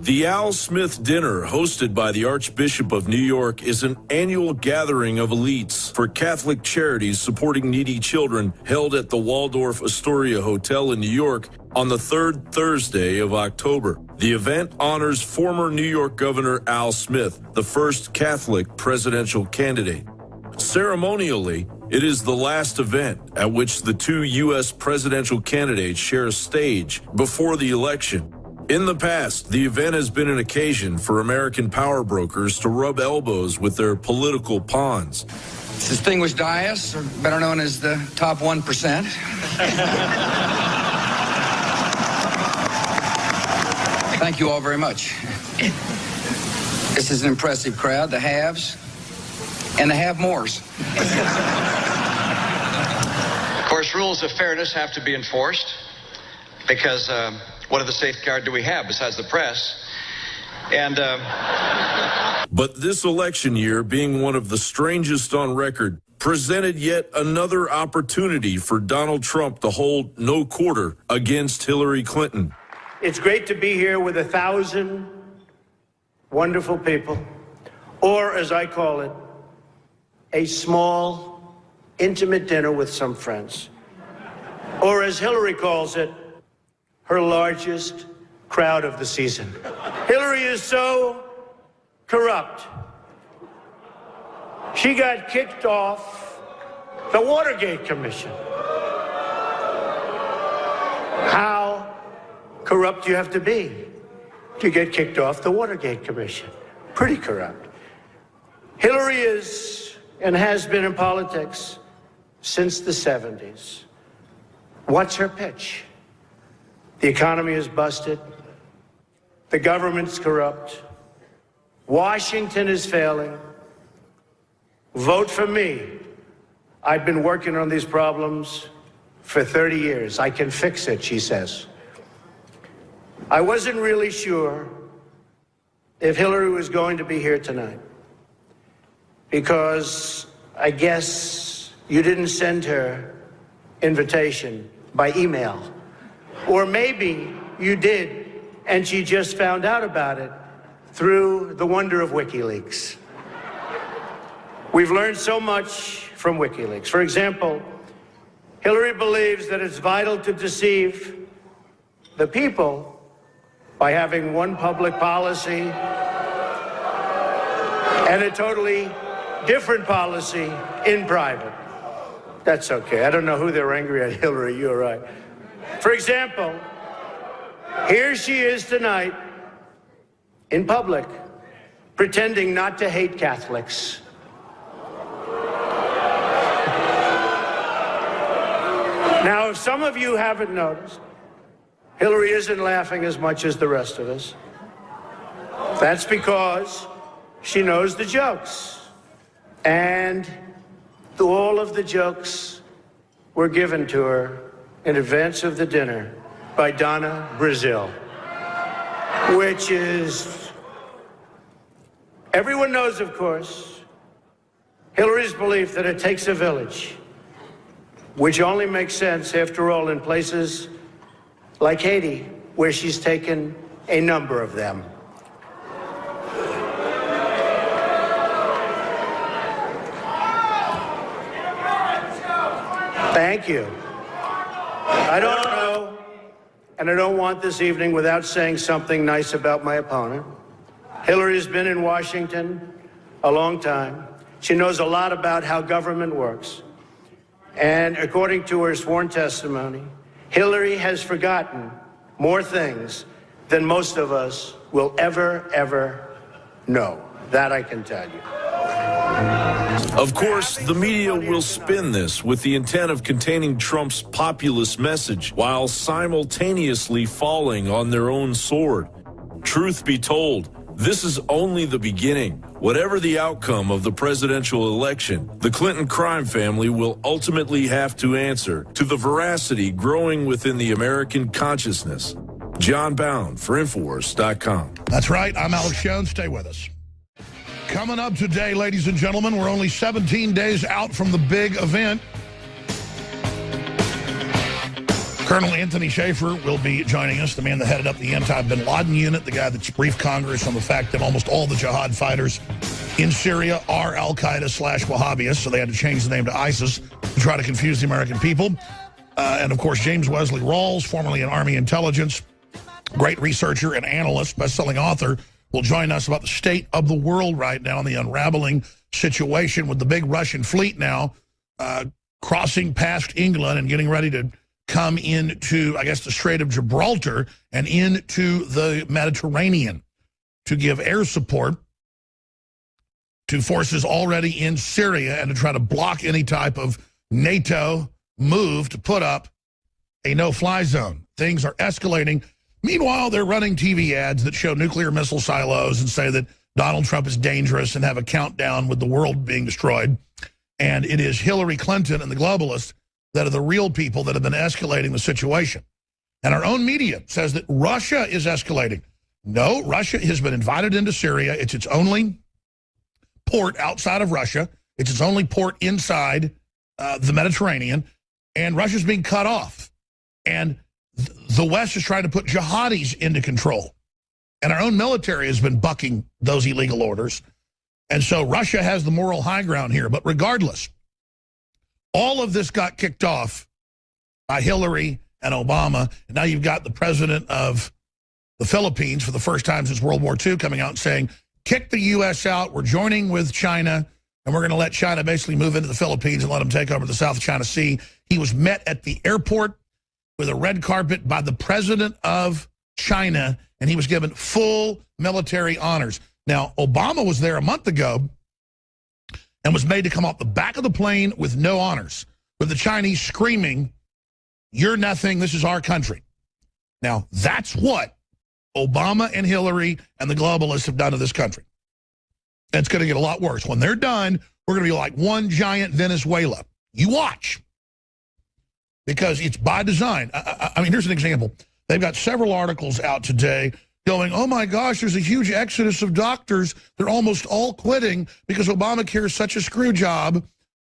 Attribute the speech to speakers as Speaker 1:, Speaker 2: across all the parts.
Speaker 1: The Al Smith Dinner, hosted by the Archbishop of New York, is an annual gathering of elites for Catholic charities supporting needy children held at the Waldorf Astoria Hotel in New York on the third Thursday of October. The event honors former New York Governor Al Smith, the first Catholic presidential candidate. Ceremonially, it is the last event at which the two U.S. presidential candidates share a stage before the election. In the past, the event has been an occasion for American power brokers to rub elbows with their political pawns.
Speaker 2: Distinguished dais, or better known as the top 1%. Thank you all very much. This is an impressive crowd, the haves and the have-mores.
Speaker 3: Of course, rules of fairness have to be enforced because what other safeguard do we have besides the press? And
Speaker 1: But this election year, being one of the strangest on record, presented yet another opportunity for Donald Trump to hold no quarter against Hillary Clinton.
Speaker 4: It's great to be here with 1,000 wonderful people, or as I call it, a small, intimate dinner with some friends. Or as Hillary calls it, her largest crowd of the season. Hillary is so corrupt. She got kicked off the Watergate Commission. How corrupt do you have to be to get kicked off the Watergate Commission? Pretty corrupt. Hillary is and has been in politics since the 70s. What's her pitch? The economy is busted. The government's corrupt. Washington is failing. Vote for me. I've been working on these problems for 30 years. I can fix it, she says. I wasn't really sure if Hillary was going to be here tonight because I guess you didn't send her invitation by email. Or maybe you did, and she just found out about it through the wonder of WikiLeaks. We've learned so much from WikiLeaks. For example, Hillary believes that it's vital to deceive the people by having one public policy and a totally different policy in private. That's okay. I don't know who they're angry at, Hillary, you're right. For example, here she is tonight in public, pretending not to hate Catholics. Now, if some of you haven't noticed, Hillary isn't laughing as much as the rest of us. That's because she knows the jokes. And all of the jokes were given to her in advance of the dinner by Donna Brazile, which is, everyone knows, of course, Hillary's belief that it takes a village, which only makes sense, after all, in places like Haiti, where she's taken a number of them. Thank you. I don't know, and I don't want this evening without saying something nice about my opponent. Hillary's been in Washington a long time. She knows a lot about how government works. And according to her sworn testimony, Hillary has forgotten more things than most of us will ever know. That I can tell you.
Speaker 1: Of course, the media will spin this with the intent of containing Trump's populist message while simultaneously falling on their own sword. Truth be told, this is only the beginning. Whatever the outcome of the presidential election, the Clinton crime family will ultimately have to answer to the veracity growing within the American consciousness. John Bound for Infowars.com.
Speaker 5: That's right. I'm Alex Jones. Stay with us. Coming up today, ladies and gentlemen, we're only 17 days out from the big event. Colonel Anthony Schaefer will be joining us, the man that headed up the anti-Bin Laden unit, the guy that's briefed Congress on the fact that almost all the jihad fighters in Syria are al-Qaeda/Wahhabists, so they had to change the name to ISIS to try to confuse the American people. And, of course, James Wesley Rawls, formerly in Army intelligence, great researcher and analyst, best-selling author, will join us about the state of the world right now and the unraveling situation with the big Russian fleet now crossing past England and getting ready to come into, I guess, the Strait of Gibraltar and into the Mediterranean to give air support to forces already in Syria and to try to block any type of NATO move to put up a no-fly zone. Things are escalating. Meanwhile, they're running TV ads that show nuclear missile silos and say that Donald Trump is dangerous and have a countdown with the world being destroyed. And it is Hillary Clinton and the globalists that are the real people that have been escalating the situation. And our own media says that Russia is escalating. No, Russia has been invited into Syria. It's its only port outside of Russia. It's its only port inside the Mediterranean. And Russia's being cut off. And the West is trying to put jihadis into control. And our own military has been bucking those illegal orders. And so Russia has the moral high ground here. But regardless, all of this got kicked off by Hillary and Obama. And now you've got the president of the Philippines for the first time since World War II coming out and saying, kick the U.S. out. We're joining with China, and we're going to let China basically move into the Philippines and let them take over the South China Sea. He was met at the airport with a red carpet by the president of China, and he was given full military honors. Now, Obama was there a month ago and was made to come off the back of the plane with no honors, with the Chinese screaming, "You're nothing, this is our country." Now, that's what Obama and Hillary and the globalists have done to this country. And it's going to get a lot worse. When they're done, we're going to be like one giant Venezuela. You watch. Because it's by design. I mean, here's an example. They've got several articles out today going, oh my gosh, there's a huge exodus of doctors. They're almost all quitting because Obamacare is such a screw job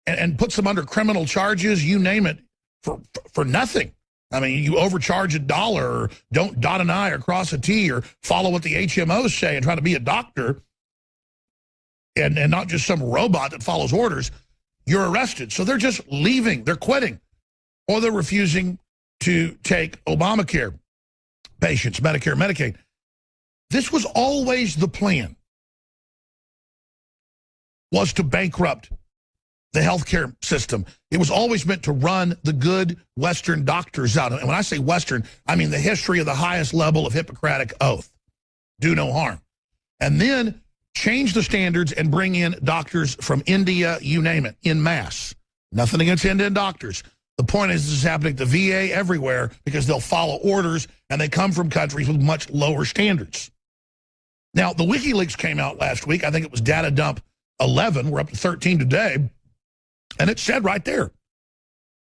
Speaker 5: and puts them under criminal charges, you name it, for nothing. I mean, you overcharge $1 or don't dot an I or cross a T or follow what the HMOs say and try to be a doctor and not just some robot that follows orders, you're arrested. So they're just leaving. They're quitting. Or they're refusing to take Obamacare patients, Medicare, Medicaid. This was always the plan, was to bankrupt the healthcare system. It was always meant to run the good Western doctors out. And when I say Western, I mean the history of the highest level of Hippocratic oath. Do no harm. And then change the standards and bring in doctors from India, you name it, en masse. Nothing against Indian doctors. The point is this is happening at the VA everywhere because they'll follow orders and they come from countries with much lower standards. Now, the WikiLeaks came out last week. I think it was data dump 11. We're up to 13 today. And it said right there,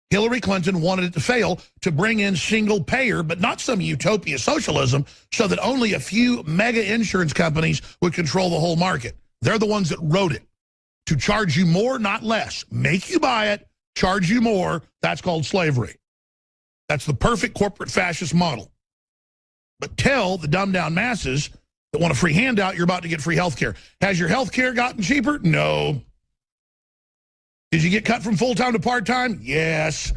Speaker 5: Hillary Clinton wanted it to fail to bring in single payer, but not some utopia socialism, so that only a few mega insurance companies would control the whole market. They're the ones that wrote it. To charge you more, not less. Make you buy it, charge you more. That's called slavery. That's the perfect corporate fascist model. But tell the dumbed-down masses that want a free handout, you're about to get free health care. Has your health care gotten cheaper? No. Did you get cut from full-time to part-time? Yes.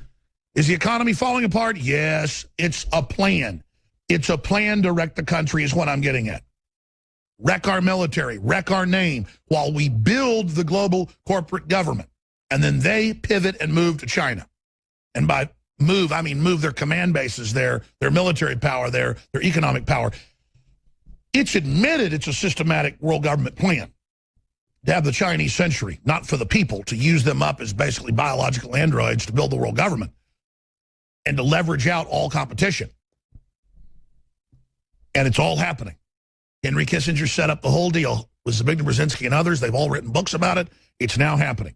Speaker 5: Is the economy falling apart? Yes. It's a plan. It's a plan to wreck the country is what I'm getting at. Wreck our military, wreck our name, while we build the global corporate government. And then they pivot and move to China. And by move, I mean move their command bases there, their military power there, their economic power. It's admitted it's a systematic world government plan to have the Chinese century, not for the people, to use them up as basically biological androids to build the world government and to leverage out all competition. And it's all happening. Henry Kissinger set up the whole deal with Zbigniew Brzezinski and others. They've all written books about it. It's now happening.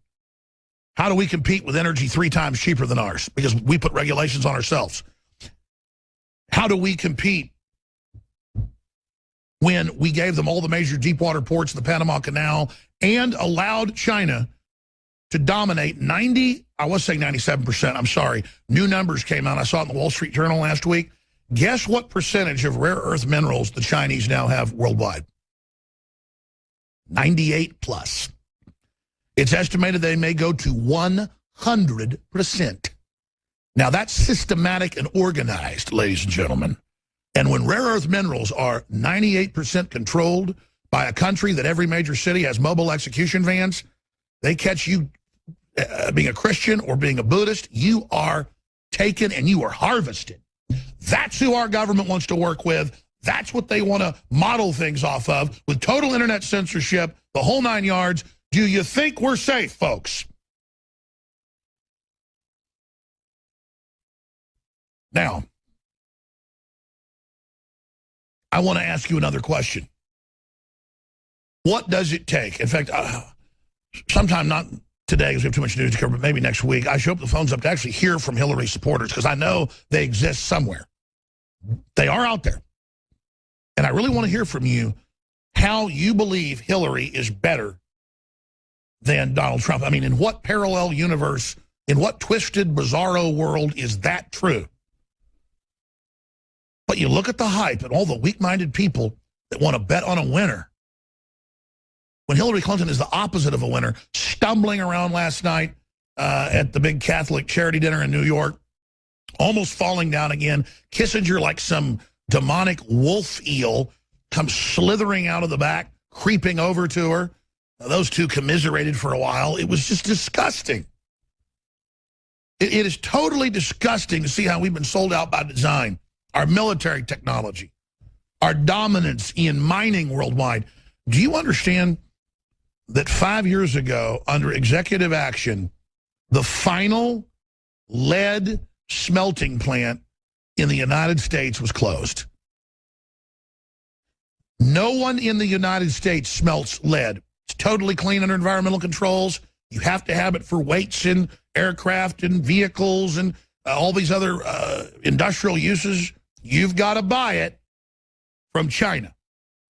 Speaker 5: How do we compete with energy 3 times cheaper than ours? Because we put regulations on ourselves. How do we compete when we gave them all the major deep water ports in the Panama Canal and allowed China to dominate 97%, I'm sorry. New numbers came out. I saw it in the Wall Street Journal last week. Guess what percentage of rare earth minerals the Chinese now have worldwide? 98 plus. It's estimated they may go to 100%. Now, that's systematic and organized, ladies and gentlemen. And when rare earth minerals are 98% controlled by a country that every major city has mobile execution vans, they catch you being a Christian or being a Buddhist, you are taken and you are harvested. That's who our government wants to work with. That's what they want to model things off of, with total internet censorship, the whole 9 yards. Do you think we're safe, folks? Now, I want to ask you another question. What does it take? In fact, sometime, not today because we have too much news to cover, but maybe next week, I should open the phones up to actually hear from Hillary supporters, because I know they exist somewhere. They are out there. And I really want to hear from you how you believe Hillary is better than Donald Trump. I mean, in what parallel universe, in what twisted, bizarro world is that true? But you look at the hype and all the weak-minded people that want to bet on a winner, when Hillary Clinton is the opposite of a winner, stumbling around last night at the big Catholic charity dinner in New York, almost falling down again. Kissinger, like some demonic wolf eel, comes slithering out of the back, creeping over to her. Those two commiserated for a while. It was just disgusting. It is totally disgusting to see how we've been sold out by design. Our military technology, our dominance in mining worldwide. Do you understand that 5 years ago, under executive action, the final lead smelting plant in the United States was closed? No one in the United States smelts lead. It's totally clean under environmental controls. You have to have it for weights in aircraft and vehicles and all these other industrial uses. You've got to buy it from China.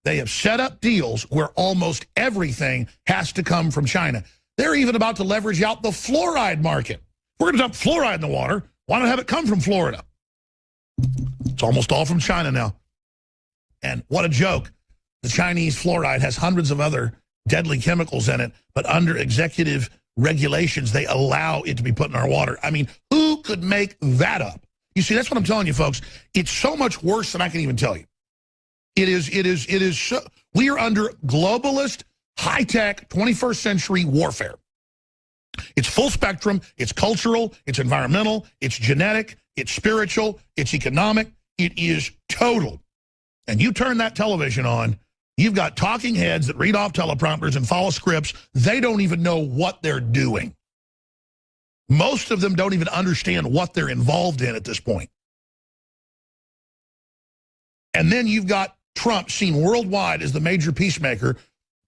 Speaker 5: They have set up deals where almost everything has to come from China. They're even about to leverage out the fluoride market. We're going to dump fluoride in the water. Why not have it come from Florida? It's almost all from China now. And what a joke. The Chinese fluoride has hundreds of other deadly chemicals in it, but under executive regulations, they allow it to be put in our water. I mean, who could make that up? You see, that's what I'm telling you, folks. It's so much worse than I can even tell you. It is so, we are under globalist, high-tech, 21st century warfare. It's full spectrum, it's cultural, it's environmental, it's genetic, it's spiritual, it's economic, it is total. And you turn that television on, you've got talking heads that read off teleprompters and follow scripts. They don't even know what they're doing. Most of them don't even understand what they're involved in at this point. And then you've got Trump seen worldwide as the major peacemaker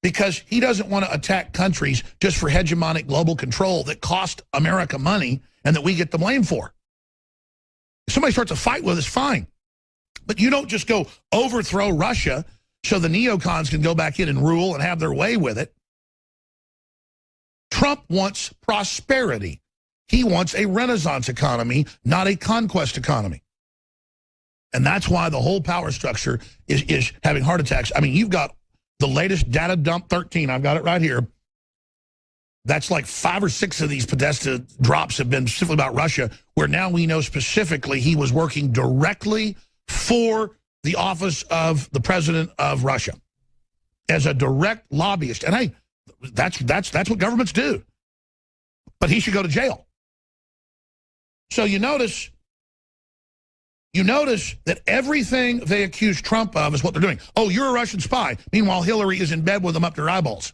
Speaker 5: because he doesn't want to attack countries just for hegemonic global control that cost America money and that we get the blame for. If somebody starts a fight with us, fine. But you don't just go overthrow Russia so the neocons can go back in and rule and have their way with it. Trump wants prosperity. He wants a renaissance economy, not a conquest economy. And that's why the whole power structure is having heart attacks. I mean, you've got the latest data dump 13. I've got it right here. That's like 5 or 6 of these Podesta drops have been specifically about Russia, where now we know specifically he was working directly for the office of the president of Russia as a direct lobbyist. And hey, that's what governments do. But he should go to jail. So you notice that everything they accuse Trump of is what they're doing. Oh, you're a Russian spy. Meanwhile, Hillary is in bed with them up to her eyeballs.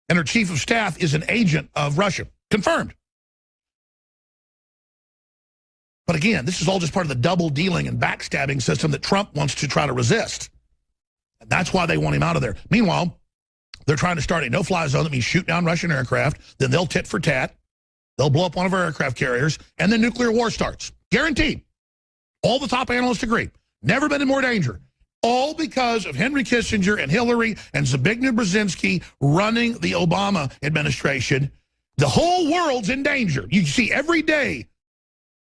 Speaker 5: And her chief of staff is an agent of Russia. Confirmed. But again, this is all just part of the double dealing and backstabbing system that Trump wants to try to resist. And that's why they want him out of there. Meanwhile, they're trying to start a no-fly zone that means shoot down Russian aircraft. Then they'll tit for tat. They'll blow up one of our aircraft carriers. And then nuclear war starts. Guaranteed. All the top analysts agree. Never been in more danger. All because of Henry Kissinger and Hillary and Zbigniew Brzezinski running the Obama administration. The whole world's in danger. You see every day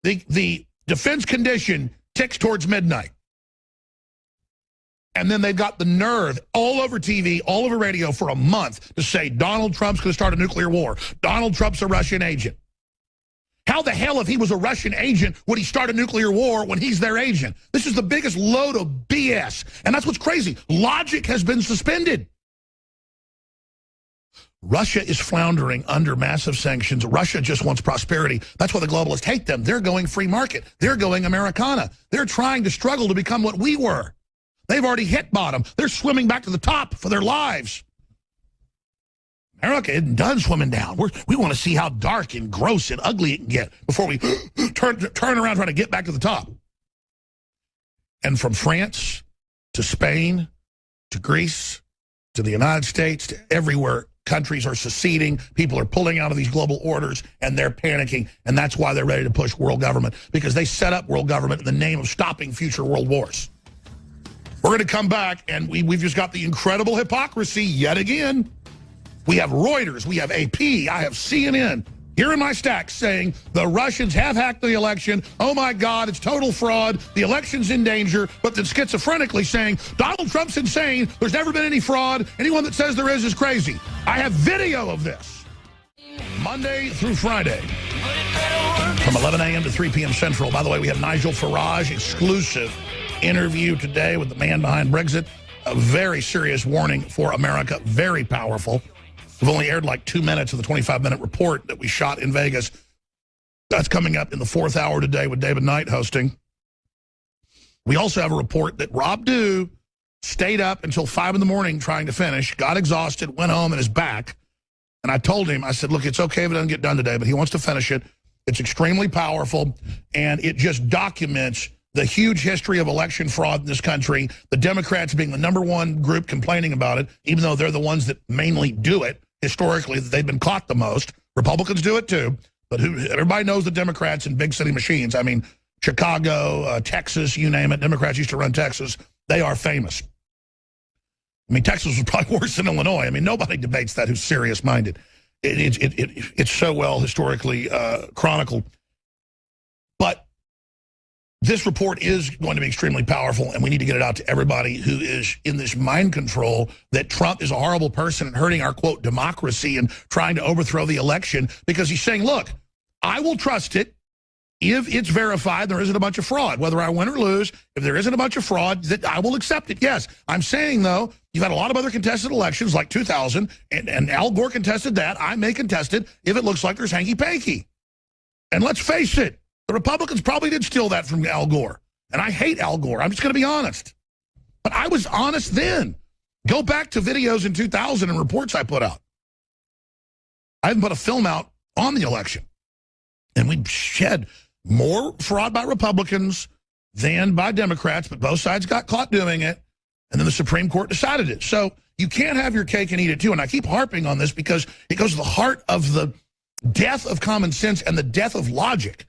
Speaker 5: the defense condition ticks towards midnight. And then they've got the nerve all over TV, all over radio for a month to say Donald Trump's going to start a nuclear war. Donald Trump's a Russian agent. How the hell, if he was a Russian agent, would he start a nuclear war when he's their agent? This is the biggest load of BS. And that's what's crazy. Logic has been suspended. Russia is floundering under massive sanctions. Russia just wants prosperity. That's why the globalists hate them. They're going free market. They're going Americana. They're trying to struggle to become what we were. They've already hit bottom. They're swimming back to the top for their lives. America isn't done swimming down. We want to see how dark and gross and ugly it can get before we turn around trying to get back to the top. And from France to Spain to Greece to the United States to everywhere, countries are seceding. People are pulling out of these global orders, and they're panicking. And that's why they're ready to push world government, because they set up world government in the name of stopping future world wars. We're going to come back, and we've just got the incredible hypocrisy yet again. We have Reuters, we have AP, I have CNN here in my stack saying the Russians have hacked the election. Oh my God, it's total fraud. The election's in danger. But then schizophrenically saying Donald Trump's insane. There's never been any fraud. Anyone that says there is crazy. I have video of this. Monday through Friday from 11 a.m. to 3 p.m. Central. By the way, we have Nigel Farage exclusive interview today with the man behind Brexit. A very serious warning for America. Very powerful. We've only aired like 2 minutes of the 25-minute report that we shot in Vegas. That's coming up in the 4th hour today with David Knight hosting. We also have a report that Rob Dew stayed up until 5 in the morning trying to finish, got exhausted, went home and is back. And I told him, I said, look, it's okay if it doesn't get done today, but he wants to finish it. It's extremely powerful, and it just documents the huge history of election fraud in this country, the Democrats being the #1 group complaining about it, even though they're the ones that mainly do it. Historically, they've been caught the most. Republicans do it too, but everybody knows the Democrats and big city machines. I mean, Chicago, Texas, you name it. Democrats used to run Texas. They are famous. I mean, Texas was probably worse than Illinois. I mean, nobody debates that who's serious-minded. It's so well historically chronicled. But this report is going to be extremely powerful, and we need to get it out to everybody who is in this mind control that Trump is a horrible person and hurting our, quote, democracy and trying to overthrow the election, because he's saying, look, I will trust it if it's verified there isn't a bunch of fraud. Whether I win or lose, if there isn't a bunch of fraud, that I will accept it. Yes, I'm saying, though, you've had a lot of other contested elections like 2000, and Al Gore contested that. I may contest it if it looks like there's hanky-panky. And let's face it, the Republicans probably did steal that from Al Gore. And I hate Al Gore. I'm just going to be honest. But I was honest then. Go back to videos in 2000 and reports I put out. I haven't put a film out on the election. And we shed more fraud by Republicans than by Democrats, but both sides got caught doing it. And then the Supreme Court decided it. So you can't have your cake and eat it too. And I keep harping on this because it goes to the heart of the death of common sense and the death of logic.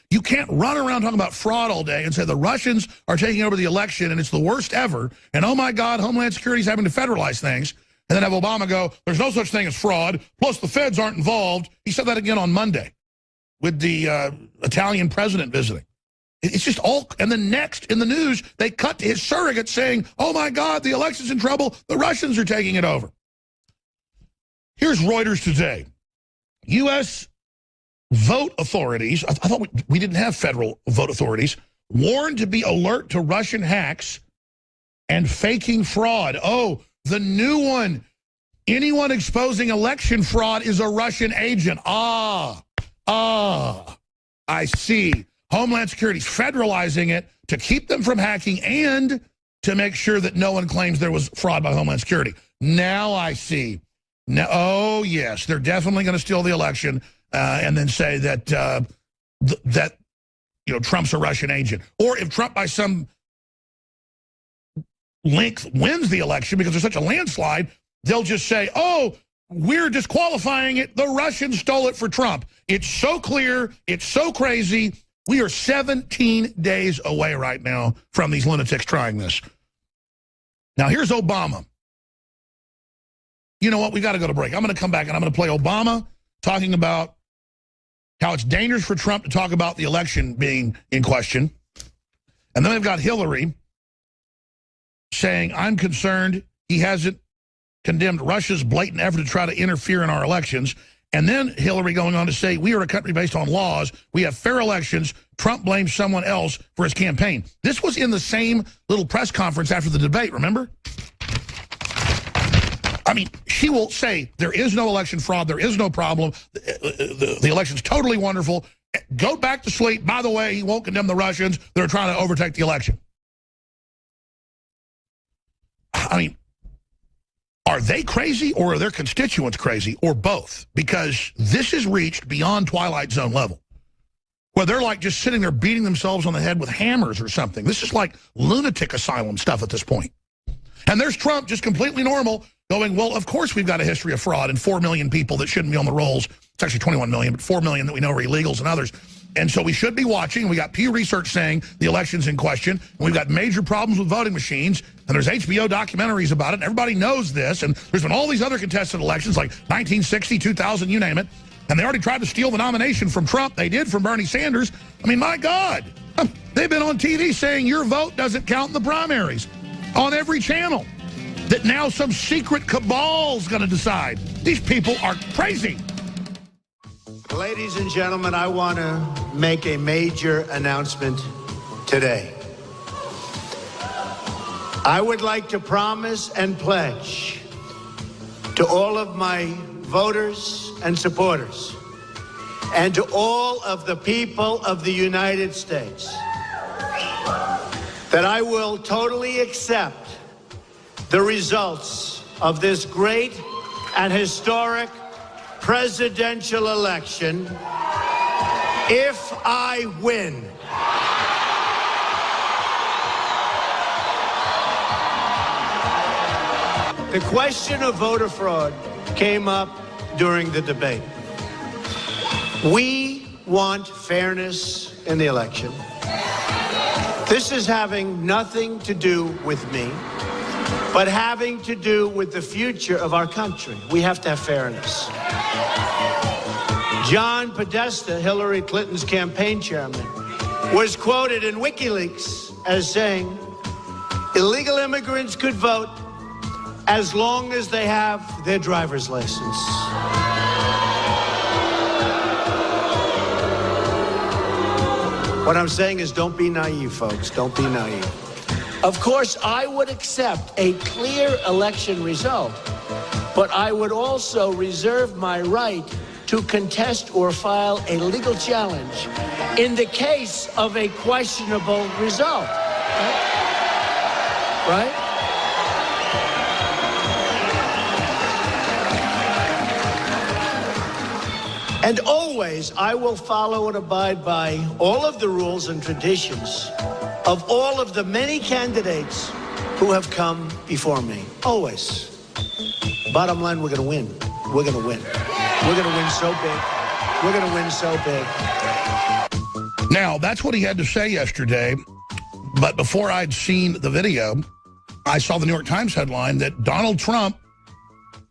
Speaker 5: You can't run around talking about fraud all day and say the Russians are taking over the election and it's the worst ever. And, oh, my God, Homeland Security is having to federalize things. And then have Obama go, there's no such thing as fraud. Plus, the feds aren't involved. He said that again on Monday with the Italian president visiting. It's just all. And then next in the news, they cut to his surrogate saying, oh, my God, the election's in trouble. The Russians are taking it over. Here's Reuters today. U.S. vote authorities, I thought we didn't have federal vote authorities, warned to be alert to Russian hacks and faking fraud. Oh, the new one. Anyone exposing election fraud is a Russian agent. I see. Homeland Security's federalizing it to keep them from hacking and to make sure that no one claims there was fraud by Homeland Security. Now I see. Now, oh, yes, they're definitely going to steal the election. And then say that that Trump's a Russian agent, or if Trump by some length wins the election because there's such a landslide, they'll just say, "Oh, we're disqualifying it. The Russians stole it for Trump." It's so clear. It's so crazy. We are 17 days away right now from these lunatics trying this. Now, here's Obama. You know what? We got to go to break. I'm going to come back and I'm going to play Obama talking about how it's dangerous for Trump to talk about the election being in question. And then we've got Hillary saying, I'm concerned he hasn't condemned Russia's blatant effort to try to interfere in our elections. And then Hillary going on to say, we are a country based on laws. We have fair elections. Trump blames someone else for his campaign. This was in the same little press conference after the debate, remember? I mean, she will say there is no election fraud. There is no problem. The election's totally wonderful. Go back to sleep. By the way, he won't condemn the Russians that are trying to overtake the election. I mean, are they crazy or are their constituents crazy or both? Because this has reached beyond Twilight Zone level, where they're like just sitting there beating themselves on the head with hammers or something. This is like lunatic asylum stuff at this point. And there's Trump, just completely normal, going, well, of course we've got a history of fraud and 4 million people that shouldn't be on the rolls. It's actually 21 million, but 4 million that we know are illegals and others. And so we should be watching. We got Pew Research saying the election's in question. And we've got major problems with voting machines. And there's HBO documentaries about it. And everybody knows this. And there's been all these other contested elections like 1960, 2000, you name it. And they already tried to steal the nomination from Trump. They did from Bernie Sanders. I mean, my God. They've been on TV saying your vote doesn't count in the primaries on every channel. That now some secret cabal's going to decide. These people are crazy.
Speaker 4: Ladies and gentlemen, I want to make a major announcement today. I would like to promise and pledge to all of my voters and supporters and to all of the people of the United States that I will totally accept the results of this great and historic presidential election if I win. The question of voter fraud came up during the debate. We want fairness in the election. This is having nothing to do with me, but having to do with the future of our country. We have to have fairness. John Podesta, Hillary Clinton's campaign chairman, was quoted in WikiLeaks as saying, illegal immigrants could vote as long as they have their driver's license. What I'm saying is don't be naive, folks. Don't be naive. Of course, I would accept a clear election result, but I would also reserve my right to contest or file a legal challenge in the case of a questionable result. Right? And always, I will follow and abide by all of the rules and traditions of all of the many candidates who have come before me. Always. Bottom line, we're going to win. We're going to win. We're going to win so big. We're going to win so big.
Speaker 5: Now, that's what he had to say yesterday. But before I'd seen the video, I saw the New York Times headline that Donald Trump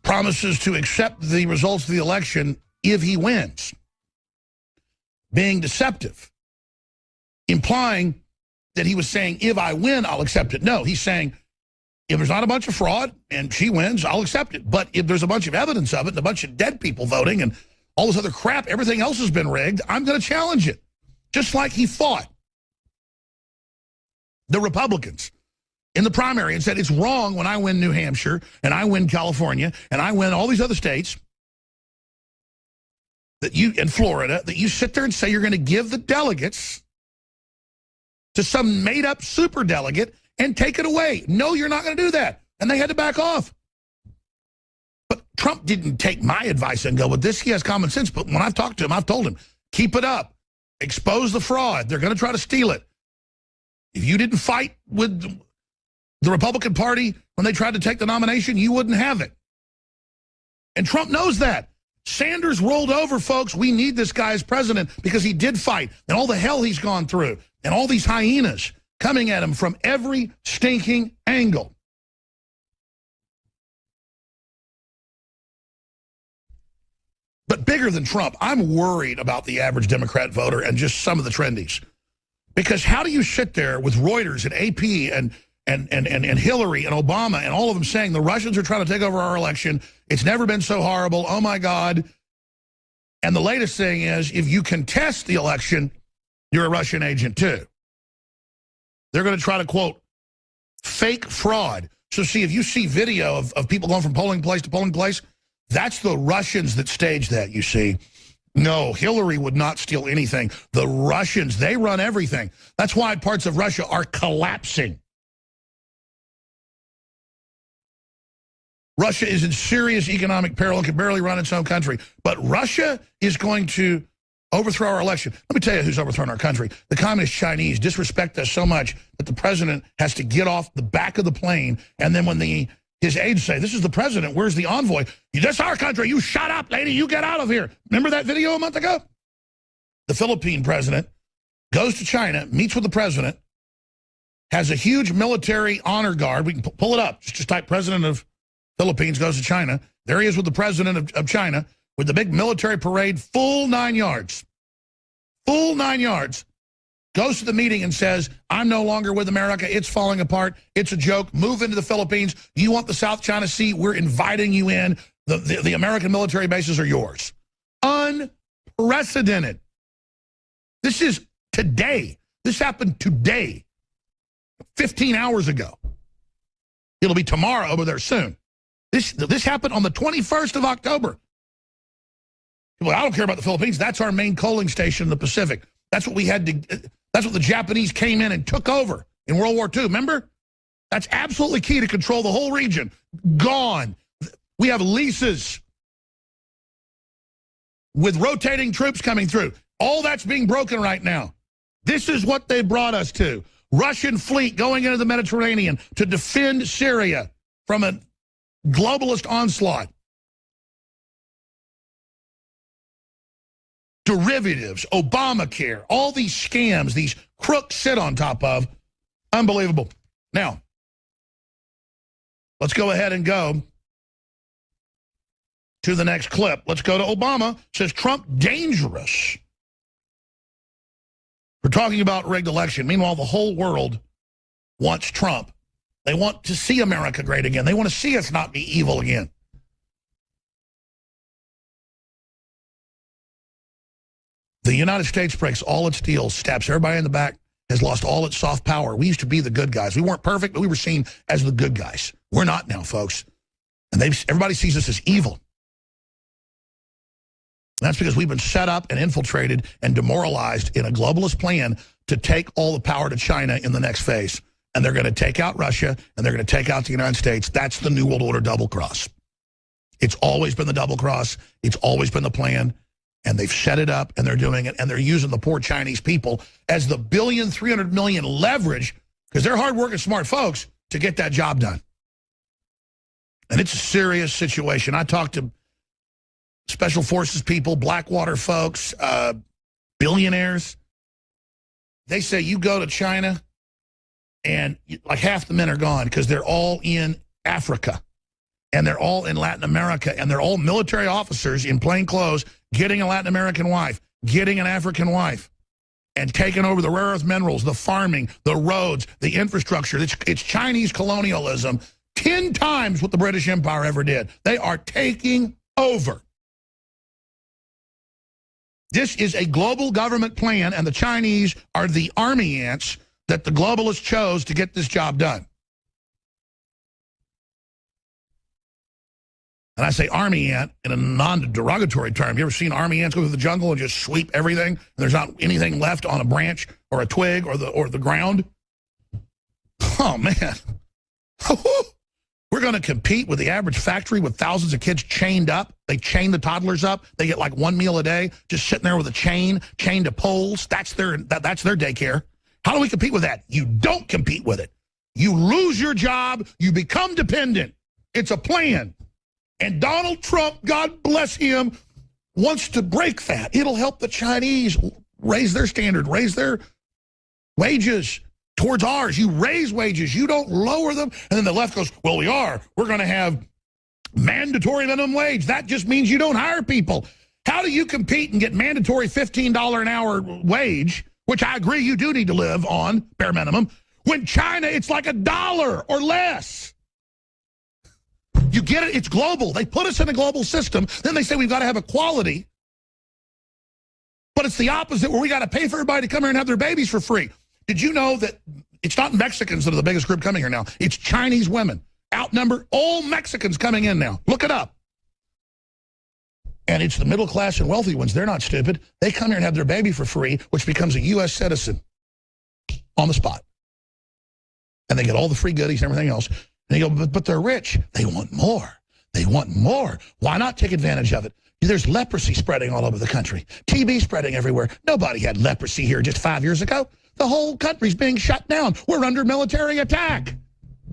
Speaker 5: promises to accept the results of the election if he wins. Being deceptive. Implying that he was saying, if I win, I'll accept it. No, he's saying, if there's not a bunch of fraud and she wins, I'll accept it. But if there's a bunch of evidence of it and a bunch of dead people voting and all this other crap, everything else has been rigged, I'm going to challenge it. Just like he fought the Republicans in the primary and said, it's wrong when I win New Hampshire and I win California and I win all these other states that you, in Florida, that you sit there and say you're going to give the delegates to some made-up superdelegate and take it away. No, you're not going to do that. And they had to back off. But Trump didn't take my advice and go with this. He has common sense. But when I've talked to him, I've told him, keep it up. Expose the fraud. They're going to try to steal it. If you didn't fight with the Republican Party when they tried to take the nomination, you wouldn't have it. And Trump knows that. Sanders rolled over, folks. We need this guy as president because he did fight. And all the hell he's gone through. And all these hyenas coming at him from every stinking angle. bigger than Trump. I'm worried about the average Democrat voter and just some of the trendies. Because how do you sit there with Reuters and AP and Hillary and Obama and all of them saying the Russians are trying to take over our election, it's never been so horrible, oh my God. And the latest thing is, if you contest the election, you're a Russian agent too. They're going to try to, quote, fake fraud. So see, if you see video of people going from polling place to polling place, that's the Russians that staged that, you see. No, Hillary would not steal anything. The Russians, they run everything. That's why parts of Russia are collapsing. Russia is in serious economic peril and can barely run its own country. But Russia is going to overthrow our election. Let me tell you who's overthrown our country. The communist Chinese disrespect us so much that the president has to get off the back of the plane, and then when his aides say, this is the president, where's the envoy? This is our country, you shut up, lady, you get out of here. Remember that video a month ago? The Philippine president goes to China, meets with the president, has a huge military honor guard. We can pull it up. Just type president of Philippines goes to China. There he is with the president of China with the big military parade, full 9 yards. Full 9 yards. Goes to the meeting and says, I'm no longer with America. It's falling apart. It's a joke. Move into the Philippines. Do you want the South China Sea? We're inviting you in. The American military bases are yours. Unprecedented. This is today. This happened today. 15 hours ago. It'll be tomorrow over there soon. This happened on the 21st of October. Well, I don't care about the Philippines. That's our main coaling station in the Pacific. That's what we had to. That's what the Japanese came in and took over in World War II. Remember? That's absolutely key to control the whole region. Gone. We have leases with rotating troops coming through. All that's being broken right now. This is what they brought us to. Russian fleet going into the Mediterranean to defend Syria from a globalist onslaught. Derivatives, Obamacare, all these scams, these crooks sit on top of. Unbelievable. Now, let's go ahead and go to the next clip. Let's go to Obama. Says Trump dangerous. We're talking about rigged election. Meanwhile, the whole world wants Trump. They want to see America great again. They want to see us not be evil again. The United States breaks all its deals, stabs everybody in the back, has lost all its soft power. We used to be the good guys. We weren't perfect, but we were seen as the good guys. We're not now, folks. And everybody sees us as evil. And that's because we've been set up and infiltrated and demoralized in a globalist plan to take all the power to China in the next phase. And they're going to take out Russia, and they're going to take out the United States. That's the New World Order double cross. It's always been the double cross. It's always been the plan. And they've set it up, and they're doing it, and they're using the poor Chinese people as the $1.3 billion leverage, because they're hard-working, smart folks, to get that job done. And it's a serious situation. I talked to Special Forces people, Blackwater folks, billionaires. They say you go to China, and like half the men are gone because they're all in Africa. And they're all in Latin America, and they're all military officers in plain clothes getting a Latin American wife, getting an African wife, and taking over the rare earth minerals, the farming, the roads, the infrastructure. It's Chinese colonialism 10 times what the British Empire ever did. They are taking over. This is a global government plan, and the Chinese are the army ants that the globalists chose to get this job done. And I say army ant in a non-derogatory term. You ever seen army ants go through the jungle and just sweep everything? And there's not anything left on a branch or a twig or the ground? Oh, man. We're going to compete with the average factory with thousands of kids chained up. They chain the toddlers up. They get like one meal a day, just sitting there with a chained to poles. That's their daycare. How do we compete with that? You don't compete with it. You lose your job. You become dependent. It's a plan. And Donald Trump, God bless him, wants to break that. It'll help the Chinese raise their standard, raise their wages towards ours. You raise wages. You don't lower them. And then the left goes, well, we are. We're going to have mandatory minimum wage. That just means you don't hire people. How do you compete and get mandatory $15 an hour wage, which I agree you do need to live on, bare minimum, when China, it's like $1 or less? You get it? It's global. They put us in a global system. Then they say we've got to have equality. But it's the opposite, where we got to pay for everybody to come here and have their babies for free. Did you know that it's not Mexicans that are the biggest group coming here now? It's Chinese women. Outnumber all Mexicans coming in now. Look it up. And it's the middle class and wealthy ones. They're not stupid. They come here and have their baby for free, which becomes a U.S. citizen on the spot. And they get all the free goodies and everything else. And you go, but they're rich. They want more. They want more. Why not take advantage of it? There's leprosy spreading all over the country. TB spreading everywhere. Nobody had leprosy here just 5 years ago. The whole country's being shut down. We're under military attack.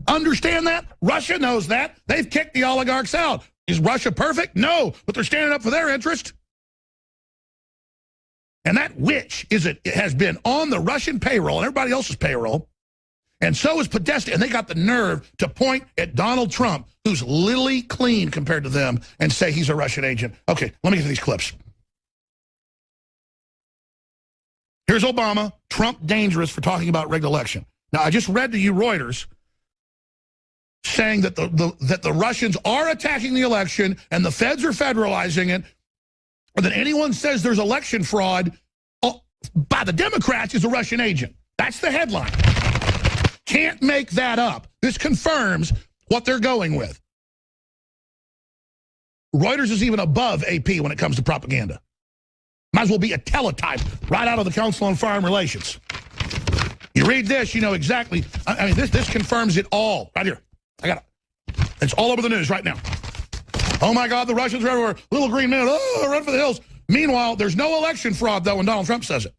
Speaker 5: Understand that? Russia knows that. They've kicked the oligarchs out. Is Russia perfect? No, but they're standing up for their interest. And that witch it has been on the Russian payroll and everybody else's payroll. And so is Podesta, and they got the nerve to point at Donald Trump, who's literally clean compared to them, and say he's a Russian agent. Okay, let me get to these clips. Here's Obama, Trump dangerous for talking about rigged election. Now, I just read to you Reuters saying that the Russians are attacking the election and the feds are federalizing it, or that anyone says there's election fraud by the Democrats is a Russian agent. That's the headline. Can't make that up. This confirms what they're going with. Reuters is even above AP when it comes to propaganda. Might as well be a teletype right out of the Council on Foreign Relations. You read this, you know exactly. I mean, this confirms it all. Right here. I got it. It's all over the news right now. Oh, my God, the Russians are everywhere. Little green man, oh, run for the hills. Meanwhile, there's no election fraud, though, when Donald Trump says it.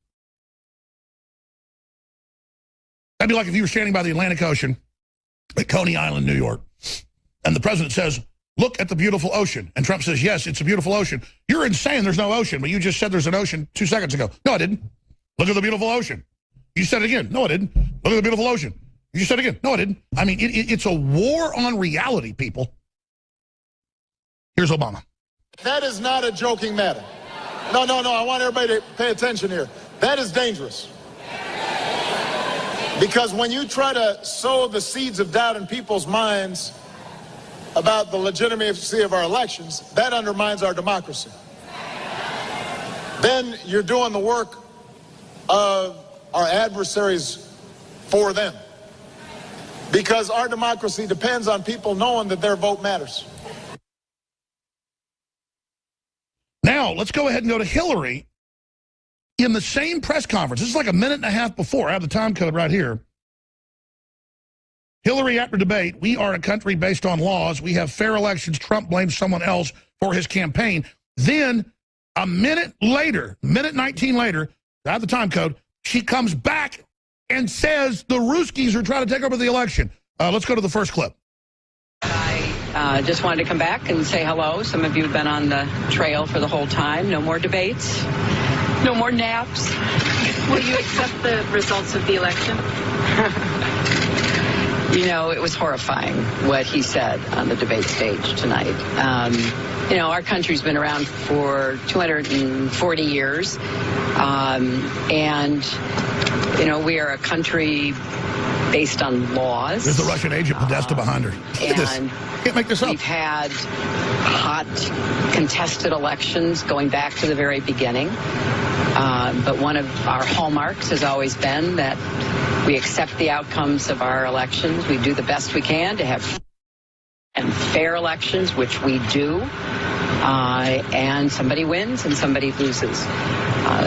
Speaker 5: That'd be like if you were standing by the Atlantic Ocean at Coney Island, New York, and the president says, look at the beautiful ocean. And Trump says, yes, it's a beautiful ocean. You're insane, there's no ocean, but you just said there's an ocean 2 seconds ago. No, I didn't. Look at the beautiful ocean. You said it again. No, I didn't. Look at the beautiful ocean. You said it again. No, I didn't. I mean, it's a war on reality, people. Here's Obama.
Speaker 6: That is not a joking matter. No, I want everybody to pay attention here. That is dangerous. Because when you try to sow the seeds of doubt in people's minds about the legitimacy of our elections, that undermines our democracy. Then you're doing the work of our adversaries for them. Because our democracy depends on people knowing that their vote matters.
Speaker 5: Now, let's go ahead and go to Hillary. In the same press conference, this is like a minute and a half before, I have the time code right here. Hillary after debate, we are a country based on laws. We have fair elections. Trump blames someone else for his campaign. Then a minute later, minute 19 later, I have the time code, she comes back and says the Ruskies are trying to take over the election. Let's go to the first clip.
Speaker 7: I just wanted to come back and say hello. Some of you have been on the trail for the whole time. No more debates. No more naps.
Speaker 8: Will you accept the results of the election?
Speaker 7: You know, it was horrifying what he said on the debate stage tonight. You know, our country's been around for 240 years. And, you know, we are a country based on laws.
Speaker 5: There's the Russian agent Podesta behind her.
Speaker 7: And
Speaker 5: can't make this up.
Speaker 7: We've had hot, contested elections going back to the very beginning. But one of our hallmarks has always been that we accept the outcomes of our elections. We do the best we can to have and fair elections, which we do. And somebody wins and somebody loses.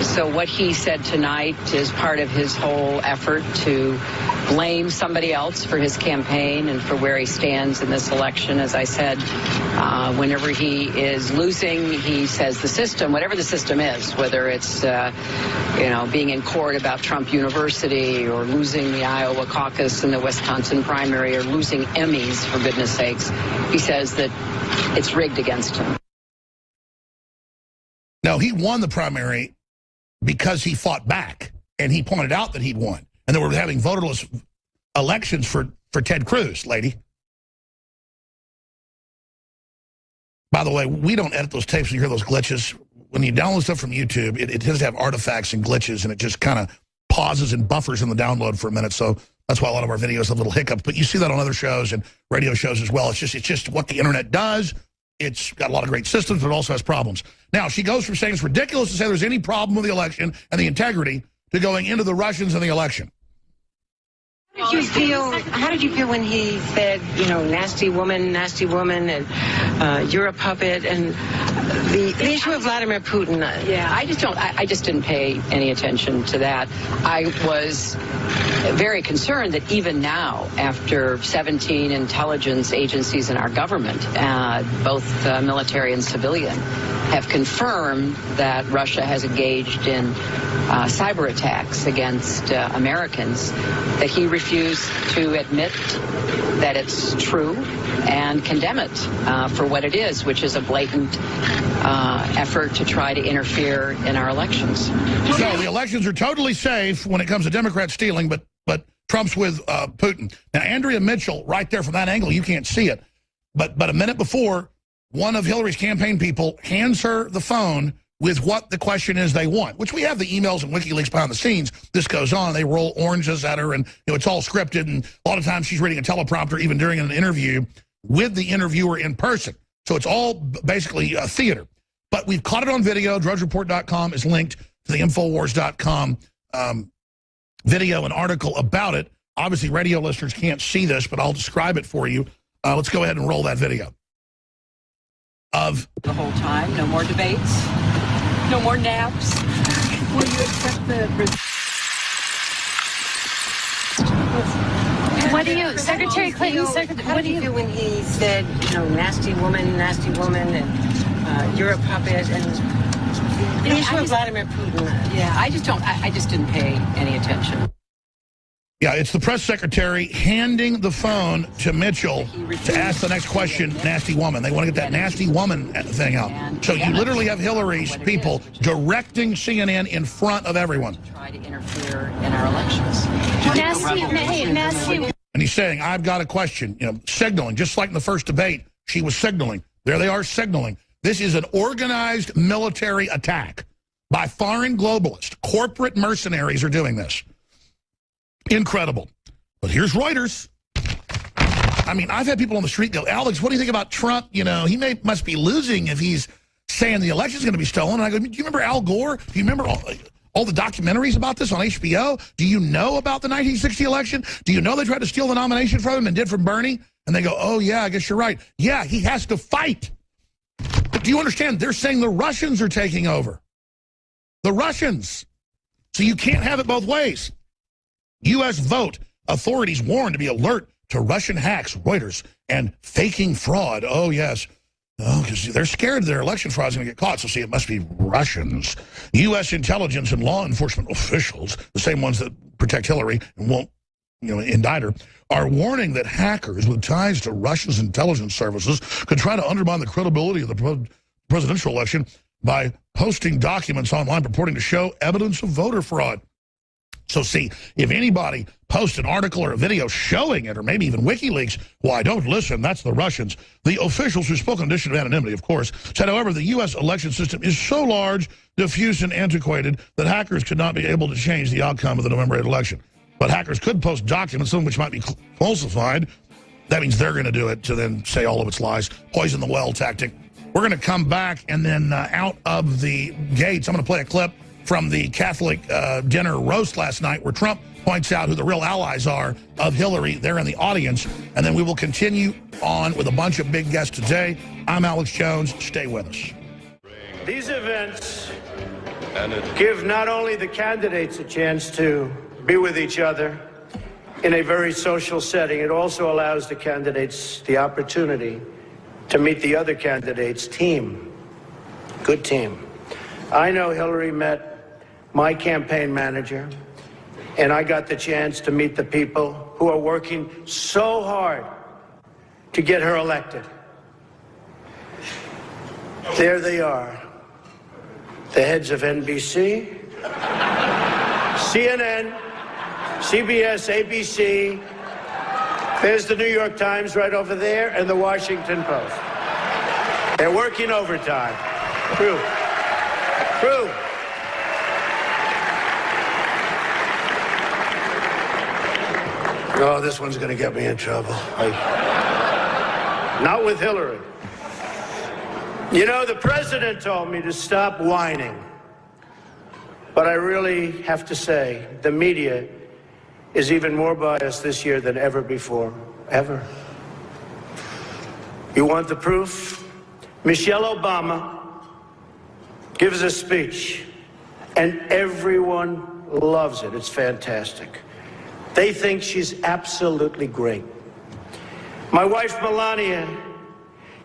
Speaker 7: So what he said tonight is part of his whole effort to blame somebody else for his campaign and for where he stands in this election. As I said, whenever he is losing, he says the system, whatever the system is, whether it's, you know, being in court about Trump University or losing the Iowa caucus and the Wisconsin primary or losing Emmys, for goodness sakes, he says that it's rigged against him.
Speaker 5: No, he won the primary because he fought back, and he pointed out that he'd won. And they were having voterless elections for Ted Cruz, lady. By the way, we don't edit those tapes and you hear those glitches. when you download stuff from YouTube, it tends to have artifacts and glitches, and it just kind of pauses and buffers in the download for a minute. So that's why a lot of our videos have little hiccups. But you see that on other shows and radio shows as well. It's just what the internet does. It's got a lot of great systems, but it also has problems. Now, she goes from saying it's ridiculous to say there's any problem with the election and the integrity to going into the Russians and the election.
Speaker 9: How did you feel when he said, you know, nasty woman, and you're a puppet, and the issue of Vladimir Putin?
Speaker 7: Yeah, I just didn't pay any attention to that. I was very concerned that even now, after 17 intelligence agencies in our government, both military and civilian, have confirmed that Russia has engaged in cyber attacks against Americans, that he refused to admit that it's true and condemn it for what it is, which is a blatant effort to try to interfere in our elections.
Speaker 5: So the elections are totally safe when it comes to Democrats stealing, but Trump's with Putin. Now, Andrea Mitchell, right there from that angle, you can't see it, but a minute before, one of Hillary's campaign people hands her the phone with what the question is they want, which we have the emails and WikiLeaks behind the scenes. This goes on. They roll oranges at her, and it's all scripted, and a lot of times she's reading a teleprompter even during an interview with the interviewer in person. So it's all basically theater. But we've caught it on video. DrudgeReport.com is linked to the Infowars.com video and article about it. Obviously, radio listeners can't see this, but I'll describe it for you. Let's go ahead and roll that video. Of
Speaker 10: the whole time, no more debates, no more naps.
Speaker 8: Will you accept the...
Speaker 9: What do you, Secretary Clinton, what do you feel when he said, you know, nasty woman, and you're a puppet, and the issue of Vladimir Putin?
Speaker 7: Yeah, I just didn't pay any attention.
Speaker 5: Yeah, it's the press secretary handing the phone to Mitchell to ask the next question, nasty woman. They want to get that nasty woman thing out. So you literally have Hillary's people directing CNN in front of everyone.
Speaker 7: Try to interfere in our elections.
Speaker 9: Nasty.
Speaker 5: And he's saying, I've got a question, signaling, just like in the first debate, she was signaling. There they are signaling. This is an organized military attack by foreign globalists. Corporate mercenaries are doing this. Incredible. But here's Reuters. I mean, I've had people on the street go, Alex, what do you think about Trump? He must be losing if he's saying the election's going to be stolen. And I go, do you remember Al Gore? Do you remember all the documentaries about this on HBO? Do you know about the 1960 election? Do you know they tried to steal the nomination from him and did from Bernie? And they go, oh, yeah, I guess you're right. Yeah, he has to fight. But do you understand? They're saying the Russians are taking over. The Russians. So you can't have it both ways. U.S. vote. Authorities warned to be alert to Russian hacks, Reuters, and faking fraud. Oh, yes. Oh, because they're scared their election fraud is going to get caught. So, see, it must be Russians. U.S. intelligence and law enforcement officials, the same ones that protect Hillary and won't, indict her, are warning that hackers with ties to Russia's intelligence services could try to undermine the credibility of the presidential election by posting documents online purporting to show evidence of voter fraud. So, see, if anybody posts an article or a video showing it, or maybe even WikiLeaks, why, don't listen, that's the Russians. The officials who spoke in addition to anonymity, of course, said, however, the U.S. election system is so large, diffuse, and antiquated that hackers could not be able to change the outcome of the November 8 election. But hackers could post documents, some of which might be falsified. That means they're going to do it to then say all of its lies. Poison the well tactic. We're going to come back, and then out of the gates, I'm going to play a clip from the Catholic dinner roast last night where Trump points out who the real allies are of Hillary. They're in the audience. And then we will continue on with a bunch of big guests today. I'm Alex Jones. Stay with us.
Speaker 4: These events give not only the candidates a chance to be with each other in a very social setting, it also allows the candidates the opportunity to meet the other candidates' team. Good team. I know Hillary met my campaign manager, and I got the chance to meet the people who are working so hard to get her elected. There they are, the heads of NBC, CNN, CBS, ABC. There's the New York Times right over there, and the Washington Post. They're working overtime. True. True. Oh, this one's going to get me in trouble. Not with Hillary. You know, the president told me to stop whining. But I really have to say, the media is even more biased this year than ever before. Ever. You want the proof? Michelle Obama gives a speech, and everyone loves it. It's fantastic. They think she's absolutely great. My wife, Melania,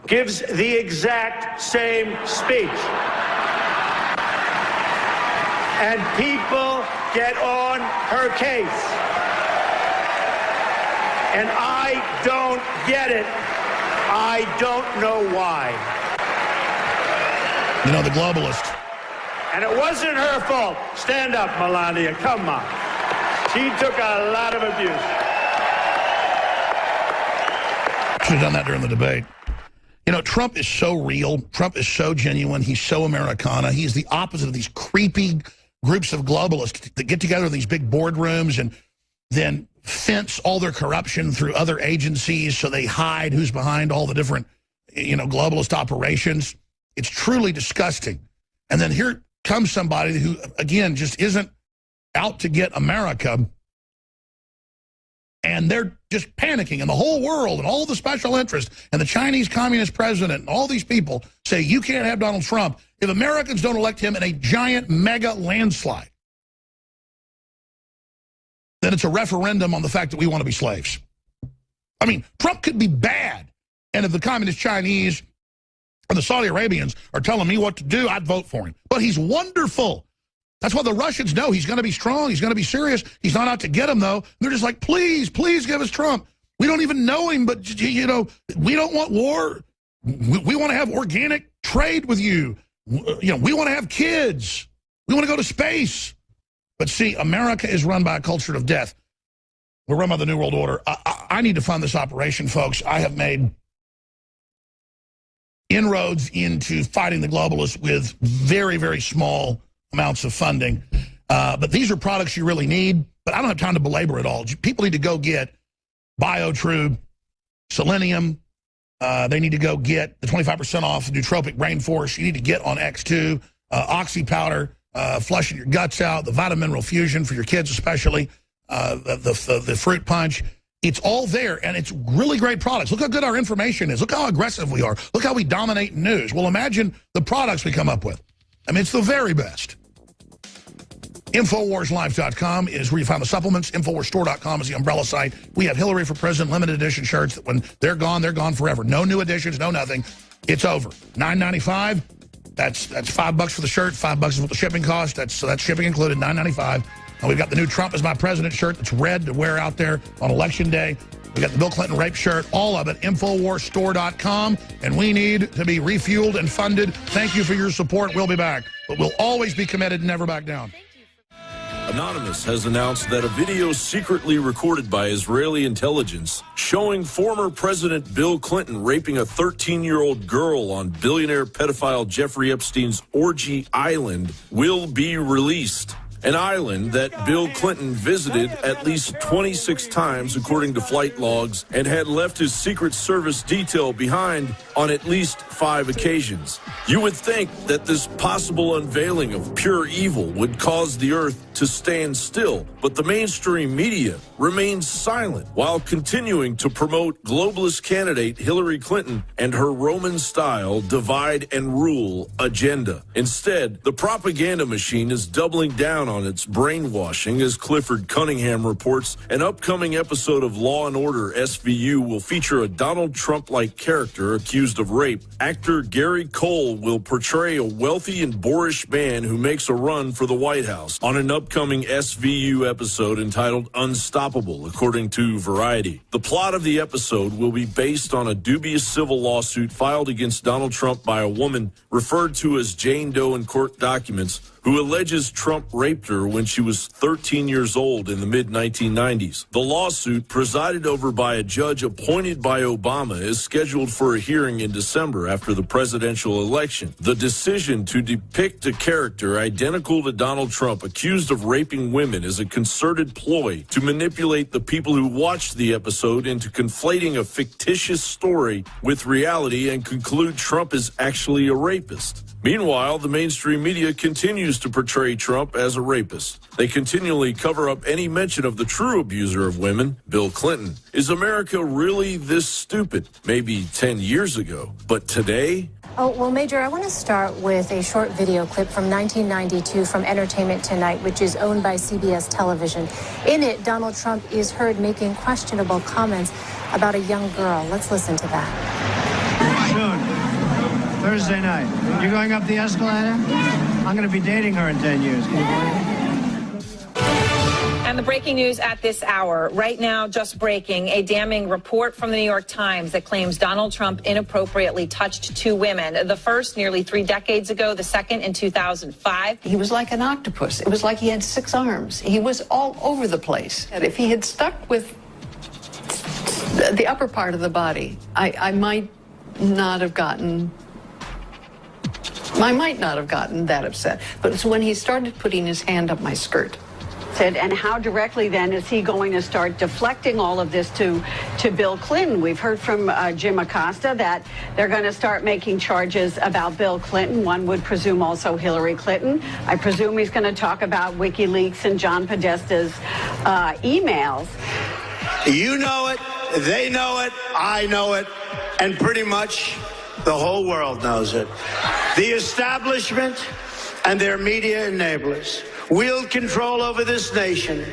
Speaker 4: gives the exact same speech. And people get on her case. And I don't get it. I don't know why.
Speaker 5: You know, the globalist.
Speaker 4: And it wasn't her fault. Stand up, Melania. Come on. She took a lot of abuse.
Speaker 5: Should have done that during the debate. You know, Trump is so real. Trump is so genuine. He's so Americana. He's the opposite of these creepy groups of globalists that get together in these big boardrooms and then fence all their corruption through other agencies so they hide who's behind all the different, you know, globalist operations. It's truly disgusting. And then here comes somebody who, again, just isn't out to get America. And they're just panicking, and the whole world and all the special interests and the Chinese Communist president and all these people say you can't have Donald Trump if Americans don't elect him in a giant mega landslide. Then it's a referendum on the fact that we want to be slaves. I mean, Trump could be bad, and if the Communist Chinese or the Saudi Arabians are telling me what to do, I'd vote for him. But he's wonderful. That's why the Russians know he's going to be strong. He's going to be serious. He's not out to get him, though. They're just like, please, please give us Trump. We don't even know him, but, you know, we don't want war. We want to have organic trade with you. You know, we want to have kids. We want to go to space. But see, America is run by a culture of death. We're run by the New World Order. I need to fund this operation, folks. I have made inroads into fighting the globalists with very, very small amounts of funding. But these are products you really need, but I don't have time to belabor it all. People need to go get BioTrue, Selenium. They need to go get the 25% off Nootropic Brain Force. You need to get on X2, Oxy Powder, flushing your guts out, the Vitamin Mineral Fusion for your kids especially, the Fruit Punch. It's all there, and it's really great products. Look how good our information is. Look how aggressive we are. Look how we dominate news. Well, imagine the products we come up with. I mean, it's the very best. InfoWarsLife.com is where you find the supplements. InfoWarsStore.com is the umbrella site. We have Hillary for President limited edition shirts that when they're gone forever. No new editions, no nothing. It's over. $9.95. That's $5 for the shirt. $5 is what the shipping cost. So that's shipping included. $9.95. And we've got the new Trump is my president shirt that's red to wear out there on Election Day. We got the Bill Clinton rape shirt, all of it, InfoWarsStore.com. And we need to be refueled and funded. Thank you for your support. We'll be back. But we'll always be committed and never back down.
Speaker 1: Anonymous has announced that a video secretly recorded by Israeli intelligence showing former President Bill Clinton raping a 13-year-old girl on billionaire pedophile Jeffrey Epstein's Orgy Island will be released. An island that Bill Clinton visited at least 26 times, according to flight logs, and had left his Secret Service detail behind on at least 5 occasions. You would think that this possible unveiling of pure evil would cause the earth to stand still, but the mainstream media remains silent while continuing to promote globalist candidate Hillary Clinton and her Roman-style divide and rule agenda. Instead, the propaganda machine is doubling down on its brainwashing. As Clifford Cunningham reports, an upcoming episode of Law & Order SVU will feature a Donald Trump-like character accused of rape. Actor Gary Cole will portray a wealthy and boorish man who makes a run for the White House on an upcoming SVU episode entitled Unstoppable, according to Variety. The plot of the episode will be based on a dubious civil lawsuit filed against Donald Trump by a woman referred to as Jane Doe in court documents, who alleges Trump raped raped her when she was 13 years old in the mid-1990s. The lawsuit, presided over by a judge appointed by Obama, is scheduled for a hearing in December after the presidential election. The decision to depict a character identical to Donald Trump accused of raping women is a concerted ploy to manipulate the people who watched the episode into conflating a fictitious story with reality and conclude Trump is actually a rapist. Meanwhile, the mainstream media continues to portray Trump as a rapist. They continually cover up any mention of the true abuser of women, Bill Clinton. Is America really this stupid? Maybe 10 years ago. But today?
Speaker 11: Oh, well, Major, I want to start with a short video clip from 1992 from Entertainment Tonight, which is owned by CBS Television. In it, Donald Trump is heard making questionable comments about a young girl. Let's listen to that.
Speaker 12: Soon. Thursday night. You're going up the escalator? I'm going to be dating her in 10 years. Can you believe it?
Speaker 13: And the breaking news at this hour. Right now, just breaking, a damning report from the New York Times that claims Donald Trump inappropriately touched two women. The first nearly 3 decades ago, the second in 2005.
Speaker 14: He was like an octopus. It was like he had 6 arms. He was all over the place. And if he had stuck with the upper part of the body, I might not have gotten that upset. But it's when he started putting his hand up my skirt.
Speaker 15: And how directly then is he going to start deflecting all of this to Bill Clinton? We've heard from Jim Acosta that they're going to start making charges about Bill Clinton. One would presume also Hillary Clinton. I presume he's going to talk about WikiLeaks and John Podesta's emails.
Speaker 4: You know it, they know it, I know it, and pretty much the whole world knows it. The establishment and their media enablers wield control over this nation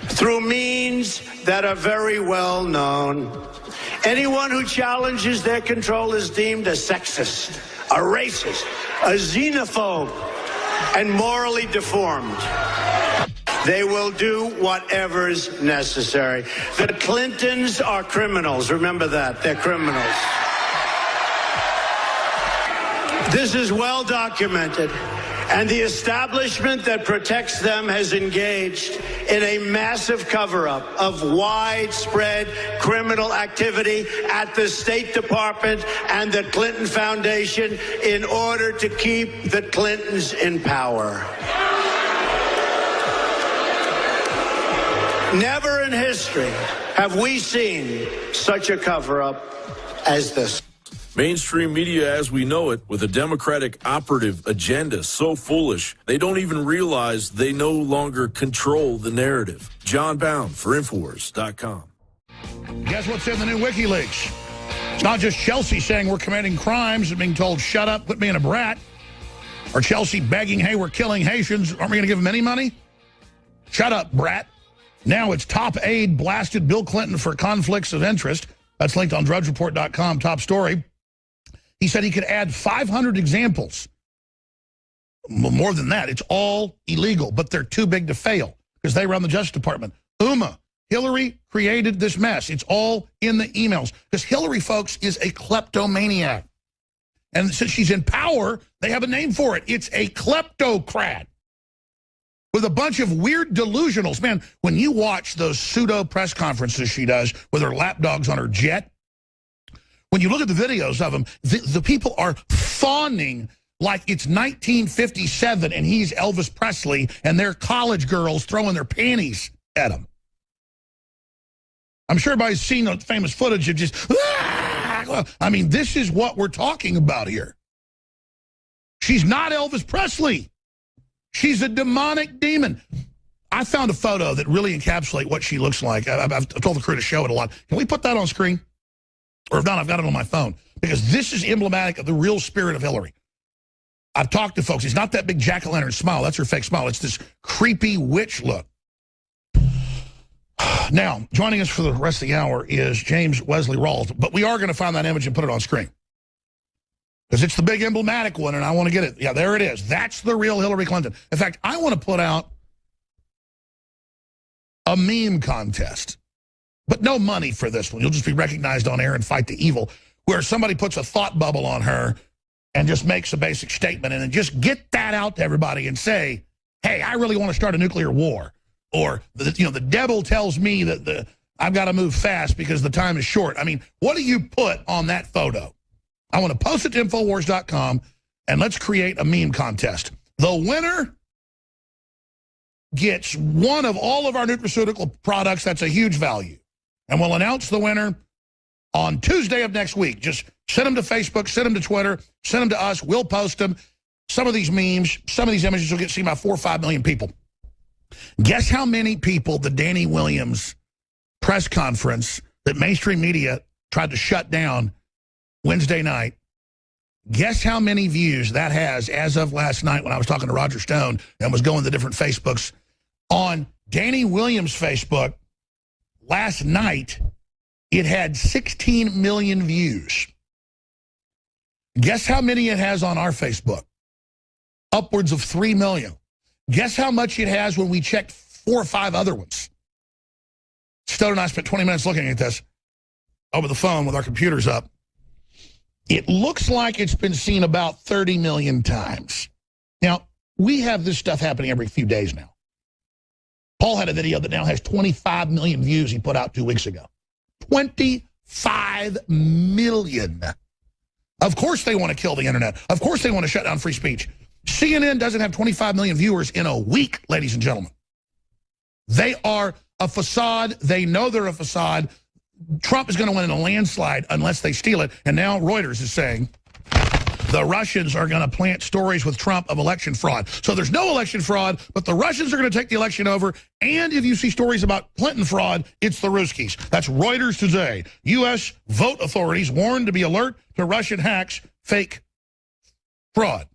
Speaker 4: through means that are very well known. Anyone who challenges their control is deemed a sexist, a racist, a xenophobe, and morally deformed. They will do whatever's necessary. The Clintons are criminals. Remember that. They're criminals. This is well documented. And the establishment that protects them has engaged in a massive cover-up of widespread criminal activity at the State Department and the Clinton Foundation in order to keep the Clintons in power. Never in history have we seen such a cover-up as this.
Speaker 1: Mainstream media as we know it, with a Democratic operative agenda so foolish, they don't even realize they no longer control the narrative. John Bound for Infowars.com.
Speaker 5: Guess what's in the new WikiLeaks? It's not just Chelsea saying we're committing crimes and being told, shut up, quit being a brat. Or Chelsea begging, hey, we're killing Haitians. Aren't we going to give them any money? Shut up, brat. Now it's top aide blasted Bill Clinton for conflicts of interest. That's linked on drudgereport.com, top story. He said he could add 500 examples. More than that, it's all illegal, but they're too big to fail because they run the Justice Department. Hillary created this mess. It's all in the emails because Hillary, folks, is a kleptomaniac. And since she's in power, they have a name for it. It's a kleptocrat with a bunch of weird delusionals. Man, when you watch those pseudo press conferences she does with her lapdogs on her jet, when you look at the videos of them, the people are fawning like it's 1957 and he's Elvis Presley and they're college girls throwing their panties at him. I'm sure everybody's seen the famous footage of just, I mean, this is what we're talking about here. She's not Elvis Presley. She's a demonic demon. I found a photo that really encapsulates what she looks like. I've told the crew to show it a lot. Can we put that on screen? Or if not, I've got it on my phone. Because this is emblematic of the real spirit of Hillary. I've talked to folks. It's not that big jack-o'-lantern smile. That's her fake smile. It's this creepy witch look. Now, joining us for the rest of the hour is James Wesley Rawls. But we are going to find that image and put it on screen. Because it's the big emblematic one, and I want to get it. Yeah, there it is. That's the real Hillary Clinton. In fact, I want to put out a meme contest. But no money for this one. You'll just be recognized on air and fight the evil, where somebody puts a thought bubble on her and just makes a basic statement and then just get that out to everybody and say, hey, I really want to start a nuclear war. Or, the devil tells me that I've got to move fast because the time is short. I mean, what do you put on that photo? I want to post it to Infowars.com, and let's create a meme contest. The winner gets one of all of our nutraceutical products. That's a huge value. And we'll announce the winner on Tuesday of next week. Just send them to Facebook, send them to Twitter, send them to us. We'll post them. Some of these memes, some of these images will get seen by 4 or 5 million people. Guess how many people the Danny Williams press conference that mainstream media tried to shut down Wednesday night, guess how many views that has as of last night when I was talking to Roger Stone and was going to different Facebooks. On Danny Williams' Facebook last night, it had 16 million views. Guess how many it has on our Facebook? Upwards of 3 million. Guess how much it has when we checked 4 or 5 other ones? Stone and I spent 20 minutes looking at this over the phone with our computers up. It looks like it's been seen about 30 million times. Now, we have this stuff happening every few days now. Paul had a video that now has 25 million views he put out 2 weeks ago. 25 million. Of course they want to kill the internet. Of course they want to shut down free speech. CNN doesn't have 25 million viewers in a week, ladies and gentlemen. They are a facade. They know they're a facade. Trump is going to win in a landslide unless they steal it. And now Reuters is saying the Russians are going to plant stories with Trump of election fraud. So there's no election fraud, but the Russians are going to take the election over. And if you see stories about Clinton fraud, it's the Ruskies. That's Reuters today. U.S. vote authorities warned to be alert to Russian hacks, fake fraud.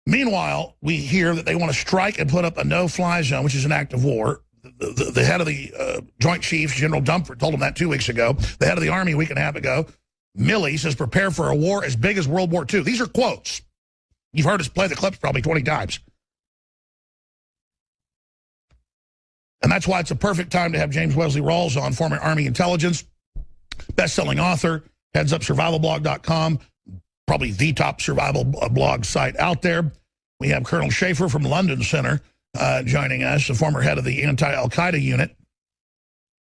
Speaker 5: Meanwhile, we hear that they want to strike and put up a no-fly zone, which is an act of war. The head of the Joint Chiefs, General Dumford, told him that 2 weeks ago. The head of the Army a week and a half ago, Milley, says prepare for a war as big as World War II. These are quotes. You've heard us play the clips probably 20 times. And that's why it's a perfect time to have James Wesley Rawls on, former Army intelligence, best-selling author, heads up survivalblog.com, probably the top survival blog site out there. We have Colonel Schaefer from London Center joining us, the former head of the anti-Al-Qaeda unit,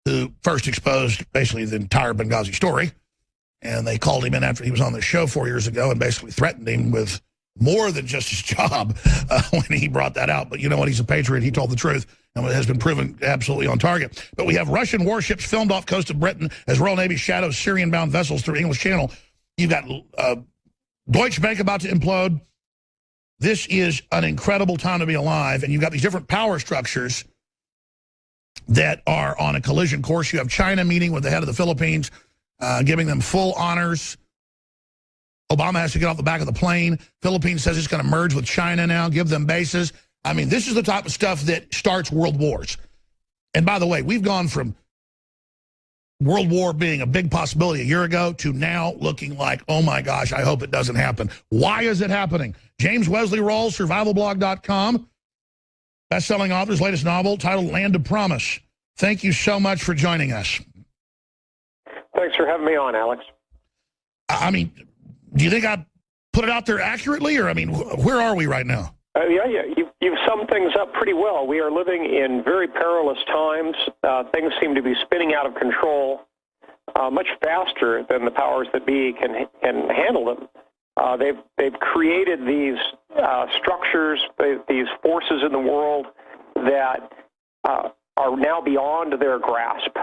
Speaker 5: who first exposed basically the entire Benghazi story. And they called him in after he was on the show 4 years ago and basically threatened him with more than just his job when he brought that out. But you know what? He's a patriot. He told the truth and has been proven absolutely on target. But we have Russian warships filmed off coast of Britain as Royal Navy shadows Syrian-bound vessels through English Channel. You've got Deutsche Bank about to implode. This is an incredible time to be alive. And you've got these different power structures that are on a collision course. You have China meeting with the head of the Philippines, giving them full honors. Obama has to get off the back of the plane. Philippines says it's going to merge with China now, give them bases. I mean, this is the type of stuff that starts world wars. And by the way, we've gone from World War being a big possibility a year ago to now looking like, oh my gosh, I hope it doesn't happen. Why is it happening? James Wesley Rawls, survivalblog.com, best-selling author's latest novel titled Land of Promise. Thank you so much for joining us.
Speaker 16: Thanks for having me on, Alex.
Speaker 5: I mean, do you think I put it out there accurately, or I mean, where are we right now?
Speaker 16: Yeah, you've summed things up pretty well. We are living in very perilous times. Things seem to be spinning out of control much faster than the powers that be can handle them. They've created these structures, these forces in the world that are now beyond their grasp.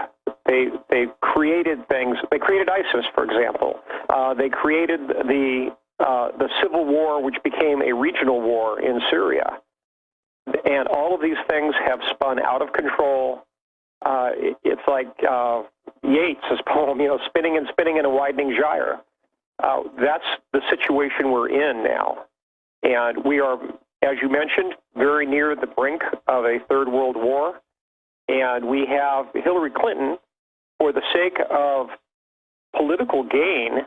Speaker 16: They created things. They created ISIS, for example. They created the civil war, which became a regional war in Syria. And all of these things have spun out of control. It's like Yeats' poem, spinning and spinning in a widening gyre. That's the situation we're in now. And we are, as you mentioned, very near the brink of a third world war. And we have Hillary Clinton, for the sake of political gain,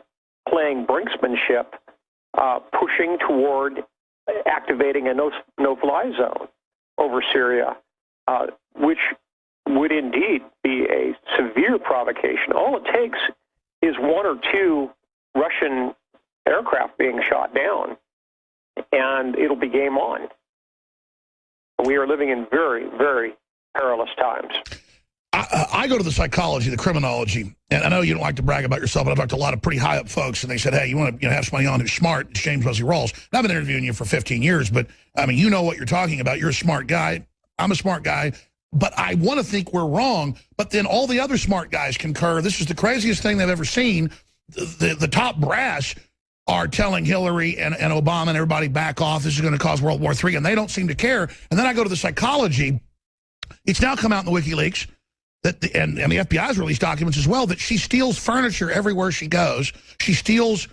Speaker 16: playing brinksmanship, pushing toward activating a no-fly zone over Syria, which would indeed be a severe provocation. All it takes is 1 or 2 Russian aircraft being shot down, and it'll be game on. We are living in very, very perilous times.
Speaker 5: I go to the psychology, the criminology, and I know you don't like to brag about yourself, but I've talked to a lot of pretty high-up folks, and they said, hey, you want to have somebody on who's smart? It's James Wesley Rawls. And I've been interviewing you for 15 years, but, I mean, you know what you're talking about. You're a smart guy. I'm a smart guy. But I want to think we're wrong, but then all the other smart guys concur. This is the craziest thing they've ever seen. The top brass are telling Hillary and Obama and everybody back off. This is going to cause World War III, and they don't seem to care. And then I go to the psychology. It's now come out in the WikiLeaks. And the FBI released documents as well that she steals furniture everywhere she goes. She steals,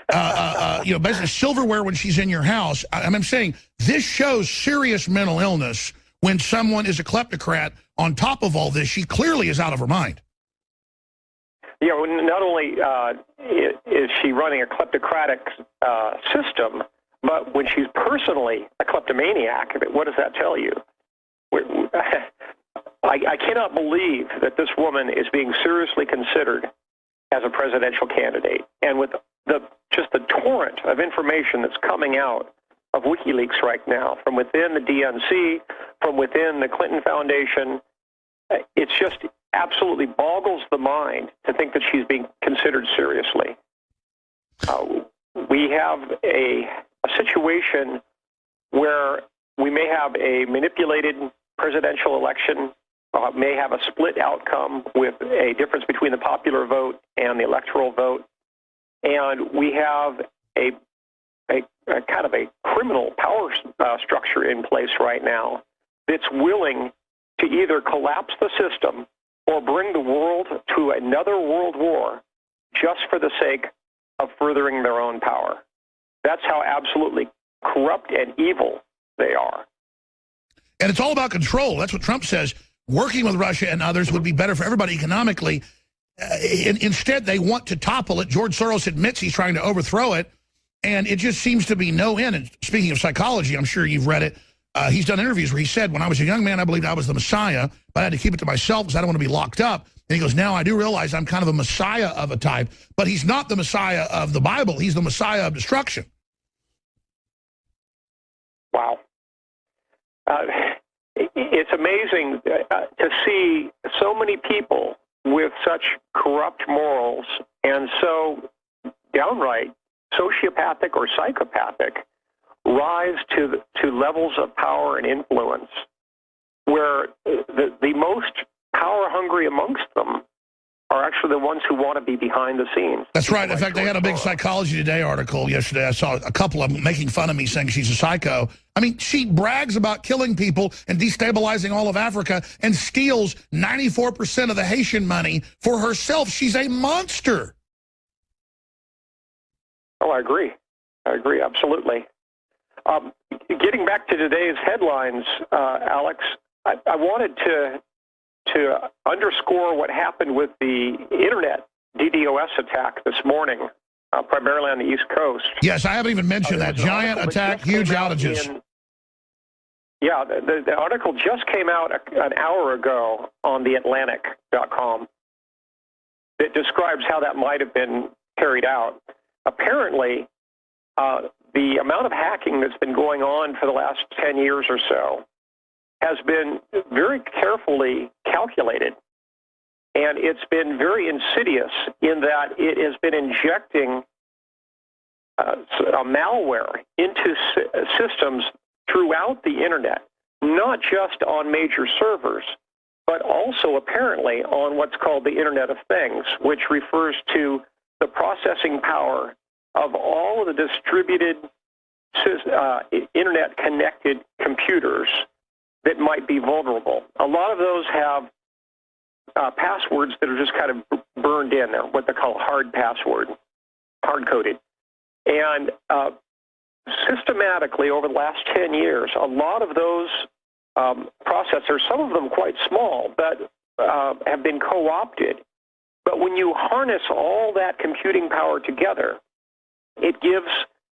Speaker 5: basically silverware when she's in your house. I'm saying this shows serious mental illness when someone is a kleptocrat. On top of all this, she clearly is out of her mind.
Speaker 16: Yeah, not only is she running a kleptocratic system, but when she's personally a kleptomaniac, what does that tell you? I cannot believe that this woman is being seriously considered as a presidential candidate. And with just the torrent of information that's coming out of WikiLeaks right now, from within the DNC, from within the Clinton Foundation, it's just absolutely boggles the mind to think that she's being considered seriously. We have a situation where we may have a manipulated presidential election, may have a split outcome with a difference between the popular vote and the electoral vote, and we have a kind of a criminal power structure in place right now that's willing to either collapse the system or bring the world to another world war just for the sake of furthering their own power. That's how absolutely corrupt and evil they are.
Speaker 5: And it's all about control. That's what Trump says. Working with Russia and others would be better for everybody economically. Instead, they want to topple it. George Soros admits he's trying to overthrow it. And it just seems to be no end. And speaking of psychology, I'm sure you've read it. He's done interviews where he said, when I was a young man, I believed I was the Messiah, but I had to keep it to myself because I don't want to be locked up. And he goes, now I do realize I'm kind of a Messiah of a type, but he's not the Messiah of the Bible. He's the Messiah of destruction.
Speaker 16: Wow. It's amazing to see so many people with such corrupt morals and so downright sociopathic or psychopathic rise to levels of power and influence where the most power-hungry amongst them are actually the ones who want to be behind the scenes.
Speaker 5: That's right. In fact, they had a big Psychology Today article yesterday. I saw a couple of them making fun of me, saying she's a psycho. I mean, she brags about killing people and destabilizing all of Africa and steals 94% of the Haitian money for herself. She's a monster.
Speaker 16: Oh, I agree. I agree, absolutely. Getting back to today's headlines, Alex, I wanted to underscore what happened with the Internet DDoS attack this morning, primarily on the East Coast.
Speaker 5: Yes, I haven't even mentioned that giant attack, huge outages.
Speaker 16: Yeah, the article just came out an hour ago on theatlantic.com that describes how that might have been carried out. Apparently, the amount of hacking that's been going on for the last 10 years or so has been very carefully calculated, and it's been very insidious in that it has been injecting a malware into systems throughout the Internet, not just on major servers, but also apparently on what's called the Internet of Things, which refers to the processing power of all of the distributed Internet-connected computers that might be vulnerable. A lot of those have passwords that are just kind of burned in. They're what they call hard password, hard-coded. And systematically, over the last 10 years, a lot of those processors, some of them quite small, but have been co-opted. But when you harness all that computing power together, it gives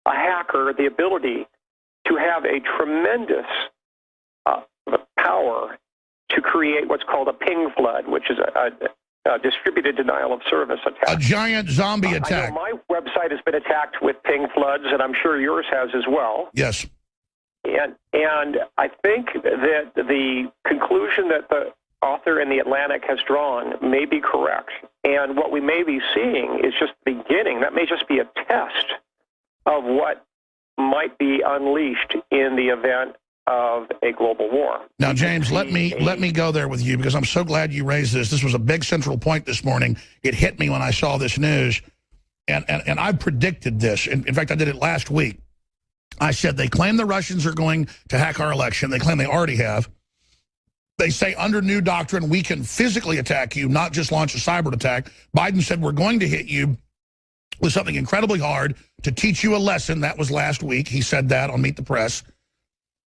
Speaker 16: a hacker the ability to have a tremendous power to create what's called a ping flood, which is a distributed denial of service attack.
Speaker 5: A giant zombie attack.
Speaker 16: I know my website has been attacked with ping floods, and I'm sure yours has as well.
Speaker 5: Yes.
Speaker 16: And I think that the conclusion that the author in The Atlantic has drawn may be correct. And what we may be seeing is just the beginning. That may just be a test of what might be unleashed in the event of a global war.
Speaker 5: Now, James, let me go there with you, because I'm so glad you raised this. This was a big central point this morning. It hit me when I saw this news. And I predicted this. In fact, I did it last week. I said they claim the Russians are going to hack our election. They claim they already have. They say under new doctrine, we can physically attack you, not just launch a cyber attack. Biden said we're going to hit you with something incredibly hard to teach you a lesson. That was last week. He said that on Meet the Press.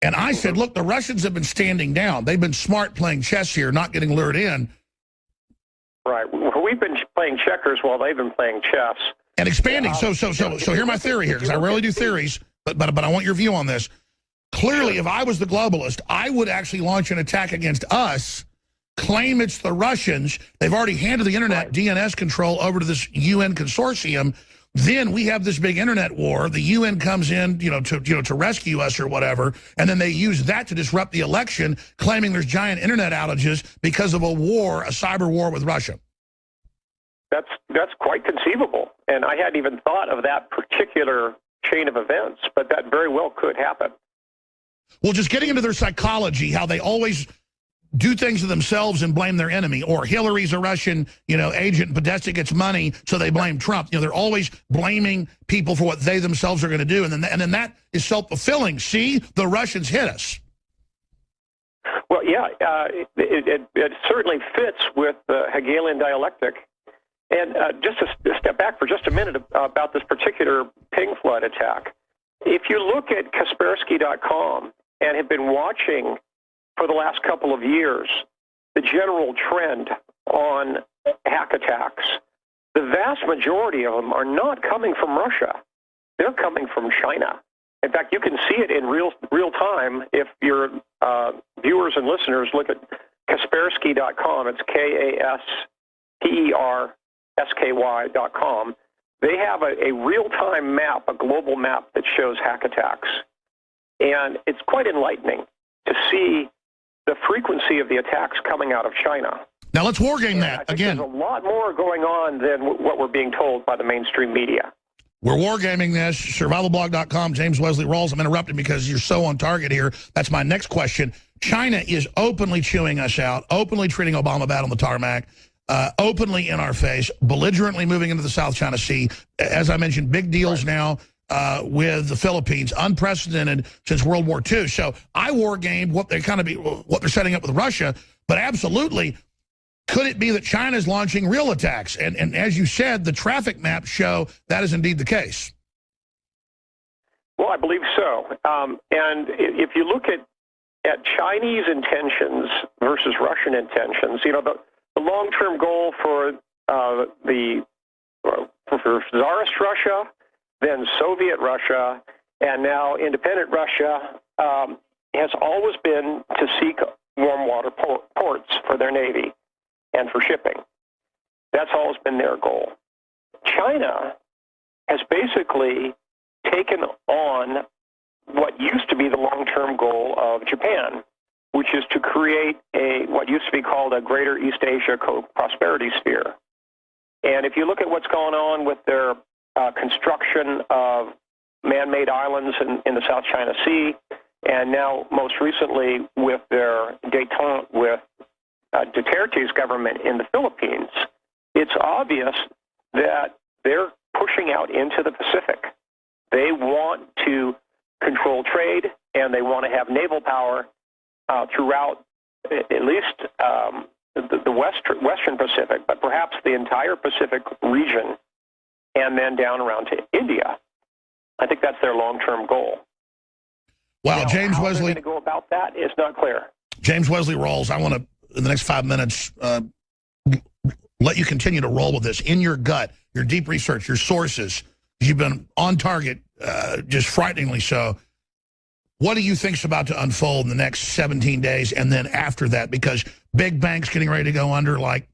Speaker 5: And I said, look, the Russians have been standing down. They've been smart playing chess here, not getting lured in.
Speaker 16: Right. Well, we've been playing checkers while they've been playing chess.
Speaker 5: And expanding. So here's my theory here, because I rarely do theories, but I want your view on this. Clearly, if I was the globalist, I would actually launch an attack against us, claim it's the Russians. They've already handed the internet DNS control over to this UN consortium. Then we have this big internet war. The UN comes in, to rescue us or whatever, and then they use that to disrupt the election, claiming there's giant internet outages because of a war, a cyber war with Russia.
Speaker 16: That's quite conceivable, and I hadn't even thought of that particular chain of events, but that very well could happen.
Speaker 5: Well, just getting into their psychology, how they always do things to themselves and blame their enemy, or Hillary's a Russian, agent, and Podesta gets money, so they blame Trump. They're always blaming people for what they themselves are going to do, and then that is self-fulfilling. See, the Russians hit us.
Speaker 16: Well, yeah, it certainly fits with the Hegelian dialectic. And just to step back for just a minute about this particular ping flood attack, if you look at Kaspersky.com and have been watching for the last couple of years the general trend on hack attacks, the vast majority of them are not coming from Russia. They're coming from China. In fact, you can see it in real time if your viewers and listeners look at Kaspersky.com. It's KASPERSKY.com. They have a real-time map, a global map that shows hack attacks. And it's quite enlightening to see the frequency of the attacks coming out of China.
Speaker 5: Now let's wargame that again.
Speaker 16: There's a lot more going on than what we're being told by the mainstream media.
Speaker 5: We're wargaming this. Survivalblog.com, James Wesley Rawls. I'm interrupting because you're so on target here. That's my next question. China is openly chewing us out, openly treating Obama bad on the tarmac, openly in our face, belligerently moving into the South China Sea. As I mentioned, big deals now with the Philippines, unprecedented since World War II. So I wargamed what they're setting up with Russia, but absolutely, could it be that China is launching real attacks? And as you said, the traffic maps show that is indeed the case.
Speaker 16: Well, I believe so. And if you look at Chinese intentions versus Russian intentions, the long-term goal for Tsarist Russia, then Soviet Russia, and now independent Russia has always been to seek warm water ports for their navy and for shipping. That's always been their goal. China has basically taken on what used to be the long-term goal of Japan, which is to create what used to be called a Greater East Asia prosperity sphere. And if you look at what's going on with their construction of man-made islands in the South China Sea, and now most recently with their détente with Duterte's government in the Philippines, it's obvious that they're pushing out into the Pacific. They want to control trade, and they want to have naval power throughout at least the Western Pacific, but perhaps the entire Pacific region, and then down around to India. I think that's their long-term goal.
Speaker 5: Wow,
Speaker 16: now,
Speaker 5: James
Speaker 16: how
Speaker 5: Wesley.
Speaker 16: they're going to go about that is not clear.
Speaker 5: James Wesley Rawls, I want to, in the next 5 minutes, let you continue to roll with this. In your gut, your deep research, your sources, you've been on target, just frighteningly so. What do you think's about to unfold in the next 17 days and then after that? Because big banks getting ready to go under, like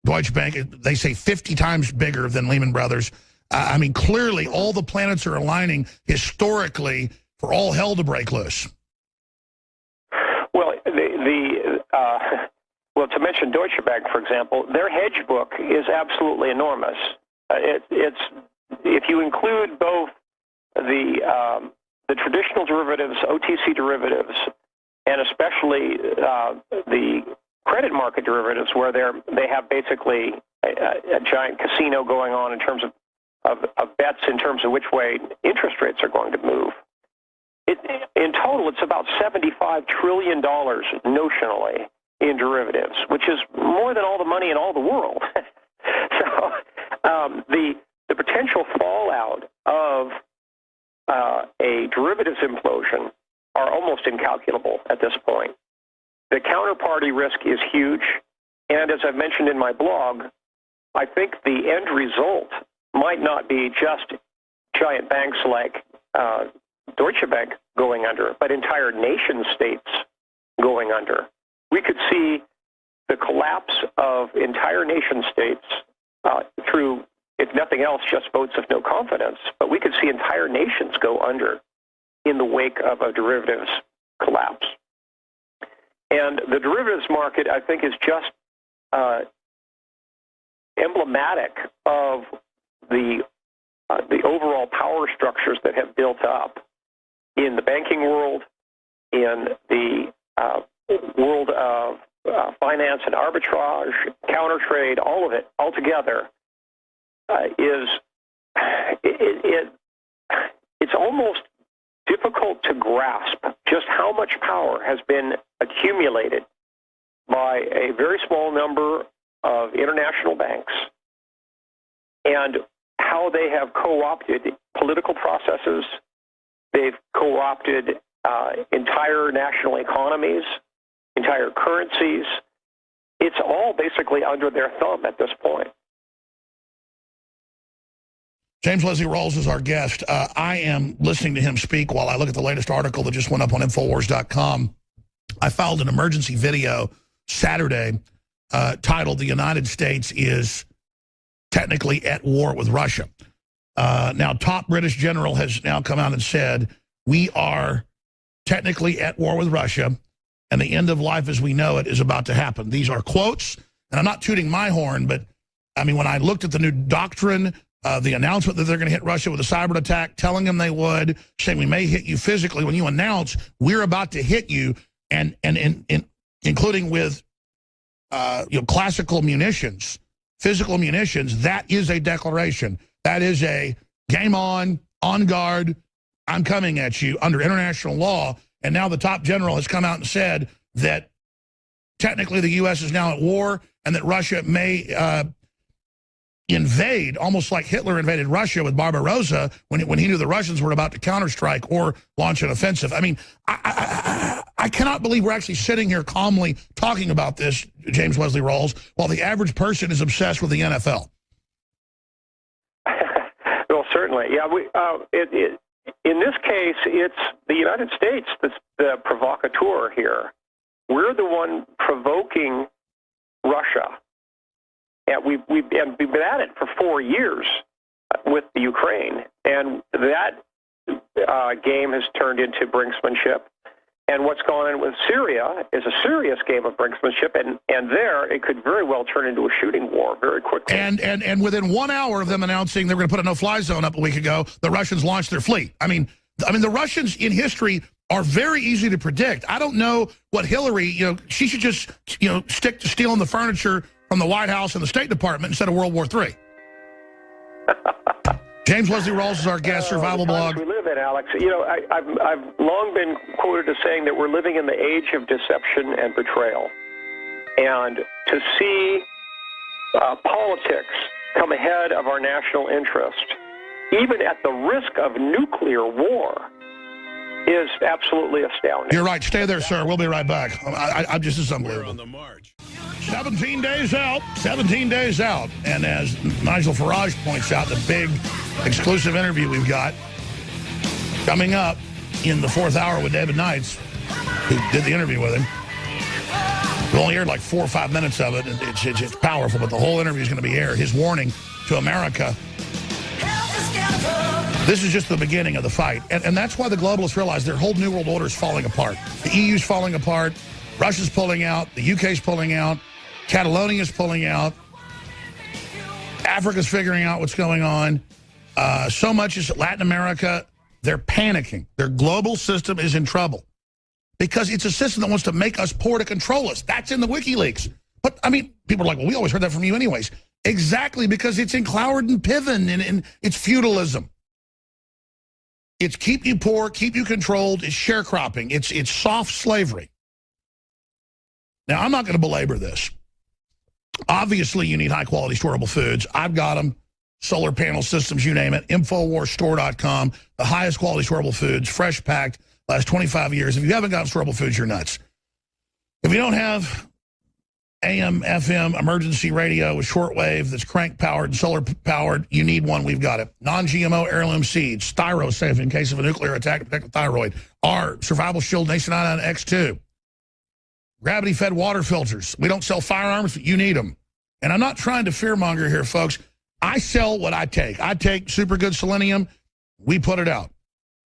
Speaker 5: Deutsche Bank, they say 50 times bigger than Lehman Brothers. I mean, clearly all the planets are aligning historically for all hell to break loose?
Speaker 16: Well, well, to mention Deutsche Bank, for example, their hedge book is absolutely enormous. It's if you include both the traditional derivatives, OTC derivatives, and especially the credit market derivatives, where they have basically a giant casino going on in terms of bets in terms of which way interest rates are going to move. In total, it's about $75 trillion notionally in derivatives, which is more than all the money in all the world. So the potential fallout of a derivatives implosion are almost incalculable at this point. The counterparty risk is huge, and as I've mentioned in my blog, I think the end result might not be just giant banks like Deutsche Bank going under, but entire nation states going under. We could see the collapse of entire nation states through, if nothing else, just votes of no confidence, but we could see entire nations go under in the wake of a derivatives collapse. And the derivatives market, I think, is just emblematic of the overall power structures that have built up in the banking world, in the world of finance and arbitrage, counter trade, all of it altogether it's almost difficult to grasp just how much power has been accumulated by a very small number of international banks and how they have co-opted political processes. They've co-opted entire national economies, entire currencies. It's all basically under their thumb at this point.
Speaker 5: James Leslie Rawls is our guest. I am listening to him speak while I look at the latest article that just went up on Infowars.com. I filed an emergency video Saturday titled "The United States is Technically at War with Russia." Now, top British general has now come out and said, we are technically at war with Russia, and the end of life as we know it is about to happen. These are quotes, and I'm not tooting my horn, but, I mean, when I looked at the new doctrine, the announcement that they're going to hit Russia with a cyber attack, telling them they would, saying we may hit you physically, when you announce we're about to hit you, and including with classical munitions, physical munitions, that is a declaration. That is a game on guard, I'm coming at you under international law. And now the top general has come out and said that technically the U.S. is now at war and that Russia may invade, almost like Hitler invaded Russia with Barbarossa when he knew the Russians were about to counterstrike or launch an offensive. I mean, I cannot believe we're actually sitting here calmly talking about this, James Leslie Rawls, while the average person is obsessed with the NFL.
Speaker 16: Well, certainly. Yeah, in this case, it's the United States that's the provocateur here. We're the one provoking Russia. And we've been at it for 4 years with the Ukraine. And that game has turned into brinksmanship. And what's gone on with Syria is a serious game of brinksmanship, and there it could very well turn into a shooting war very quickly.
Speaker 5: And within 1 hour of them announcing they were going to put a no-fly zone up a week ago, the Russians launched their fleet. I mean, the Russians in history are very easy to predict. I don't know what Hillary, she should just, stick to stealing the furniture from the White House and the State Department instead of World War III. James Leslie Rawls is our guest, Survival Blog.
Speaker 16: We live in, Alex. I've long been quoted as saying that we're living in the age of deception and betrayal. And to see politics come ahead of our national interest, even at the risk of nuclear war, is absolutely astounding.
Speaker 5: You're right. Stay there, sir. We'll be right back. I'm just as unbelievable.
Speaker 1: We're on the march.
Speaker 5: 17 days out. 17 days out. And as Nigel Farage points out, the big exclusive interview we've got coming up in the 4th hour with David Knights, who did the interview with him. We only aired like 4 or 5 minutes of it. It's powerful, but the whole interview is going to be aired. His warning to America. This is just the beginning of the fight. And that's why the globalists realize their whole New World Order is falling apart. The EU's falling apart. Russia's pulling out. The UK's pulling out. Catalonia's pulling out. Africa's figuring out what's going on. So much is Latin America. They're panicking. Their global system is in trouble because it's a system that wants to make us poor to control us. That's in the WikiLeaks. But, I mean, people are like, well, we always heard that from you anyways. Exactly, because it's in Cloward and Piven, and it's feudalism. It's keep you poor, keep you controlled. It's sharecropping. It's soft slavery. Now, I'm not going to belabor this. Obviously, you need high-quality storable foods. I've got them. Solar panel systems, you name it. InfoWarsStore.com. The highest quality storable foods, fresh packed, last 25 years. If you haven't got storable foods, you're nuts. If you don't have AM, FM, emergency radio with shortwave that's crank-powered and solar-powered, you need one. We've got it. Non-GMO heirloom seeds, Styro-safe in case of a nuclear attack to protect the thyroid. Our Survival Shield Nation X2. Gravity-fed water filters. We don't sell firearms, but you need them. And I'm not trying to fearmonger here, folks. I sell what I take. I take super good selenium. We put it out.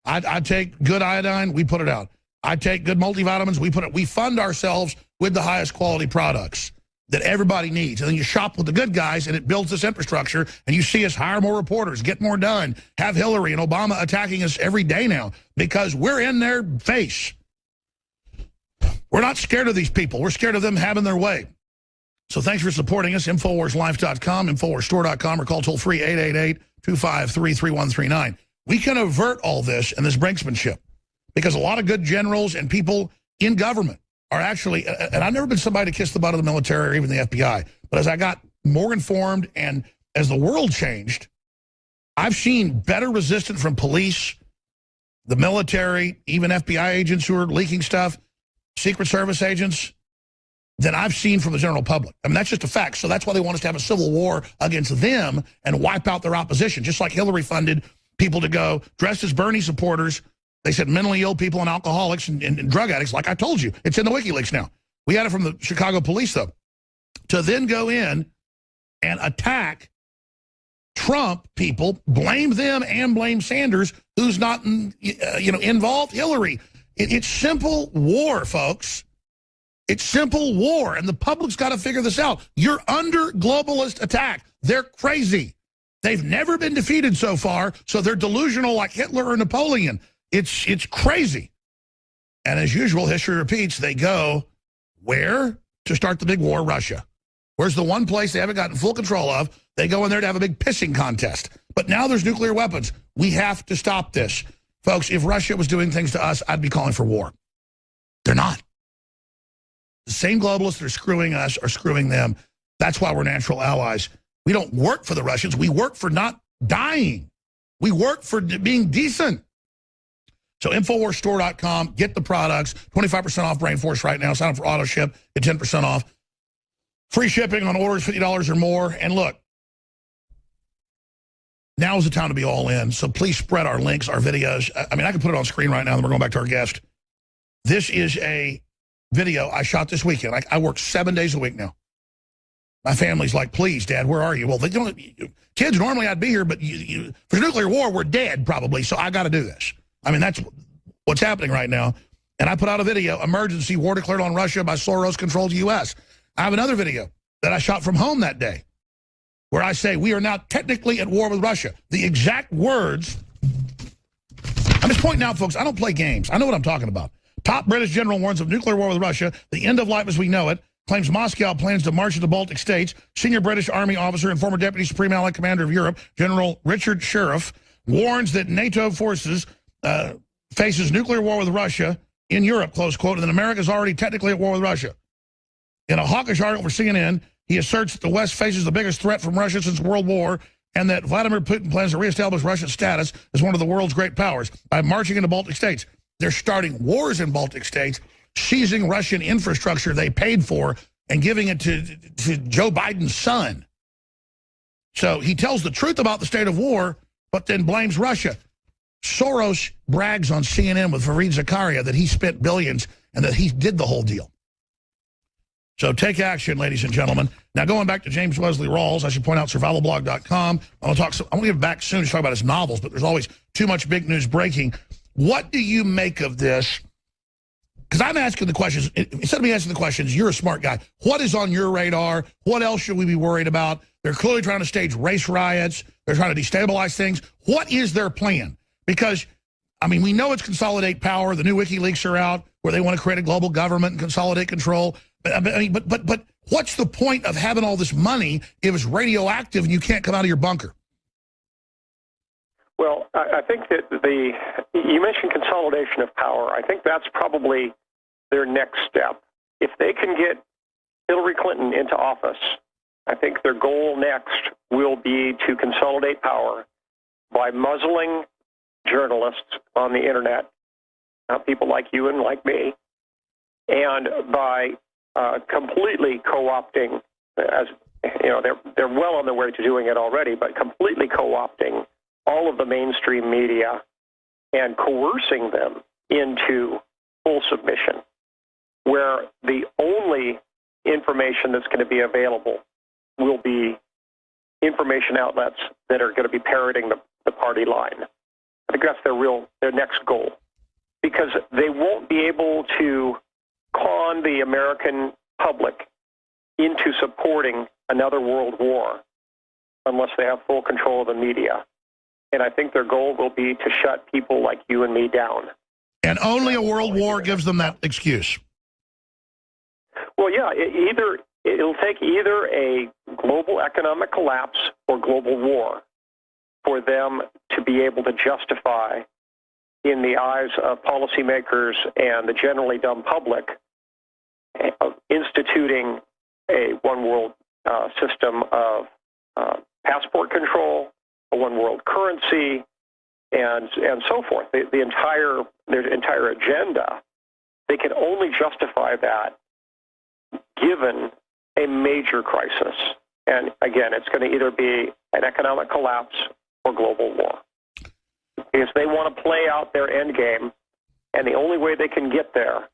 Speaker 5: I take good iodine. We put it out. I take good multivitamins. We fund ourselves with the highest quality products that everybody needs. And then you shop with the good guys, and it builds this infrastructure, and you see us hire more reporters, get more done, have Hillary and Obama attacking us every day now because we're in their face. We're not scared of these people. We're scared of them having their way. So thanks for supporting us. InfoWarsLife.com, InfoWarsStore.com, or call toll-free 888-253-3139. We can avert all this and this brinksmanship because a lot of good generals and people in government are actually, and I've never been somebody to kiss the butt of the military or even the FBI, but as I got more informed and as the world changed, I've seen better resistance from police, the military, even FBI agents who are leaking stuff, Secret Service agents, than I've seen from the general public. I mean, that's just a fact. So that's why they want us to have a civil war against them and wipe out their opposition, just like Hillary funded people to go dressed as Bernie supporters. They said mentally ill people and alcoholics and drug addicts, like I told you. It's in the WikiLeaks now. We had it from the Chicago police, though, to then go in and attack Trump people, blame them and blame Sanders, who's not involved, Hillary. It's simple war, folks. It's simple war, and the public's got to figure this out. You're under globalist attack. They're crazy. They've never been defeated so far, so they're delusional like Hitler or Napoleon. It's crazy. And as usual, history repeats. They go where to start the big war? Russia. Where's the one place they haven't gotten full control of? They go in there to have a big pissing contest. But now there's nuclear weapons. We have to stop this. Folks, if Russia was doing things to us, I'd be calling for war. They're not. The same globalists that are screwing us are screwing them. That's why we're natural allies. We don't work for the Russians. We work for not dying. We work for being decent. So InfoWarsStore.com, get the products, 25% off Brain Force right now. Sign up for auto ship, get 10% off. Free shipping on orders $50 or more. And look, now is the time to be all in. So please spread our links, our videos. I mean, I can put it on screen right now, and then we're going back to our guest. This is a video I shot this weekend. I work 7 days a week now. My family's like, please, Dad, where are you? Well, they don't. Kids, normally I'd be here, but for nuclear war, we're dead probably, so I got to do this. I mean, that's what's happening right now. And I put out a video, emergency war declared on Russia by Soros-controlled U.S. I have another video that I shot from home that day where I say we are now technically at war with Russia. The exact words. I'm just pointing out, folks, I don't play games. I know what I'm talking about. Top British general warns of nuclear war with Russia, the end of life as we know it, claims Moscow plans to march to the Baltic states. Senior British Army officer and former Deputy Supreme Allied Commander of Europe, General Richard Sheriff, warns that NATO forces faces nuclear war with Russia in Europe, close quote, and that America is already technically at war with Russia. In a hawkish article for CNN, he asserts that the West faces the biggest threat from Russia since World War and that Vladimir Putin plans to reestablish Russia's status as one of the world's great powers by marching into Baltic states. They're starting wars in Baltic states, seizing Russian infrastructure they paid for and giving it to Joe Biden's son. So he tells the truth about the state of war, but then blames Russia. Soros brags on CNN with Fareed Zakaria that he spent billions and that he did the whole deal. So take action, ladies and gentlemen. Now, going back to James Wesley Rawls, I should point out survivalblog.com. I want to get back soon to talk about his novels, but there's always too much big news breaking. What do you make of this? Because I'm asking the questions. Instead of me asking the questions, you're a smart guy. What is on your radar? What else should we be worried about? They're clearly trying to stage race riots. They're trying to destabilize things. What is their plan? Because, I mean, we know it's consolidate power. The new WikiLeaks are out where they want to create a global government and consolidate control. But what's the point of having all this money if it's radioactive and you can't come out of your bunker?
Speaker 16: Well, I think that you mentioned consolidation of power. I think that's probably their next step. If they can get Hillary Clinton into office, I think their goal next will be to consolidate power by muzzling journalists on the internet, people like you and like me, and by completely co-opting, as you know, they're well on their way to doing it already, but completely co-opting all of the mainstream media and coercing them into full submission, where the only information that's going to be available will be information outlets that are going to be parroting the party line. I think that's their next goal, because they won't be able to con the American public into supporting another world war unless they have full control of the media. And I think their goal will be to shut people like you and me down.
Speaker 5: And only a world war gives them that excuse.
Speaker 16: Well, yeah, it'll take either a global economic collapse or global war for them to be able to justify, in the eyes of policymakers and the generally dumb public, instituting a one-world system of passport control, a one-world currency, and so forth. Their entire agenda, they can only justify that given a major crisis. And again, it's going to either be an economic collapse or global war. Because they want to play out their end game, and the only way they can get there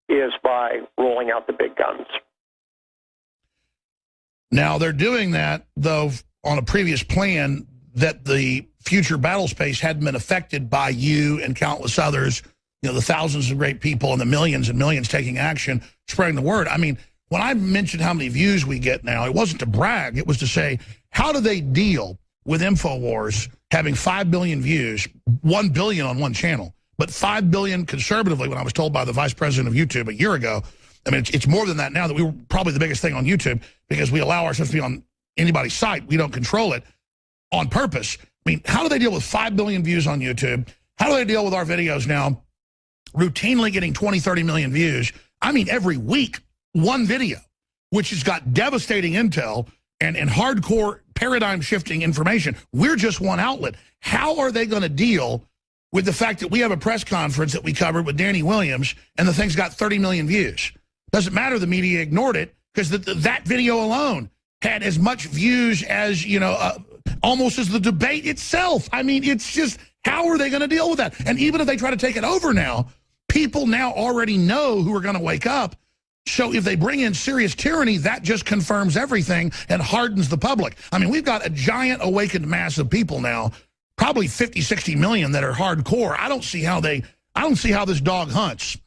Speaker 16: is by rolling out the big guns.
Speaker 5: Now, they're doing that, though, on a previous plan that the future battle space hadn't been affected by you and countless others, you know, the thousands of great people and the millions and millions taking action, spreading the word. I mean, when I mentioned how many views we get now, it wasn't to brag. It was to say, how do they deal with InfoWars having 5 billion views, 1 billion on one channel, but 5 billion conservatively, when I was told by the vice president of YouTube a year ago. I mean, it's more than that now, that we were probably the biggest thing on YouTube because we allow ourselves to be on anybody's site. We don't control it on purpose. I mean, how do they deal with 5 billion views on YouTube? How do they deal with our videos now routinely getting 20, 30 million views? I mean, every week, one video, which has got devastating intel and hardcore paradigm-shifting information. We're just one outlet. How are they going to deal with the fact that we have a press conference that we covered with Danny Williams and the thing's got 30 million views? Doesn't matter, the media ignored it because that video alone had as much views as, you know, almost as the debate itself. I mean, it's just, how are they going to deal with that? And even if they try to take it over now, people now already know who are going to wake up. So if they bring in serious tyranny, that just confirms everything and hardens the public. I mean, we've got a giant awakened mass of people now, probably 50, 60 million that are hardcore. I don't see how this dog hunts.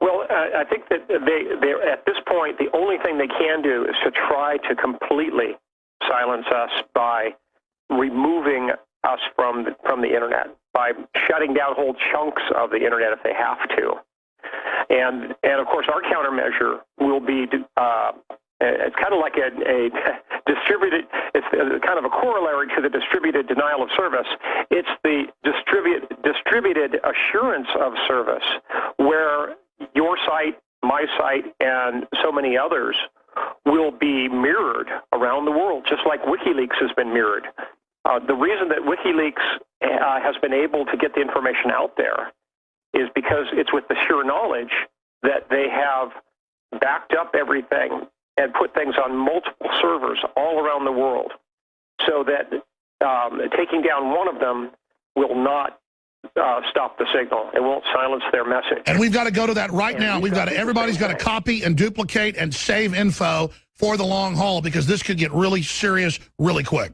Speaker 16: Well, I think that they're at this point, the only thing they can do is to try to completely silence us by removing us from the internet, by shutting down whole chunks of the internet if they have to. And of course, our countermeasure will be, it's kind of like a distributed, it's kind of a corollary to the distributed denial of service. It's the distributed assurance of service, where your site, my site, and so many others will be mirrored around the world, just like WikiLeaks has been mirrored. The reason that WikiLeaks has been able to get the information out there is because it's with the sure knowledge that they have backed up everything and put things on multiple servers all around the world, so that taking down one of them will not stop the signal. It won't silence their message.
Speaker 5: And we've got to go to that right now. Everybody's got to copy and duplicate and save info for the long haul, because this could get really serious really quick.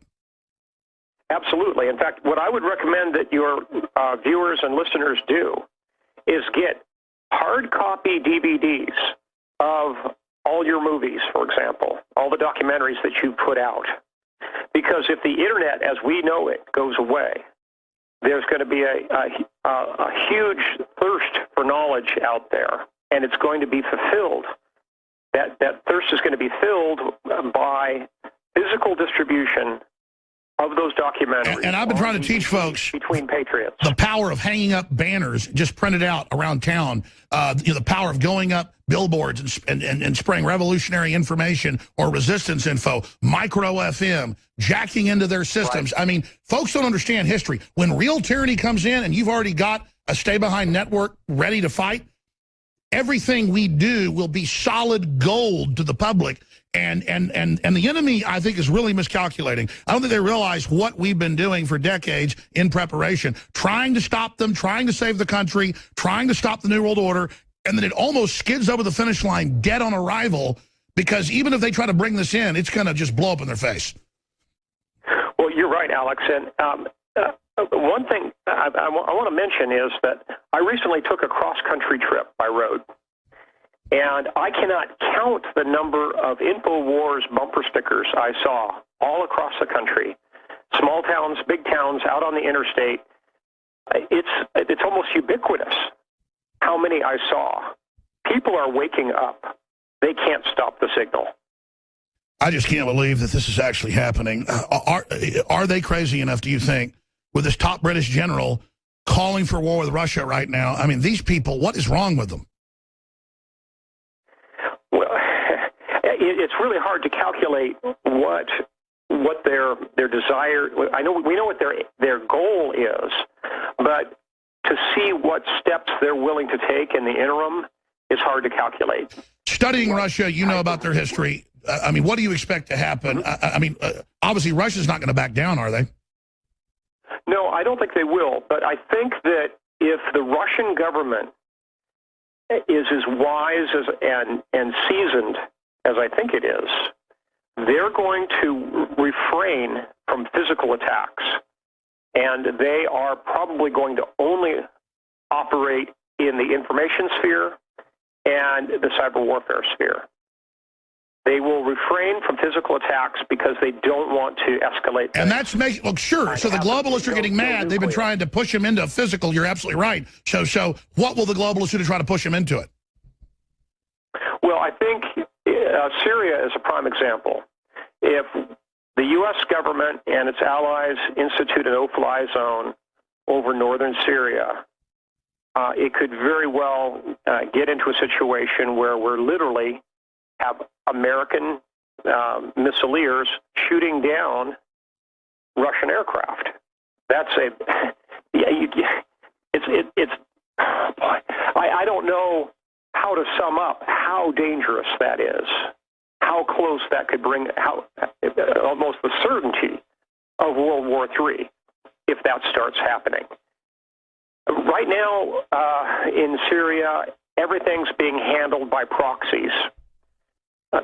Speaker 16: Absolutely. In fact, what I would recommend that your viewers and listeners do is get hard copy DVDs of all your movies, for example, all the documentaries that you put out. Because if the internet as we know it goes away, there's going to be a huge thirst for knowledge out there, and it's going to be fulfilled. That thirst is going to be filled by physical distribution of those documentaries.
Speaker 5: And I've been trying to teach folks
Speaker 16: between patriots
Speaker 5: the power of hanging up banners just printed out around town. The power of going up billboards and spraying revolutionary information or resistance info, micro FM, jacking into their systems. Right. I mean, folks don't understand history. When real tyranny comes in and you've already got a stay-behind network ready to fight, everything we do will be solid gold to the public. And the enemy, I think, is really miscalculating. I don't think they realize what we've been doing for decades in preparation, trying to stop them, trying to save the country, trying to stop the New World Order, and then it almost skids over the finish line dead on arrival, because even if they try to bring this in, it's going to just blow up in their face.
Speaker 16: Well, you're right, Alex. And one thing I want to mention is that I recently took a cross-country trip by road. And I cannot count the number of InfoWars bumper stickers I saw all across the country. Small towns, big towns, out on the interstate. It's almost ubiquitous how many I saw. People are waking up. They can't stop the signal.
Speaker 5: I just can't believe that this is actually happening. Are they crazy enough, do you think, with this top British general calling for war with Russia right now? I mean, these people, what is wrong with them?
Speaker 16: It's really hard to calculate what their desire. We know what their goal is, but to see what steps they're willing to take in the interim is hard to calculate.
Speaker 5: Studying Russia, you know about their history. I mean, what do you expect to happen? Obviously, Russia's not going to back down, are they?
Speaker 16: No, I don't think they will. But I think that if the Russian government is as wise and seasoned as I think it is, they're going to refrain from physical attacks. And they are probably going to only operate in the information sphere and the cyber warfare sphere. They will refrain from physical attacks because they don't want to escalate.
Speaker 5: And that's making, well, sure. So the globalists are getting mad. They've been trying to push them into physical. You're absolutely right. So what will the globalists do to try to push them into it?
Speaker 16: Well, I think Syria is a prime example. If the U.S. government and its allies institute a no-fly zone over northern Syria, it could very well get into a situation where we're literally have American missileers shooting down Russian aircraft. That's I don't know how to sum up how dangerous that is, how close that could bring, almost the certainty of World War III if that starts happening. Right now in Syria, everything's being handled by proxies,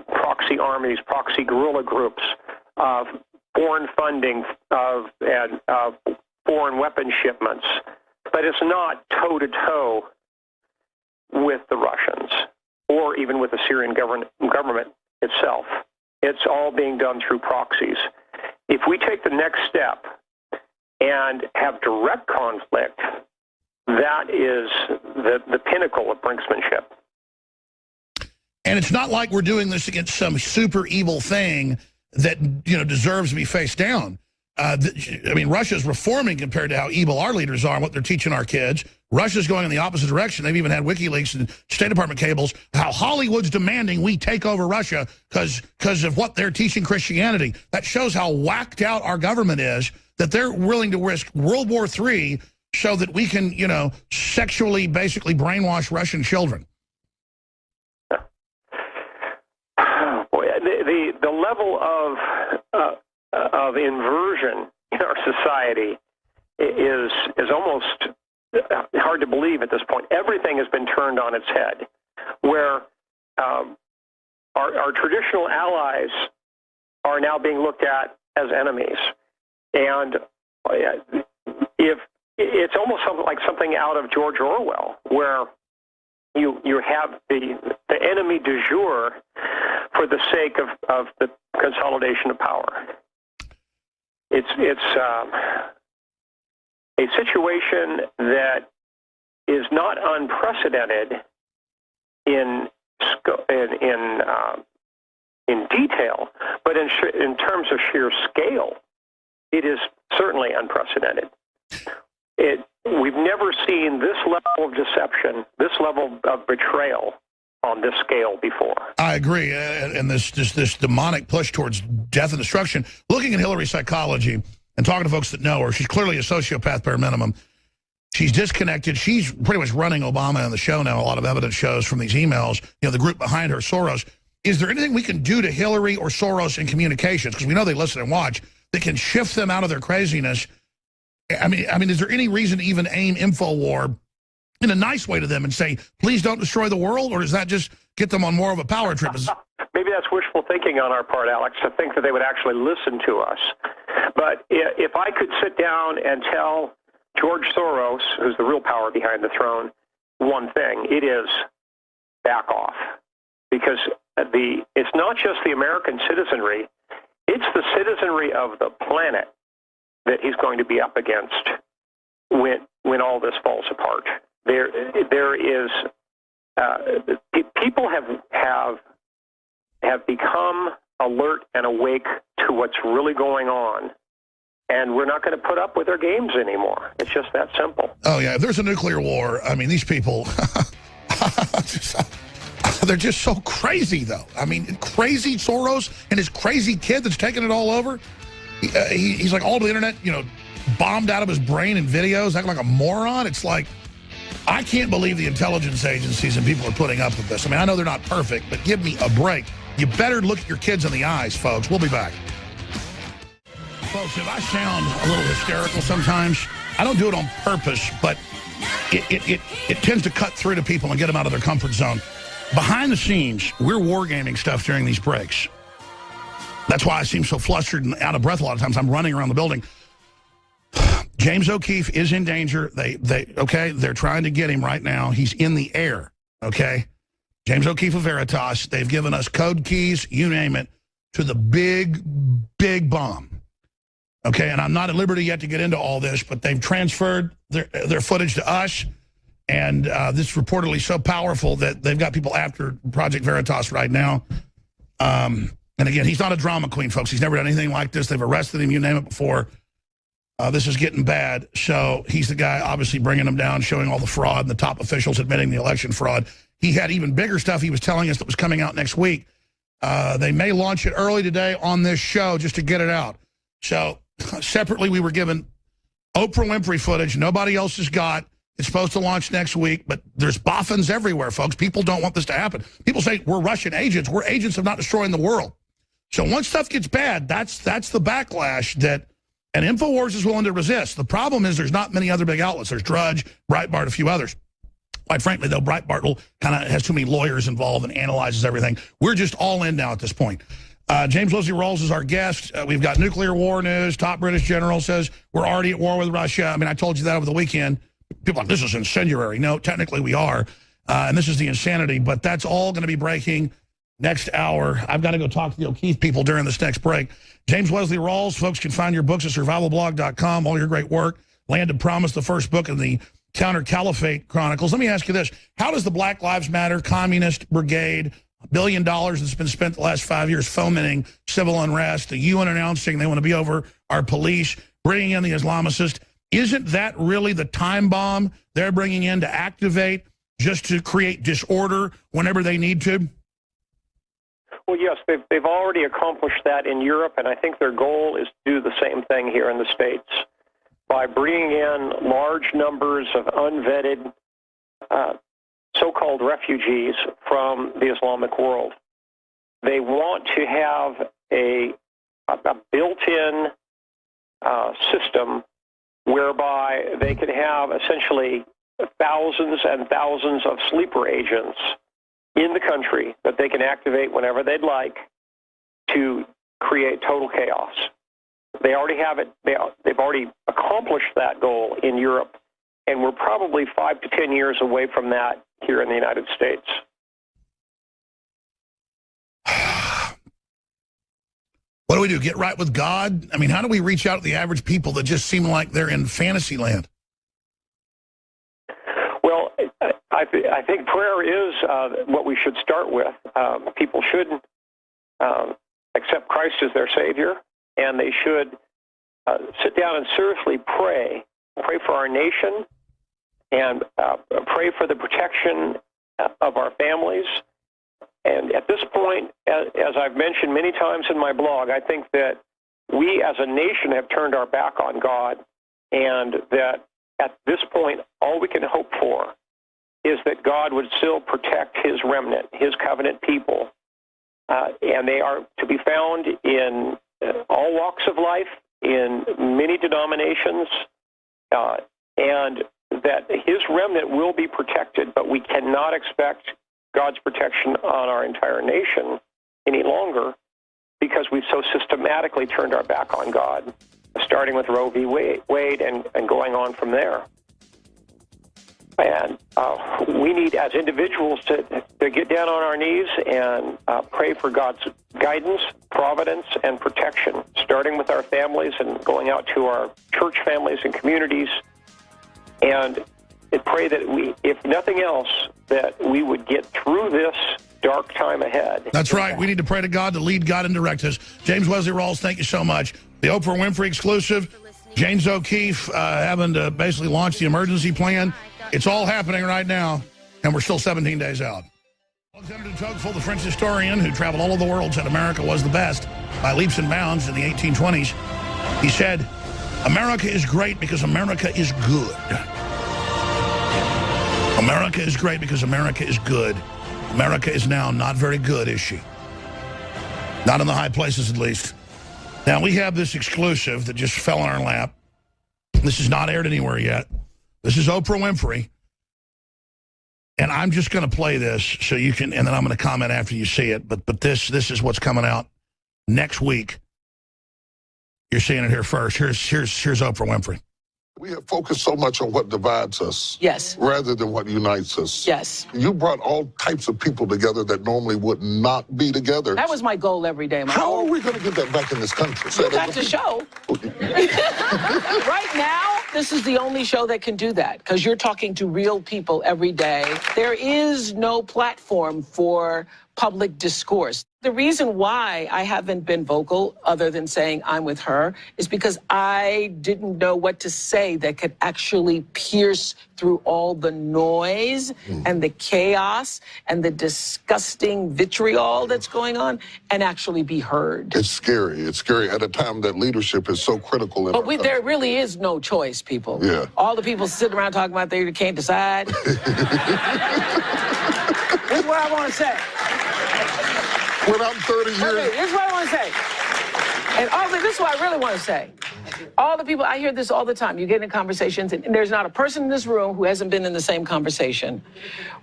Speaker 16: proxy armies, proxy guerrilla groups, foreign funding and foreign weapon shipments, but it's not toe-to-toe with the Russians or even with the Syrian government itself. It's all being done through proxies. If we take the next step and have direct conflict, that is the pinnacle of brinksmanship.
Speaker 5: And it's not like we're doing this against some super evil thing that deserves to be faced down. I mean, Russia's reforming compared to how evil our leaders are and what they're teaching our kids. Russia's going in the opposite direction. They've even had WikiLeaks and State Department cables, how Hollywood's demanding we take over Russia because of what they're teaching Christianity. That shows how whacked out our government is, that they're willing to risk World War III so that we can, sexually basically brainwash Russian children.
Speaker 16: Boy, the level of inversion in our society is almost hard to believe at this point. Everything has been turned on its head, where our traditional allies are now being looked at as enemies. And if it's almost like something out of George Orwell, where you have the enemy du jour for the sake of the consolidation of power. It's a situation that is not unprecedented in detail, but in terms of sheer scale, it is certainly unprecedented. We've never seen this level of deception, this level of betrayal on this scale before.
Speaker 5: I agree. And this demonic push towards death and destruction. Looking at Hillary's psychology and talking to folks that know her, she's clearly a sociopath bare minimum. She's disconnected. She's pretty much running Obama on the show now. A lot of evidence shows from these emails, the group behind her, Soros. Is there anything we can do to Hillary or Soros in communications? Because we know they listen and watch. That can shift them out of their craziness. I mean, is there any reason to even aim InfoWar in a nice way to them and say, please don't destroy the world? Or does that just get them on more of a power trip?
Speaker 16: Maybe that's wishful thinking on our part, Alex, to think that they would actually listen to us. But if I could sit down and tell George Soros, who's the real power behind the throne, one thing, it is back off. Because it's not just the American citizenry, it's the citizenry of the planet that he's going to be up against when all this falls apart. There is people have become alert and awake to what's really going on, and we're not going to put up with their games anymore. It's just that simple.
Speaker 5: Oh yeah, if there's a nuclear war, I mean, these people, they're just so crazy, though. I mean, crazy Soros and his crazy kid that's taking it all over. He's like all over the internet, bombed out of his brain in videos, acting like a moron. It's like, I can't believe the intelligence agencies and people are putting up with this. I mean, I know they're not perfect, but give me a break. You better look at your kids in the eyes, folks. We'll be back. Folks, if I sound a little hysterical sometimes, I don't do it on purpose, but it tends to cut through to people and get them out of their comfort zone. Behind the scenes, we're wargaming stuff during these breaks. That's why I seem so flustered and out of breath a lot of times. I'm running around the building. James O'Keefe is in danger. They're trying to get him right now. He's in the air, okay? James O'Keefe of Veritas, they've given us code keys, you name it, to the big, big bomb. Okay, and I'm not at liberty yet to get into all this, but they've transferred their footage to us, and this is reportedly so powerful that they've got people after Project Veritas right now. And again, he's not a drama queen, folks. He's never done anything like this. They've arrested him, you name it, before. This is getting bad. So he's the guy obviously bringing them down, showing all the fraud, and the top officials admitting the election fraud. He had even bigger stuff he was telling us that was coming out next week. They may launch it early today on this show just to get it out. So separately, we were given Oprah Winfrey footage. Nobody else has got. It's supposed to launch next week, but there's boffins everywhere, folks. People don't want this to happen. People say, we're Russian agents. We're agents of not destroying the world. So once stuff gets bad, that's the backlash that, and InfoWars is willing to resist. The problem is there's not many other big outlets. There's Drudge, Breitbart, a few others. Quite frankly, though, Breitbart kind of has too many lawyers involved and analyzes everything. We're just all in now at this point. James Leslie Rawls is our guest. We've got nuclear war news. Top British general says we're already at war with Russia. I mean, I told you that over the weekend. People are like, this is incendiary. No, technically we are. And this is the insanity. But that's all going to be breaking next hour. I've got to go talk to the O'Keefe people during this next break. James Leslie Rawls, folks can find your books at survivalblog.com, all your great work. Land of Promise, the first book in the Counter Caliphate Chronicles. Let me ask you this. How does the Black Lives Matter Communist Brigade, $1 billion that's been spent the last 5 years fomenting civil unrest, the UN announcing they want to be over our police, bringing in the Islamicists, isn't that really the time bomb they're bringing in to activate just to create disorder whenever they need to?
Speaker 16: Well, yes, they've already accomplished that in Europe, and I think their goal is to do the same thing here in the States by bringing in large numbers of unvetted so-called refugees from the Islamic world. They want to have a built-in system whereby they can have essentially thousands and thousands of sleeper agents in the country that they can activate whenever they'd like to create total chaos. They already have it. They've already accomplished that goal in Europe, and we're probably 5 to 10 years away from that here in the United States.
Speaker 5: What do we do? Get right with God? I mean, how do we reach out to the average people that just seem like they're in fantasy land?
Speaker 16: Well, I think prayer is what we should start with. People should accept Christ as their Savior, and they should sit down and seriously pray for our nation, and pray for the protection of our families. And at this point, as I've mentioned many times in my blog, I think that we as a nation have turned our back on God, and that at this point, all we can hope for is that God would still protect his remnant, his covenant people. And they are to be found in all walks of life, in many denominations, and that his remnant will be protected, but we cannot expect God's protection on our entire nation any longer because we've so systematically turned our back on God, starting with Roe v. Wade and going on from there. And we need, as individuals, to get down on our knees and pray for God's guidance, providence, and protection, starting with our families and going out to our church families and communities, and pray that we, if nothing else, that we would get through this dark time ahead.
Speaker 5: That's right. We need to pray to God to lead God and direct us. James Wesley Rawls, thank you so much. The Oprah Winfrey exclusive, James O'Keefe having to basically launch the emergency plan. It's all happening right now, and we're still 17 days out. Alexander de Tocqueville, the French historian who traveled all over the world, said America was the best by leaps and bounds in the 1820s. He said, America is great because America is good. America is great because America is good. America is now not very good, is she? Not in the high places, at least. Now, we have this exclusive that just fell in our lap. This is not aired anywhere yet. This is Oprah Winfrey. And I'm just going to play this so you can, and then I'm going to comment after you see it. But this is what's coming out next week. You're seeing it here first. Here's Oprah Winfrey.
Speaker 17: We have focused so much on what divides us,
Speaker 18: yes,
Speaker 17: rather than what unites us.
Speaker 18: Yes.
Speaker 17: You brought all types of people together that normally would not be together.
Speaker 18: That was my goal every day.
Speaker 17: How are we going to get that back in this country?
Speaker 18: You got to show. Right now, this is the only show that can do that because you're talking to real people every day. There is no platform for public discourse. The reason why I haven't been vocal, other than saying I'm with her, is because I didn't know what to say that could actually pierce through all the noise and the chaos and the disgusting vitriol that's going on and actually be heard.
Speaker 17: It's scary. It's scary at a time that leadership is so critical.
Speaker 18: But there really is no choice, people.
Speaker 17: Yeah.
Speaker 18: All the people sitting around talking about they can't decide. This is what I want to say.
Speaker 17: When I'm 30 years...
Speaker 18: Okay, this is what I want to say. And this is what I really want to say. All the people, I hear this all the time. You get in conversations, and there's not a person in this room who hasn't been in the same conversation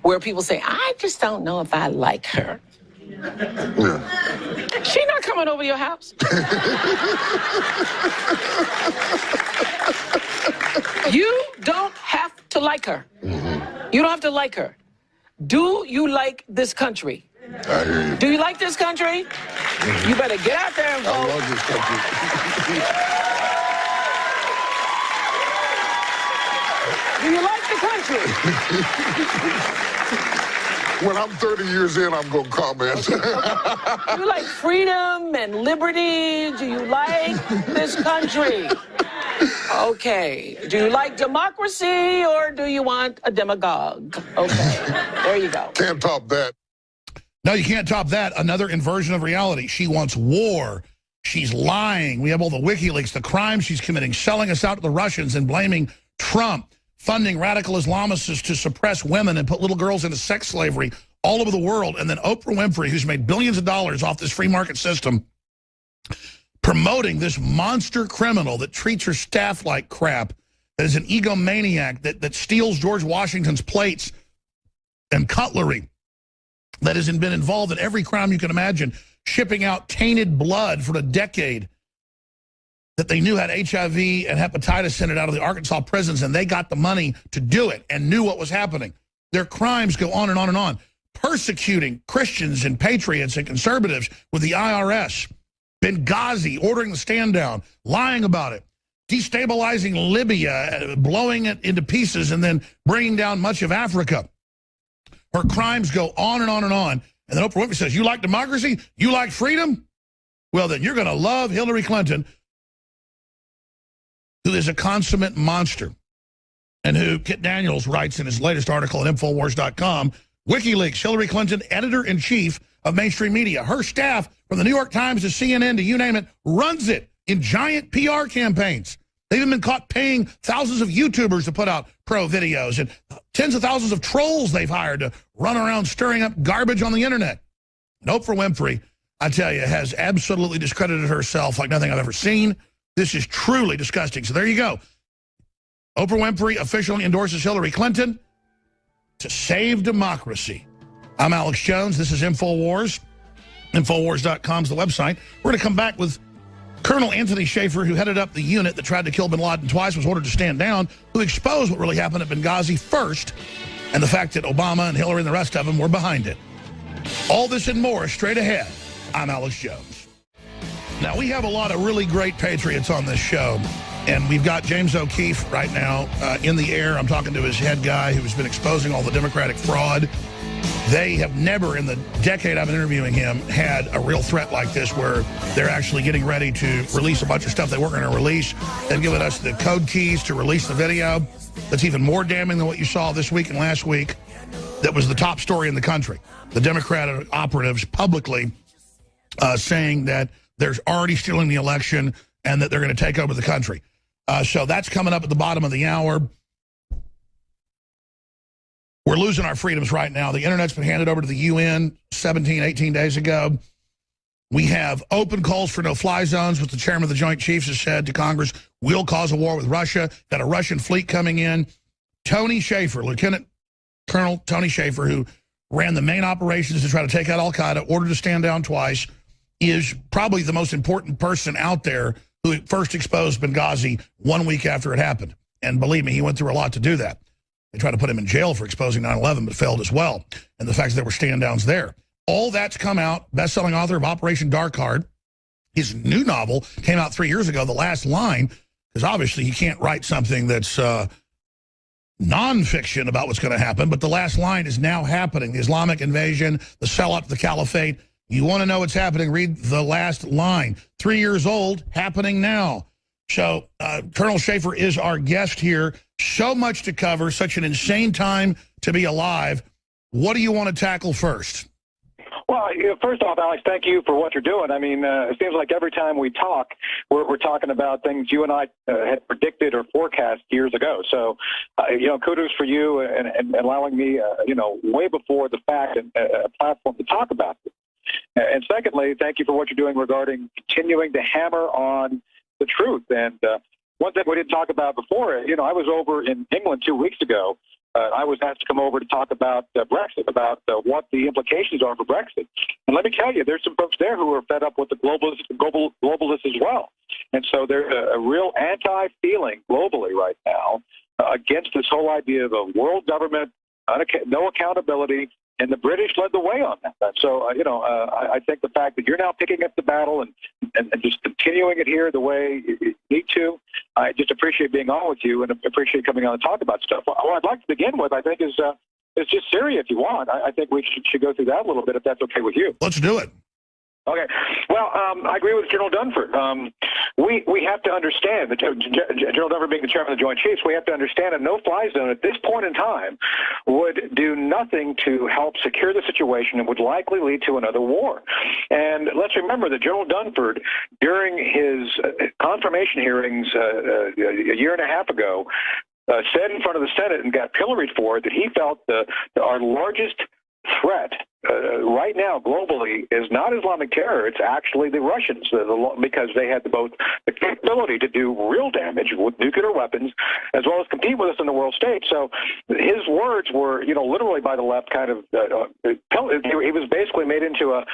Speaker 18: where people say, I just don't know if I like her.
Speaker 17: Yeah.
Speaker 18: She not coming over to your house. You don't have to like her. You don't have to like her. Do you like this country?
Speaker 17: I hear you.
Speaker 18: Do you like this country? You better get out there and vote.
Speaker 17: I love this country.
Speaker 18: Do you like the country?
Speaker 17: When I'm 30 years in, I'm going to comment.
Speaker 18: Do you like freedom and liberty? Do you like this country? Okay. Do you like democracy or do you want a demagogue? Okay. There you go.
Speaker 17: Can't top that.
Speaker 5: No, you can't top that. Another inversion of reality. She wants war. She's lying. We have all the WikiLeaks, the crimes she's committing, selling us out to the Russians and blaming Trump, funding radical Islamists to suppress women and put little girls into sex slavery all over the world. And then Oprah Winfrey, who's made billions of dollars off this free market system, promoting this monster criminal that treats her staff like crap that is an egomaniac, that steals George Washington's plates and cutlery, that has been involved in every crime you can imagine, shipping out tainted blood for a decade, that they knew had HIV and hepatitis in it out of the Arkansas prisons, and they got the money to do it and knew what was happening. Their crimes go on and on and on. Persecuting Christians and patriots and conservatives with the IRS. Benghazi, ordering the stand down, lying about it. Destabilizing Libya, blowing it into pieces, and then bringing down much of Africa. Her crimes go on and on and on. And then Oprah Winfrey says, you like democracy? You like freedom? Well, then you're going to love Hillary Clinton, who is a consummate monster, and who Kit Daniels writes in his latest article at Infowars.com, WikiLeaks, Hillary Clinton, editor-in-chief of mainstream media. Her staff, from the New York Times to CNN to you name it, runs it in giant PR campaigns. They've even been caught paying thousands of YouTubers to put out pro videos, and tens of thousands of trolls they've hired to run around stirring up garbage on the internet. And Oprah Winfrey, I tell you, has absolutely discredited herself like nothing I've ever seen. This is truly disgusting. So there you go. Oprah Winfrey officially endorses Hillary Clinton to save democracy. I'm Alex Jones. This is InfoWars. Infowars.com is the website. We're going to come back with Colonel Anthony Schaefer, who headed up the unit that tried to kill bin Laden twice, was ordered to stand down, who exposed what really happened at Benghazi first, and the fact that Obama and Hillary and the rest of them were behind it. All this and more straight ahead. I'm Alex Jones. Now, we have a lot of really great patriots on this show, and we've got James O'Keefe right now in the air. I'm talking to his head guy who's been exposing all the Democratic fraud. They have never, in the decade I've been interviewing him, had a real threat like this where they're actually getting ready to release a bunch of stuff they weren't going to release. They've given us the code keys to release the video that's even more damning than what you saw this week and last week. That was the top story in the country. The Democratic operatives publicly saying that they're already stealing the election and that they're going to take over the country. So that's coming up at the bottom of the hour. We're losing our freedoms right now. The internet's been handed over to the UN 17, 18 days ago. We have open calls for no-fly zones, which the chairman of the Joint Chiefs has said to Congress will cause a war with Russia. Got a Russian fleet coming in. Tony Schaefer, Lieutenant Colonel Tony Schaefer, who ran the main operations to try to take out al-Qaeda, ordered to stand down twice, is probably the most important person out there who first exposed Benghazi 1 week after it happened. And believe me, he went through a lot to do that. They tried to put him in jail for exposing 9/11, but failed as well. And the fact that there were stand-downs there. All that's come out. Best-selling author of Operation Dark Heart. His new novel came out 3 years ago, The Last Line, because obviously you can't write something that's nonfiction about what's going to happen, but The Last Line is now happening. The Islamic invasion, the sell-out to the caliphate. You want to know what's happening, read The Last Line. 3 years old, happening now. So Colonel Schaefer is our guest here. So much to cover, such an insane time to be alive. What do you want to tackle first?
Speaker 16: Well, first off, Alex, thank you for what you're doing. I mean, it seems like every time we talk, we're talking about things you and I had predicted or forecast years ago. So, kudos for you and allowing me, way before the fact, a platform to talk about it. And secondly, thank you for what you're doing regarding continuing to hammer on the truth. And one thing we didn't talk about before, I was over in England 2 weeks ago. I was asked to come over to talk about Brexit, about what the implications are for Brexit. And let me tell you, there's some folks there who are fed up with the globalists as well. And so there's a real anti-feeling globally right now against this whole idea of a world government, no accountability, and the British led the way on that. So, I think the fact that you're now picking up the battle and just continuing it here the way you need to, I just appreciate being on with you and appreciate coming on and talk about stuff. What I'd like to begin with, I think, is just Syria, if you want. I think we should go through that a little bit, if that's okay with you.
Speaker 5: Let's do it.
Speaker 16: Okay. Well, I agree with General Dunford. We have to understand, General Dunford being the chairman of the Joint Chiefs, we have to understand a no-fly zone at this point in time would do nothing to help secure the situation and would likely lead to another war. And let's remember that General Dunford, during his confirmation hearings a year and a half ago, said in front of the Senate and got pilloried for it that he felt our largest threat right now globally is not Islamic terror. It's actually the Russians, because they had both the capability to do real damage with nuclear weapons as well as compete with us in the world stage. So his words were, literally by the left kind of, he was basically made into a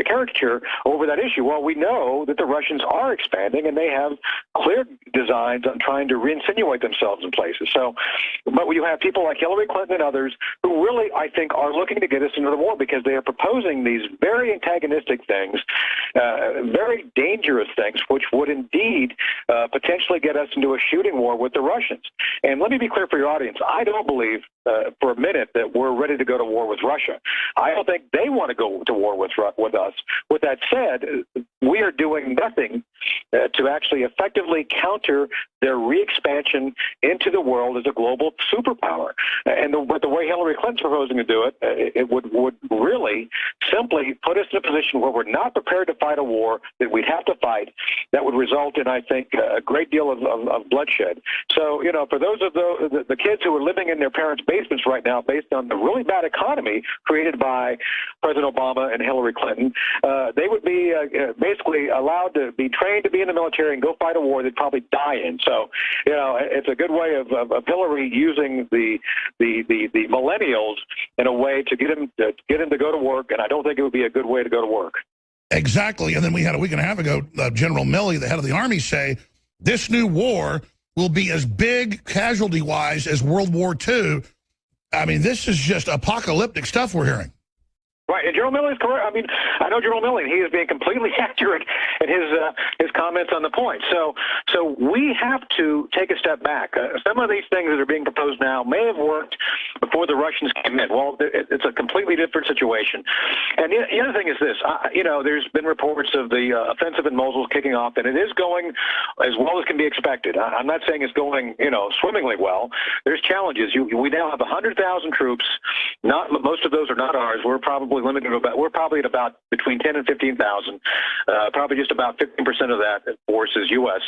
Speaker 16: caricature over that issue. Well, we know that the Russians are expanding and they have clear designs on trying to re-insinuate themselves in places. So, but you have people like Hillary Clinton and others who really, I think, are looking to get us into the war because they are proposing these very antagonistic things, very dangerous things, which would indeed potentially get us into a shooting war with the Russians. And let me be clear for your audience, I don't believe for a minute that we're ready to go to war with Russia. I don't think they want to go to war with us. With that said, we are doing nothing to actually effectively counter their re-expansion into the world as a global superpower. And the way Hillary Clinton's proposing to do it, it would really simply put us in a position where we're not prepared to fight a war that we'd have to fight that would result in, I think, a great deal of bloodshed. So, for those of the kids who are living in their parents' basements right now based on the really bad economy created by President Obama and Hillary Clinton, they would be basically allowed to be trained to be in the military and go fight a war they'd probably die in. So, it's a good way of Hillary using the millennials in a way to get him to go to work, and I don't think it would be a good way to go to work.
Speaker 5: Exactly. And then we had a week and a half ago, General Milley, the head of the Army, say this new war will be as big casualty-wise as World War II. I mean, this is just apocalyptic stuff we're hearing.
Speaker 16: Right, and General Milley is correct. I mean, I know General Milley, and he is being completely accurate in his comments on the point. So we have to take a step back. Some of these things that are being proposed now may have worked before the Russians came in. Well, it's a completely different situation. And the other thing is this, there's been reports of the offensive in Mosul kicking off, and it is going as well as can be expected. I'm not saying it's going, swimmingly well. There's challenges. We now have 100,000 troops. Most of those are not ours. We're probably limited to we're probably at about between 10 and 15,000, probably just about 15% of that force is U.S.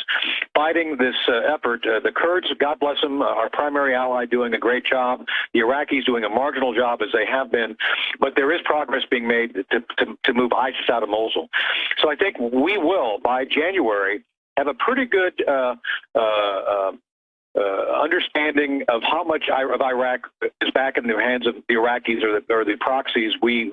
Speaker 16: fighting this effort. The Kurds, God bless them, our primary ally, doing a great job. The Iraqis doing a marginal job as they have been, but there is progress being made to move ISIS out of Mosul. So I think we will, by January, have a pretty good understanding of how much of Iraq is back in the hands of the Iraqis or the proxies we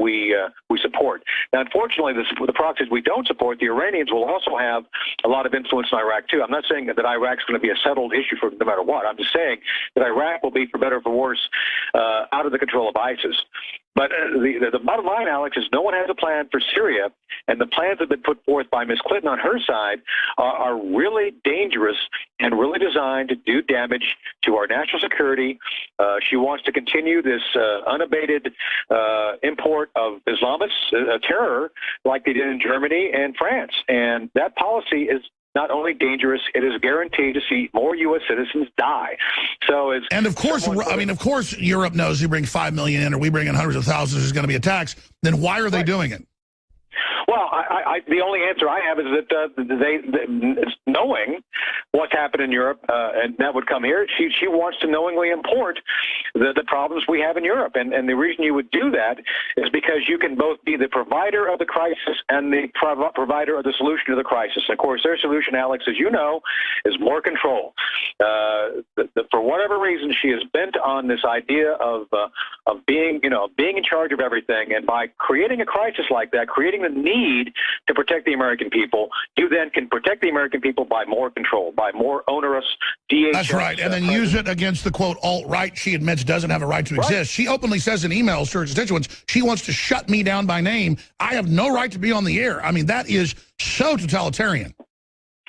Speaker 16: support. Now, unfortunately, the proxies we don't support, the Iranians will also have a lot of influence in Iraq, too. I'm not saying that Iraq's going to be a settled issue for no matter what. I'm just saying that Iraq will be, for better or for worse, out of the control of ISIS. But the bottom line, Alex, is no one has a plan for Syria, and the plans that have been put forth by Ms. Clinton on her side are really dangerous and really designed to do damage to our national security. She wants to continue this unabated import of Islamist terror like they did in Germany and France. And that policy is not only dangerous, it is guaranteed to see more U.S. citizens die. So,
Speaker 5: and of course, of course, Europe knows you bring 5 million in, or we bring in hundreds of thousands, there's going to be attacks. Then why are they doing it?
Speaker 16: Well, the only answer I have is that knowing what's happened in Europe, and that would come here, she wants to knowingly import the problems we have in Europe. And the reason you would do that is because you can both be the provider of the crisis and the provider of the solution to the crisis. And of course, their solution, Alex, as you know, is more control. For whatever reason, she is bent on this idea of being in charge of everything. And by creating a crisis like that, creating the need to protect the American people, you then can protect the American people by more control, by more onerous DHS.
Speaker 5: That's right, and then use it against the, quote, alt-right she admits doesn't have a right to exist. She openly says in emails to her constituents, she wants to shut me down by name. I have no right to be on the air. I mean, that is so totalitarian.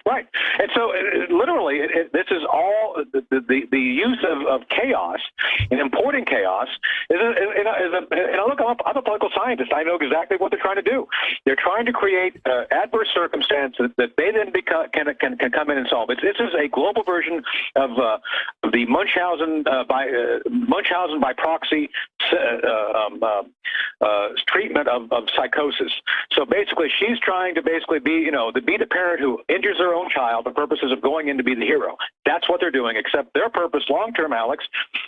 Speaker 16: Right. And so literally, this is all the use of chaos and importing chaos. Look, I'm a political scientist. I know exactly what they're trying to do. They're trying to create adverse circumstances that they then can come in and solve. This is a global version of the Munchausen by proxy treatment of psychosis. So basically, she's trying to be the parent who injures her own child for purposes of going in to be the hero. That's what they're doing.
Speaker 19: doing, except their purpose long-term, Alex,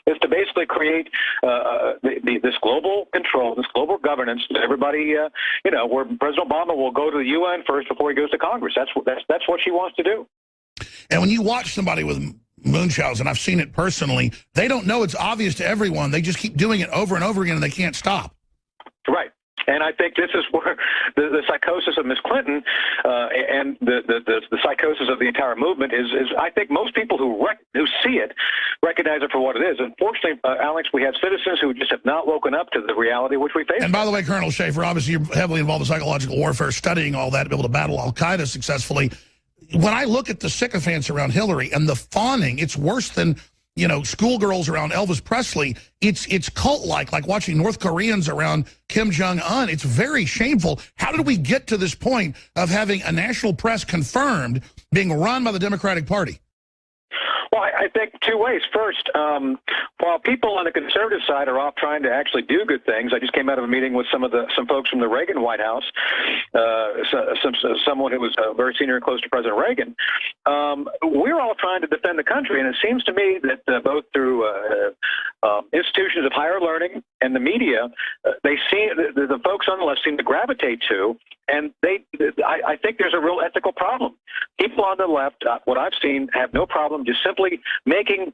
Speaker 19: is to basically create this global control, this global governance that everybody, where President Obama will go to the UN first before he goes to Congress. That's what she wants to do.
Speaker 5: And when you watch somebody with Munchausen, I've seen it personally, they don't know it's obvious to everyone. They just keep doing it over and over again, and they can't stop.
Speaker 19: Right. And I think this is where the psychosis of Ms. Clinton and the psychosis of the entire movement is I think most people who see it recognize it for what it is. Unfortunately, Alex, we have citizens who just have not woken up to the reality which we face.
Speaker 5: And by the way, Colonel Schaefer, obviously you're heavily involved in psychological warfare, studying all that to be able to battle al-Qaeda successfully. When I look at the sycophants around Hillary and the fawning, it's worse than, schoolgirls around Elvis Presley. It's cult-like watching North Koreans around Kim Jong-un. It's very shameful. How did we get to this point of having a national press confirmed being run by the Democratic Party?
Speaker 19: Well, I think two ways. First, while people on the conservative side are off trying to actually do good things, I just came out of a meeting with some folks from the Reagan White House, someone who was very senior and close to President Reagan. We're all trying to defend the country, and it seems to me that both through institutions of higher learning and the media, the folks on the left seem to gravitate to. And I think there's a real ethical problem. People on the left, what I've seen, have no problem just simply making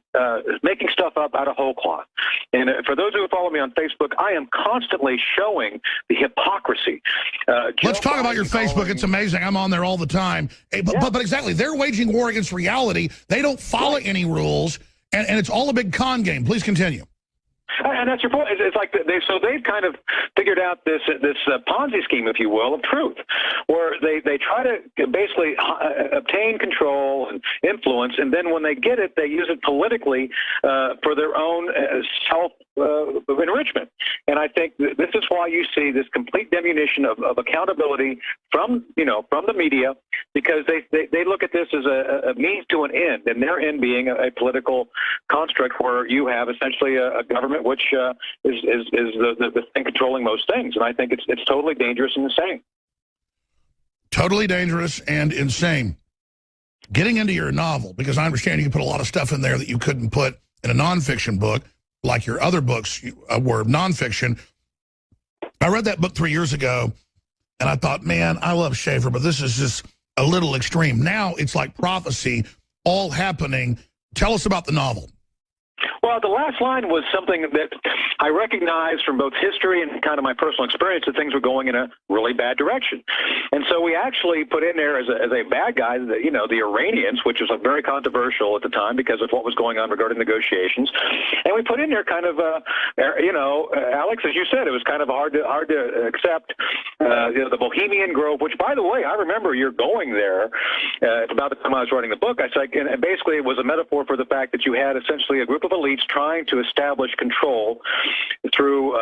Speaker 19: stuff up out of whole cloth. And for those who follow me on Facebook, I am constantly showing the hypocrisy.
Speaker 5: Let's talk about your Facebook. It's amazing. I'm on there all the time. But exactly, they're waging war against reality. They don't follow any rules, and it's all a big con game. Please continue.
Speaker 19: And that's your point. It's like they've kind of figured out this Ponzi scheme, if you will, of truth, where they try to basically obtain control and influence, and then when they get it, they use it politically for their own self-enrichment. And I think this is why you see this complete diminution of accountability from the media, because they look at this as a means to an end, and their end being a political construct where you have essentially a government which is the thing controlling most things. And I think it's totally dangerous and insane.
Speaker 5: Totally dangerous and insane. Getting into your novel, because I understand you can put a lot of stuff in there that you couldn't put in a nonfiction book, like your other books were nonfiction. I read that book 3 years ago, and I thought, man, I love Schaefer, but this is just a little extreme. Now it's like prophecy, all happening. Tell us about the novel.
Speaker 19: Well, the last line was something that I recognized from both history and kind of my personal experience that things were going in a really bad direction. And so we actually put in there as a bad guy, the Iranians, which was very controversial at the time because of what was going on regarding negotiations. And we put in there kind of, Alex, as you said, it was kind of hard to accept the Bohemian Grove, which, by the way, I remember you're going there. It's about the time I was writing the book. And basically it was a metaphor for the fact that you had essentially a group of elites trying to establish control through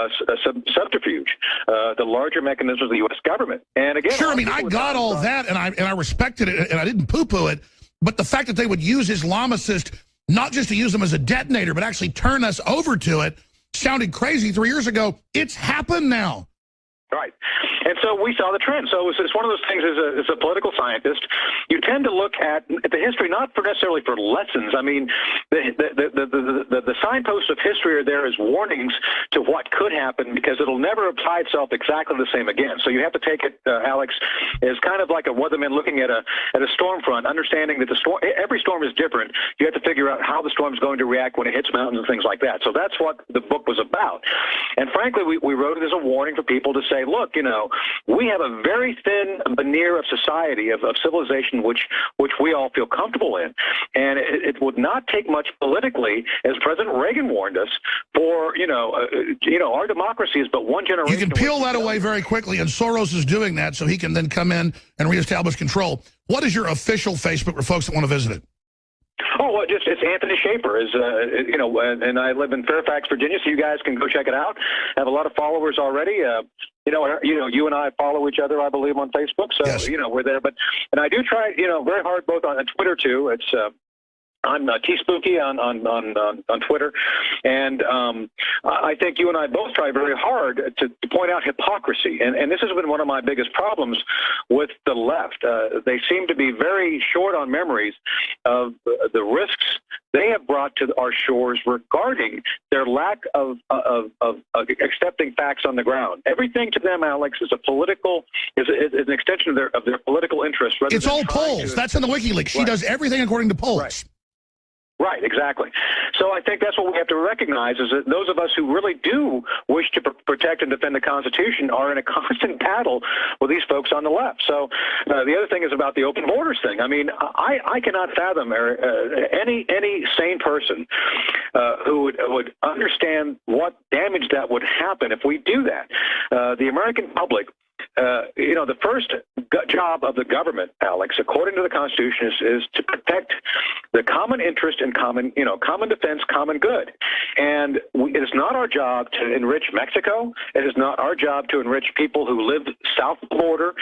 Speaker 19: subterfuge, the larger mechanisms of the U.S. government. And again,
Speaker 5: sure, I mean, I got all that, and I respected it, and I didn't poo-poo it, but the fact that they would use Islamicists, not just to use them as a detonator, but actually turn us over to it, sounded crazy 3 years ago. It's happened now.
Speaker 19: Right. And so we saw the trend. So it's one of those things as a political scientist, you tend to look at the history not necessarily for lessons. I mean, the signposts of history are there as warnings to what could happen because it'll never apply itself exactly the same again. So you have to take it, Alex, as kind of like a weatherman looking at a storm front, understanding that every storm is different. You have to figure out how the storm is going to react when it hits mountains and things like that. So that's what the book was about. And frankly, we wrote it as a warning for people to say, look, we have a very thin veneer of society, of civilization, which we all feel comfortable in. And it would not take much politically, as President Reagan warned us, for, our democracy is but one generation.
Speaker 5: You can peel that away very quickly, and Soros is doing that so he can then come in and reestablish control. What is your official Facebook for folks that want to visit it?
Speaker 19: Oh, well, it's Anthony Schaefer, and I live in Fairfax, Virginia, so you guys can go check it out. I have a lot of followers already. You and I follow each other, I believe, on Facebook, so, yes. We're there. And I do try, very hard both on Twitter, too. It's I'm T-Spooky on Twitter, and I think you and I both try very hard to point out hypocrisy, and this has been one of my biggest problems with the left. They seem to be very short on memories of the risks they have brought to our shores regarding their lack of accepting facts on the ground. Everything to them, Alex, is an extension of their political interest.
Speaker 5: It's all polls. That's in the WikiLeaks. She does everything according to polls.
Speaker 19: Right, exactly. So I think that's what we have to recognize, is that those of us who really do wish to protect and defend the Constitution are in a constant battle with these folks on the left. So the other thing is about the open borders thing. I mean, I cannot fathom any sane person who would understand what damage that would happen if we do that. The American public, the first job of the government, Alex, according to the Constitution, is to protect the common interest and common defense, common good. And it is not our job to enrich Mexico. It is not our job to enrich people who live south of the border.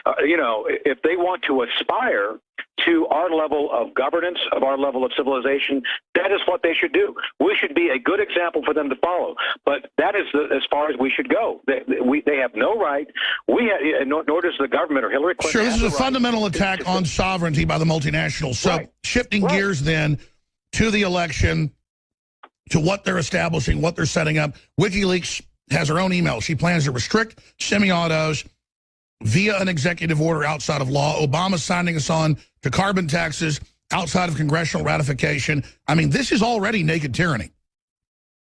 Speaker 19: If they want to aspire to our level of governance, of our level of civilization, that is what they should do. We should be a good example for them to follow. But that is as far as we should go. They have no right. Nor does the government or Hillary Clinton.
Speaker 5: Sure, this is a fundamental attack on sovereignty by the multinationals. So shifting gears then to the election, to what they're establishing, what they're setting up. WikiLeaks has her own email. She plans to restrict semi-autos via an executive order outside of law. Obama's signing us on to carbon taxes outside of congressional ratification. I mean, this is already naked tyranny.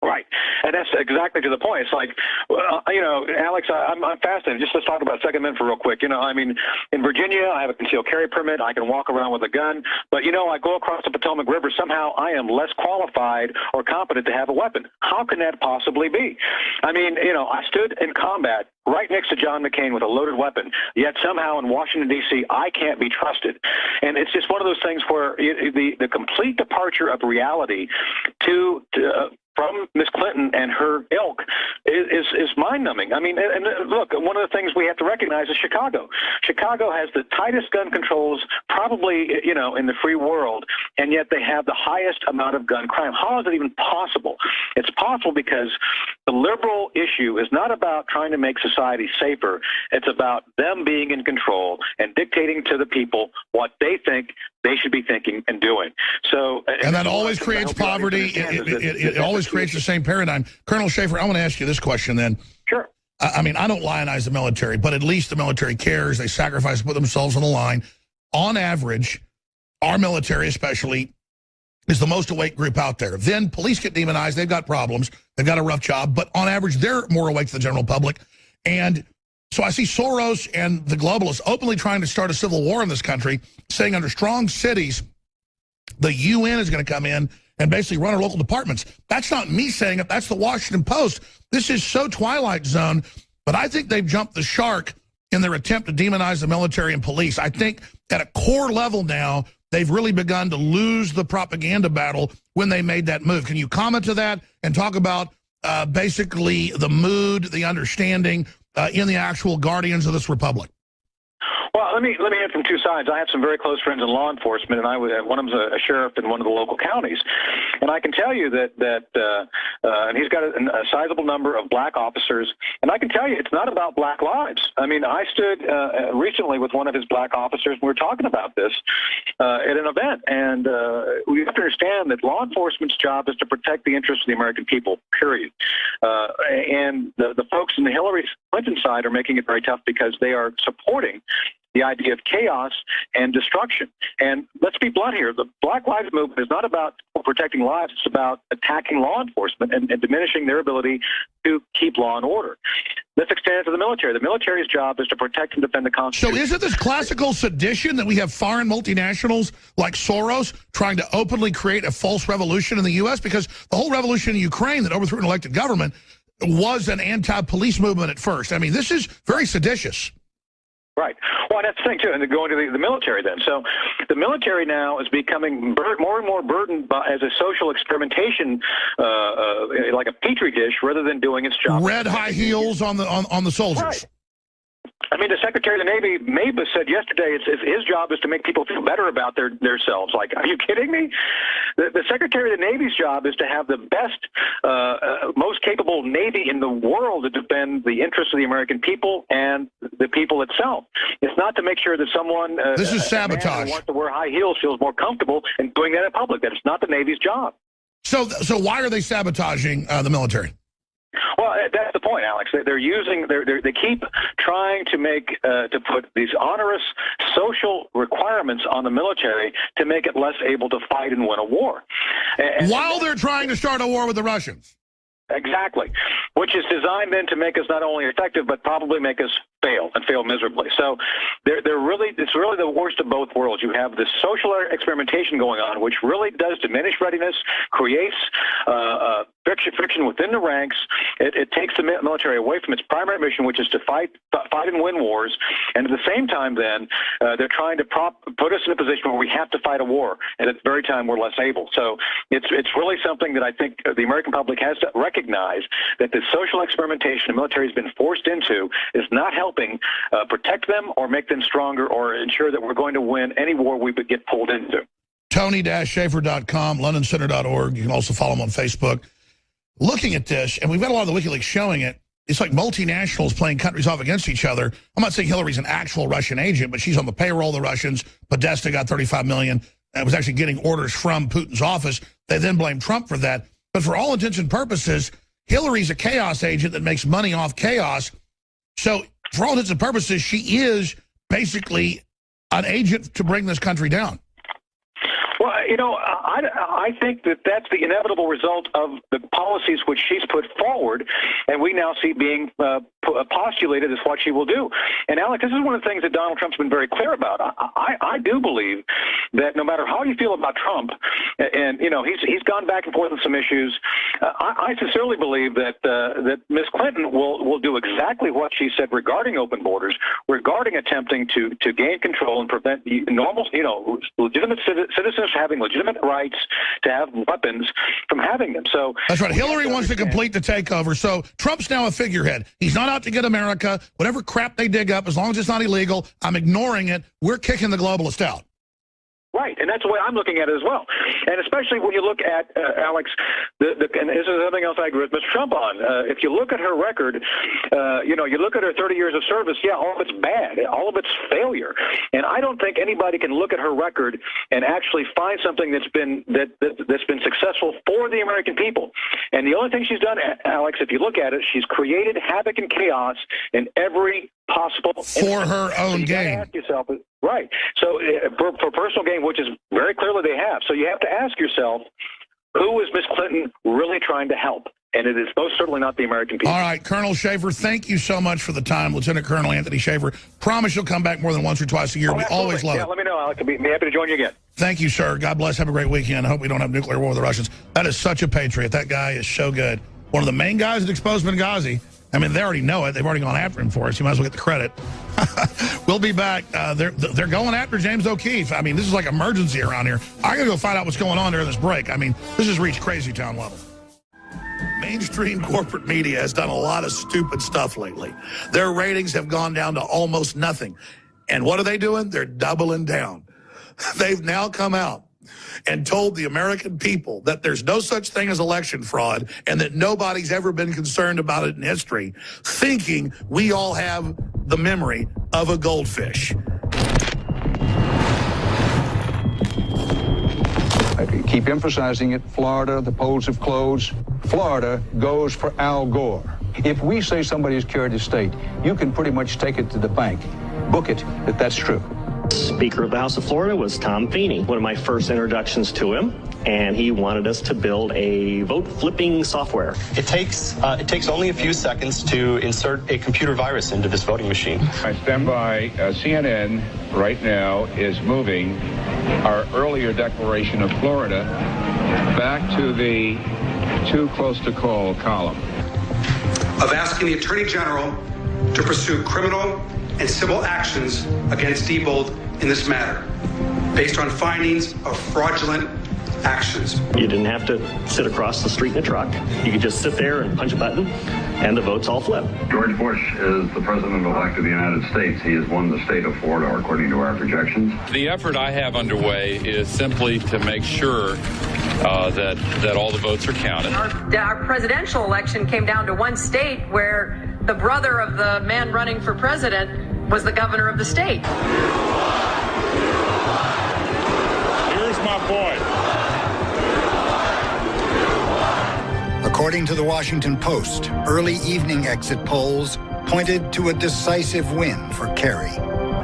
Speaker 19: Right. And that's exactly to the point. It's like, Alex, I'm fascinated. Just let's talk about Second Amendment for real quick. I mean, in Virginia, I have a concealed carry permit. I can walk around with a gun. But, I go across the Potomac River. Somehow I am less qualified or competent to have a weapon. How can that possibly be? I mean, I stood in combat right next to John McCain with a loaded weapon, yet somehow in Washington, D.C., I can't be trusted. And it's just one of those things where the complete departure of reality from Ms. Clinton and her ilk is mind-numbing. I mean, and look, one of the things we have to recognize is Chicago. Chicago has the tightest gun controls probably, in the free world, and yet they have the highest amount of gun crime. How is it even possible? It's possible because the liberal issue is not about trying to make society safer. It's about them being in control and dictating to the people what they think they should be thinking and doing. So,
Speaker 5: and that always creates poverty. It always creates the same paradigm. Colonel Schaefer, I want to ask you this question then.
Speaker 19: Sure.
Speaker 5: I mean, I don't lionize the military, but at least the military cares. They sacrifice, put themselves on the line. On average, our military especially is the most awake group out there. Then police get demonized. They've got problems. They've got a rough job. But on average, they're more awake than the general public. And so I see Soros and the globalists openly trying to start a civil war in this country, saying under strong cities, the UN is going to come in and basically run our local departments. That's not me saying it. That's the Washington Post. This is so Twilight Zone, but I think they've jumped the shark in their attempt to demonize the military and police. I think at a core level now, they've really begun to lose the propaganda battle when they made that move. Can you comment to that and talk about basically the mood, the understanding in the actual guardians of this republic?
Speaker 19: Well, let me hit from two sides. I have some very close friends in law enforcement, and one of them's a sheriff in one of the local counties. And I can tell you that and he's got a sizable number of black officers. And I can tell you it's not about black lives. I mean, I stood recently with one of his black officers, and we were talking about this at an event. And we have to understand that law enforcement's job is to protect the interests of the American people, period. And the folks in the Hillary Clinton side are making it very tough because they are supporting the idea of chaos and destruction. And let's be blunt here. The Black Lives Movement is not about protecting lives. It's about attacking law enforcement and diminishing their ability to keep law and order. Let's extend it to the military. The military's job is to protect and defend the Constitution.
Speaker 5: So is it this classical sedition that we have foreign multinationals like Soros trying to openly create a false revolution in the U.S.? Because the whole revolution in Ukraine that overthrew an elected government was an anti-police movement at first. I mean, this is very seditious.
Speaker 19: Right. Well, that's the thing, too, and going to the military then. So the military now is becoming more and more burdened as a social experimentation, like a petri dish, rather than doing its job.
Speaker 5: Red high heels on the soldiers.
Speaker 19: Right. I mean, the Secretary of the Navy, Mabus, said yesterday his job is to make people feel better about themselves. Like, are you kidding me? The Secretary of the Navy's job is to have the best, most capable Navy in the world to defend the interests of the American people and the people itself. It's not to make sure that someone
Speaker 5: this is sabotage.
Speaker 19: A man who wants to wear high heels feels more comfortable in doing that in public. That is not the Navy's job.
Speaker 5: So why are they sabotaging the military?
Speaker 19: Well, that's the point, Alex. They keep trying to to put these onerous social requirements on the military to make it less able to fight and win a war.
Speaker 5: While they're trying to start a war with the Russians.
Speaker 19: Exactly, which is designed then to make us not only effective, but probably make us fail and fail miserably. So it's really the worst of both worlds. You have this social experimentation going on, which really does diminish readiness, creates friction within the ranks. It takes the military away from its primary mission, which is to fight and win wars. And at the same time, then they're trying to put us in a position where we have to fight a war, and at the very time we're less able. So it's really something that I think the American public has to recognize, that the social experimentation the military has been forced into is not helping protect them or make them stronger or ensure that we're going to win any war we would get pulled into.
Speaker 5: Tony-Shaffer.com, LondonCenter.org. You can also follow him on Facebook. Looking at this, and we've got a lot of the WikiLeaks showing it, it's like multinationals playing countries off against each other. I'm not saying Hillary's an actual Russian agent, but she's on the payroll of the Russians. Podesta got $35 million and was actually getting orders from Putin's office. They then blame Trump for that. But for all intents and purposes, Hillary's a chaos agent that makes money off chaos. So for all intents and purposes, she is basically an agent to bring this country down.
Speaker 19: Well, I think that that's the inevitable result of the policies which she's put forward, and we now see being postulated as what she will do. And, Alec, this is one of the things that Donald Trump's been very clear about. I do believe that no matter how you feel about Trump, and, he's gone back and forth on some issues, I sincerely believe that Ms. Clinton will do exactly what she said regarding open borders, regarding attempting to gain control and prevent normal, legitimate citizens having legitimate rights to have weapons from having them. So
Speaker 5: that's right. Hillary wants to complete the takeover. So Trump's now a figurehead. He's not out to get America. Whatever crap they dig up, as long as it's not illegal, I'm ignoring it. We're kicking the globalist out.
Speaker 19: Right, and that's the way I'm looking at it as well. And especially when you look at, Alex, and this is something else I agree with Mr. Trump on. If you look at her record, you look at her 30 years of service, yeah, all of it's bad. All of it's failure. And I don't think anybody can look at her record and actually find something that's been successful for the American people. And the only thing she's done, Alex, if you look at it, she's created havoc and chaos in every possible
Speaker 5: for her own gain.
Speaker 19: Ask yourself, right. So for personal gain, which is very clearly they have. So you have to ask yourself, who is Ms. Clinton really trying to help? And it is most certainly not the American people.
Speaker 5: All right, Colonel Shaffer, thank you so much for the time. Lieutenant Colonel Anthony Shaffer. Promise you'll come back more than once or twice a year. We always love it.
Speaker 19: Yeah, let me know. I'll be happy to join you again.
Speaker 5: Thank you, sir. God bless. Have a great weekend. I hope we don't have nuclear war with the Russians. That is such a patriot. That guy is so good. One of the main guys that exposed Benghazi. I mean, they already know it. They've already gone after him for us. You might as well get the credit. We'll be back. They're going after James O'Keefe. I mean, this is like emergency around here. I got to go find out what's going on during this break. I mean, this has reached crazy town level. Mainstream corporate media has done a lot of stupid stuff lately. Their ratings have gone down to almost nothing. And what are they doing? They're doubling down. They've now come out and told the American people that there's no such thing as election fraud and that nobody's ever been concerned about it in history, thinking we all have the memory of a goldfish.
Speaker 20: I keep emphasizing it. Florida, the polls have closed. Florida goes for Al Gore. If we say somebody's carried a state, you can pretty much take it to the bank, book it, that that's true.
Speaker 21: Speaker of the House of Florida was Tom Feeney, one of my first introductions to him, and he wanted us to build a vote flipping software.
Speaker 22: It takes only a few seconds to insert a computer virus into this voting machine.
Speaker 23: I stand by. CNN right now is moving our earlier declaration of Florida back to the too close to call column.
Speaker 24: Of asking the Attorney General to pursue criminal and civil actions against Diebold in this matter, based on findings of fraudulent actions.
Speaker 21: You didn't have to sit across the street in a truck. You could just sit there and punch a button, and the votes all flip.
Speaker 23: George Bush is the president-elect of the United States. He has won the state of Florida, according to our projections.
Speaker 2: The effort I have underway is simply to make sure that all the votes are counted.
Speaker 7: Our presidential election came down to one state where the brother of the man running for president was the governor of the state.
Speaker 2: Here's my boy.
Speaker 3: According to the Washington Post, early evening exit polls pointed to a decisive win for Kerry.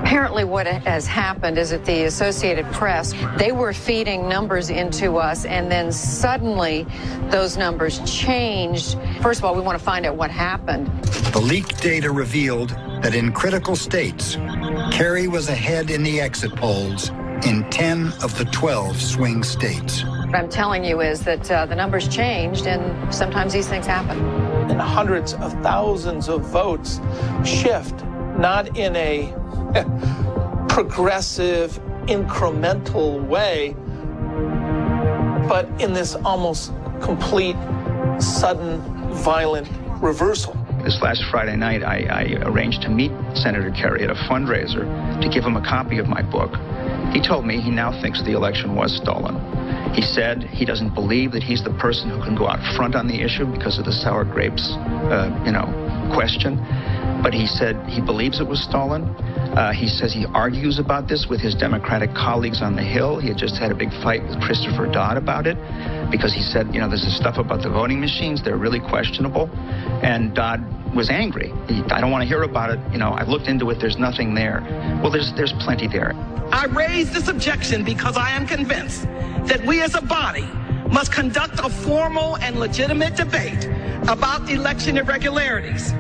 Speaker 14: Apparently what has happened is that the Associated Press, they were feeding numbers into us, and then suddenly those numbers changed. First of all, we want to find out what happened.
Speaker 3: The leaked data revealed that in critical states, Kerry was ahead in the exit polls in 10 of the 12 swing states.
Speaker 14: What I'm telling you is that the numbers changed, and sometimes these things happen.
Speaker 18: And hundreds of thousands of votes shift, not in a progressive, incremental way, but in this almost complete, sudden, violent reversal.
Speaker 6: This last Friday night, I arranged to meet Senator Kerry at a fundraiser to give him a copy of my book. He told me he now thinks the election was stolen. He said he doesn't believe that he's the person who can go out front on the issue because of the sour grapes, question. But he said he believes it was stolen. He says he argues about this with his Democratic colleagues on the Hill. He had just had a big fight with Christopher Dodd about it because he said, there's this stuff about the voting machines. They're really questionable. And Dodd was angry. I don't want to hear about it. I've looked into it. There's nothing there. Well, there's plenty there.
Speaker 10: I raise this objection because I am convinced that we as a body must conduct a formal and legitimate debate about election irregularities.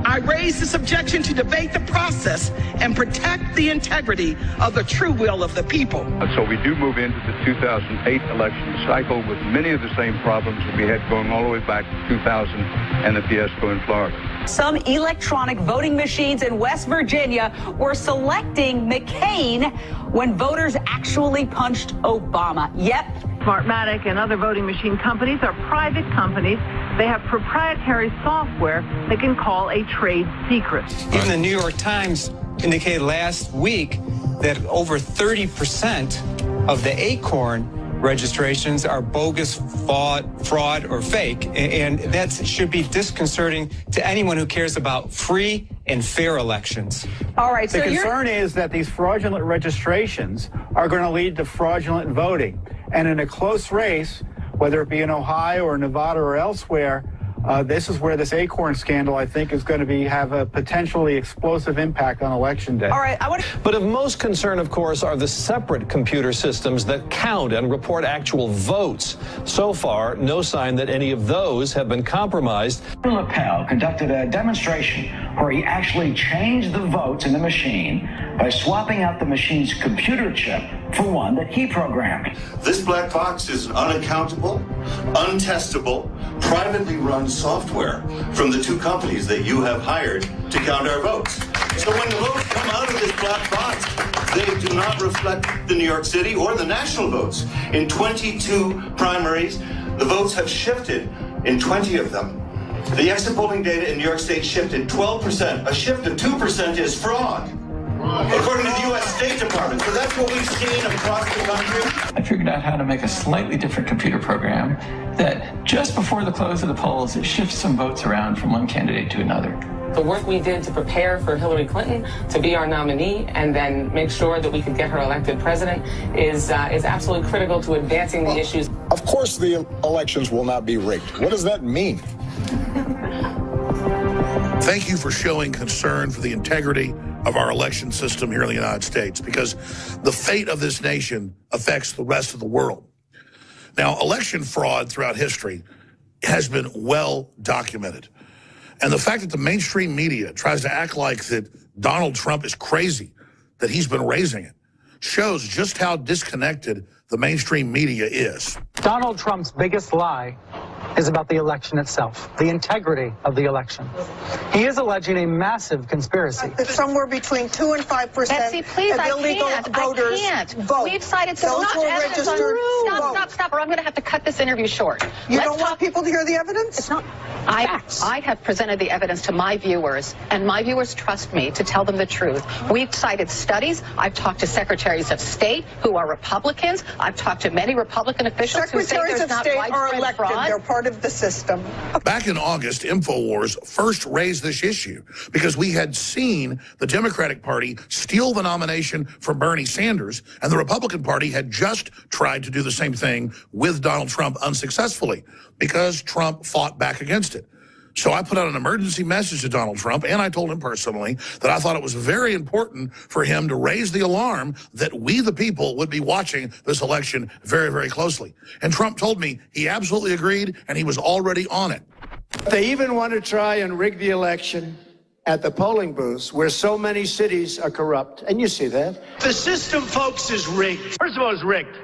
Speaker 10: I raise this objection to debate the process and protect the integrity of the true will of the people.
Speaker 23: So we do move into the 2008 election cycle with many of the same problems that we had going all the way back to 2000 and the fiasco in Florida.
Speaker 25: Some electronic voting machines in West Virginia were selecting McCain when voters actually punched Obama. Yep.
Speaker 8: Smartmatic and other voting machine companies are private companies. They have proprietary software that can call a trade secret.
Speaker 26: Even the New York Times indicated last week that over 30% of the Acorn registrations are bogus, fraud, or fake. And that should be disconcerting to anyone who cares about free and fair elections.
Speaker 25: All right,
Speaker 12: the concern is that these fraudulent registrations are going to lead to fraudulent voting. And in a close race, whether it be in Ohio or Nevada or elsewhere, this is where this Acorn scandal, I think, is going to have a potentially explosive impact on Election Day.
Speaker 25: All right,
Speaker 27: But of most concern, of course, are the separate computer systems that count and report actual votes. So far, no sign that any of those have been compromised.
Speaker 28: LaPel conducted a demonstration where he actually changed the votes in the machine by swapping out the machine's computer chip for one that he programmed.
Speaker 29: This black box is an unaccountable, untestable, privately run software from the two companies that you have hired to count our votes. So when the votes come out of this black box, they do not reflect the New York City or the national votes. In 22 primaries, the votes have shifted in 20 of them. The exit polling data in New York State shifted 12%. A shift of 2% is fraud, according to the U.S. State Department. So that's what we've seen across the country.
Speaker 30: I figured out how to make a slightly different computer program that just before the close of the polls, it shifts some votes around from one candidate to another.
Speaker 31: The work we did to prepare for Hillary Clinton to be our nominee and then make sure that we could get her elected president is absolutely critical to advancing the issues.
Speaker 32: Of course the elections will not be rigged. What does that mean?
Speaker 5: Thank you for showing concern for the integrity of our election system here in the United States, because the fate of this nation affects the rest of the world. Now, election fraud throughout history has been well documented. And the fact that the mainstream media tries to act like that Donald Trump is crazy, that he's been raising it, shows just how disconnected the mainstream media is.
Speaker 33: Donald Trump's biggest lie
Speaker 1: is about the election itself, the integrity of the election. He is alleging a massive conspiracy.
Speaker 4: Somewhere between 2 and 5%
Speaker 9: Betsy, please,
Speaker 4: of illegal voters vote.
Speaker 9: We've cited so much evidence on... Stop, or I'm going to have to cut this interview short.
Speaker 4: You don't want people to hear the evidence?
Speaker 9: It's not... I have presented the evidence to my viewers, and my viewers trust me to tell them the truth. We've cited studies. I've talked to secretaries of state who are Republicans. I've talked to many Republican officials who say there's not widespread fraud.
Speaker 4: They're part of the system.
Speaker 5: Back in August, InfoWars first raised this issue because we had seen the Democratic Party steal the nomination from Bernie Sanders, and the Republican Party had just tried to do the same thing with Donald Trump unsuccessfully because Trump fought back against it. So I put out an emergency message to Donald Trump, and I told him personally that I thought it was very important for him to raise the alarm that we, the people, would be watching this election very, very closely. And Trump told me he absolutely agreed, and he was already on it.
Speaker 11: They even want to try and rig the election at the polling booths where so many cities are corrupt. And you see that.
Speaker 13: The system, folks, is rigged. First of all, it's rigged.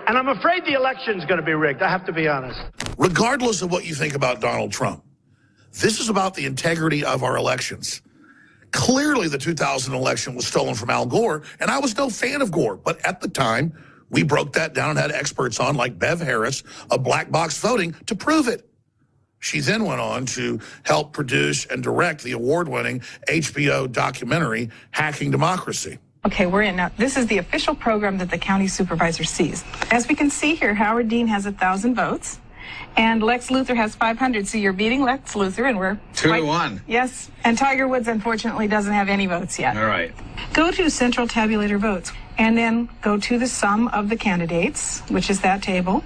Speaker 13: And I'm afraid the election's going to be rigged. I have to be honest.
Speaker 5: Regardless of what you think about Donald Trump, this is about the integrity of our elections. Clearly, the 2000 election was stolen from Al Gore, and I was no fan of Gore. But at the time, we broke that down and had experts on, like Bev Harris, of black box voting, to prove it. She then went on to help produce and direct the award-winning HBO documentary, Hacking Democracy.
Speaker 15: Okay, we're in now. This is the official program that the county supervisor sees. As we can see here, Howard Dean has 1,000 votes. And Lex Luthor has 500, so you're beating Lex Luthor, and we're
Speaker 16: 2-1.
Speaker 15: Yes, and Tiger Woods unfortunately doesn't have any votes yet.
Speaker 16: All right.
Speaker 15: Go to Central Tabulator Votes, and then go to the sum of the candidates, which is that table.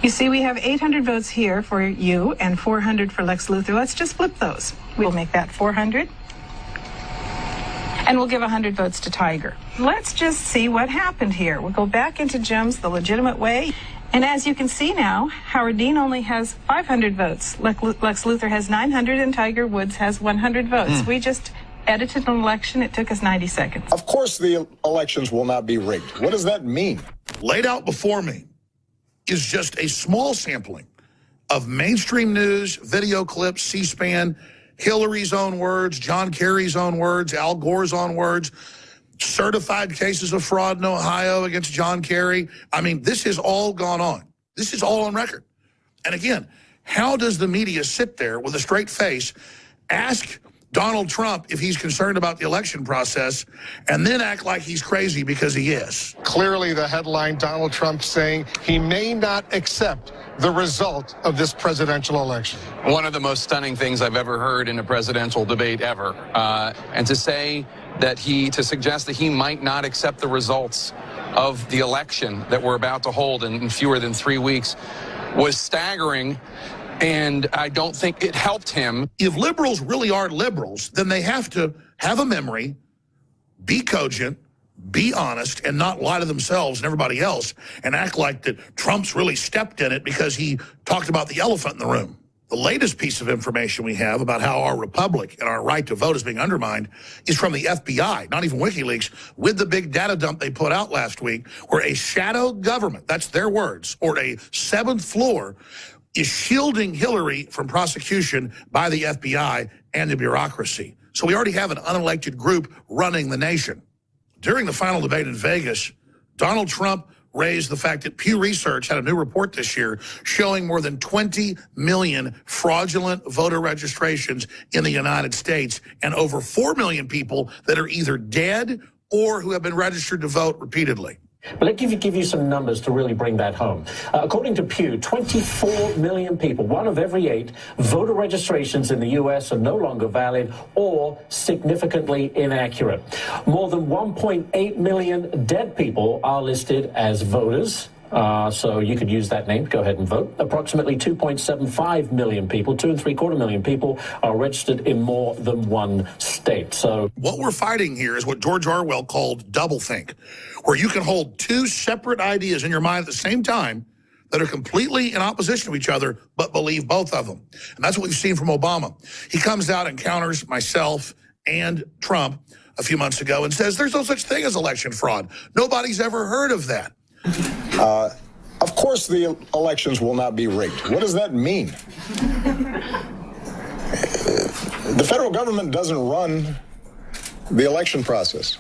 Speaker 15: You see we have 800 votes here for you and 400 for Lex Luthor. Let's just flip those. We'll make that 400. And we'll give 100 votes to Tiger. Let's just see what happened here. We'll go back into Gems the legitimate way. And as you can see now, Howard Dean only has 500 votes. Lex Luthor has 900 and Tiger Woods has 100 votes. We just edited an election. It took us 90 seconds.
Speaker 32: Of course the elections will not be rigged. What does that mean?
Speaker 5: Laid out before me is just a small sampling of mainstream news, video clips, C-SPAN, Hillary's own words, John Kerry's own words, Al Gore's own words, certified cases of fraud in Ohio against John Kerry. I mean, this has all gone on. This is all on record. And again, how does the media sit there with a straight face, ask Donald Trump if he's concerned about the election process, and then act like he's crazy because he is?
Speaker 32: Clearly the headline, Donald Trump saying he may not accept the result of this presidential election.
Speaker 17: One of the most stunning things I've ever heard in a presidential debate ever. And to suggest that he might not accept the results of the election that we're about to hold in fewer than 3 weeks was staggering. And I don't think it helped him.
Speaker 5: If liberals really are liberals, then they have to have a memory, be cogent, be honest, and not lie to themselves and everybody else and act like that Trump's really stepped in it because he talked about the elephant in the room. The latest piece of information we have about how our republic and our right to vote is being undermined is from the FBI, not even WikiLeaks, with the big data dump they put out last week, where a shadow government, that's their words, or a seventh floor, is shielding Hillary from prosecution by the FBI and the bureaucracy. So we already have an unelected group running the nation. During the final debate in Vegas, Donald Trump raised the fact that Pew Research had a new report this year showing more than 20 million fraudulent voter registrations in the United States and over 4 million people that are either dead or who have been registered to vote repeatedly.
Speaker 19: But let me give you some numbers to really bring that home. According to Pew, 24 million people, 1 of every 8, voter registrations in the U.S. are no longer valid or significantly inaccurate. More than 1.8 million dead people are listed as voters. So you could use that name to go ahead and vote. Approximately 2.75 million people, 2.75 million people are registered in more than one state. So
Speaker 5: what we're fighting here is what George Orwell called doublethink, where you can hold 2 separate ideas in your mind at the same time that are completely in opposition to each other, but believe both of them. And that's what we've seen from Obama. He comes out and counters myself and Trump a few months ago and says there's no such thing as election fraud. Nobody's ever heard of that.
Speaker 32: Of
Speaker 2: course the elections will not be rigged. What does that mean? The federal government doesn't run the election process.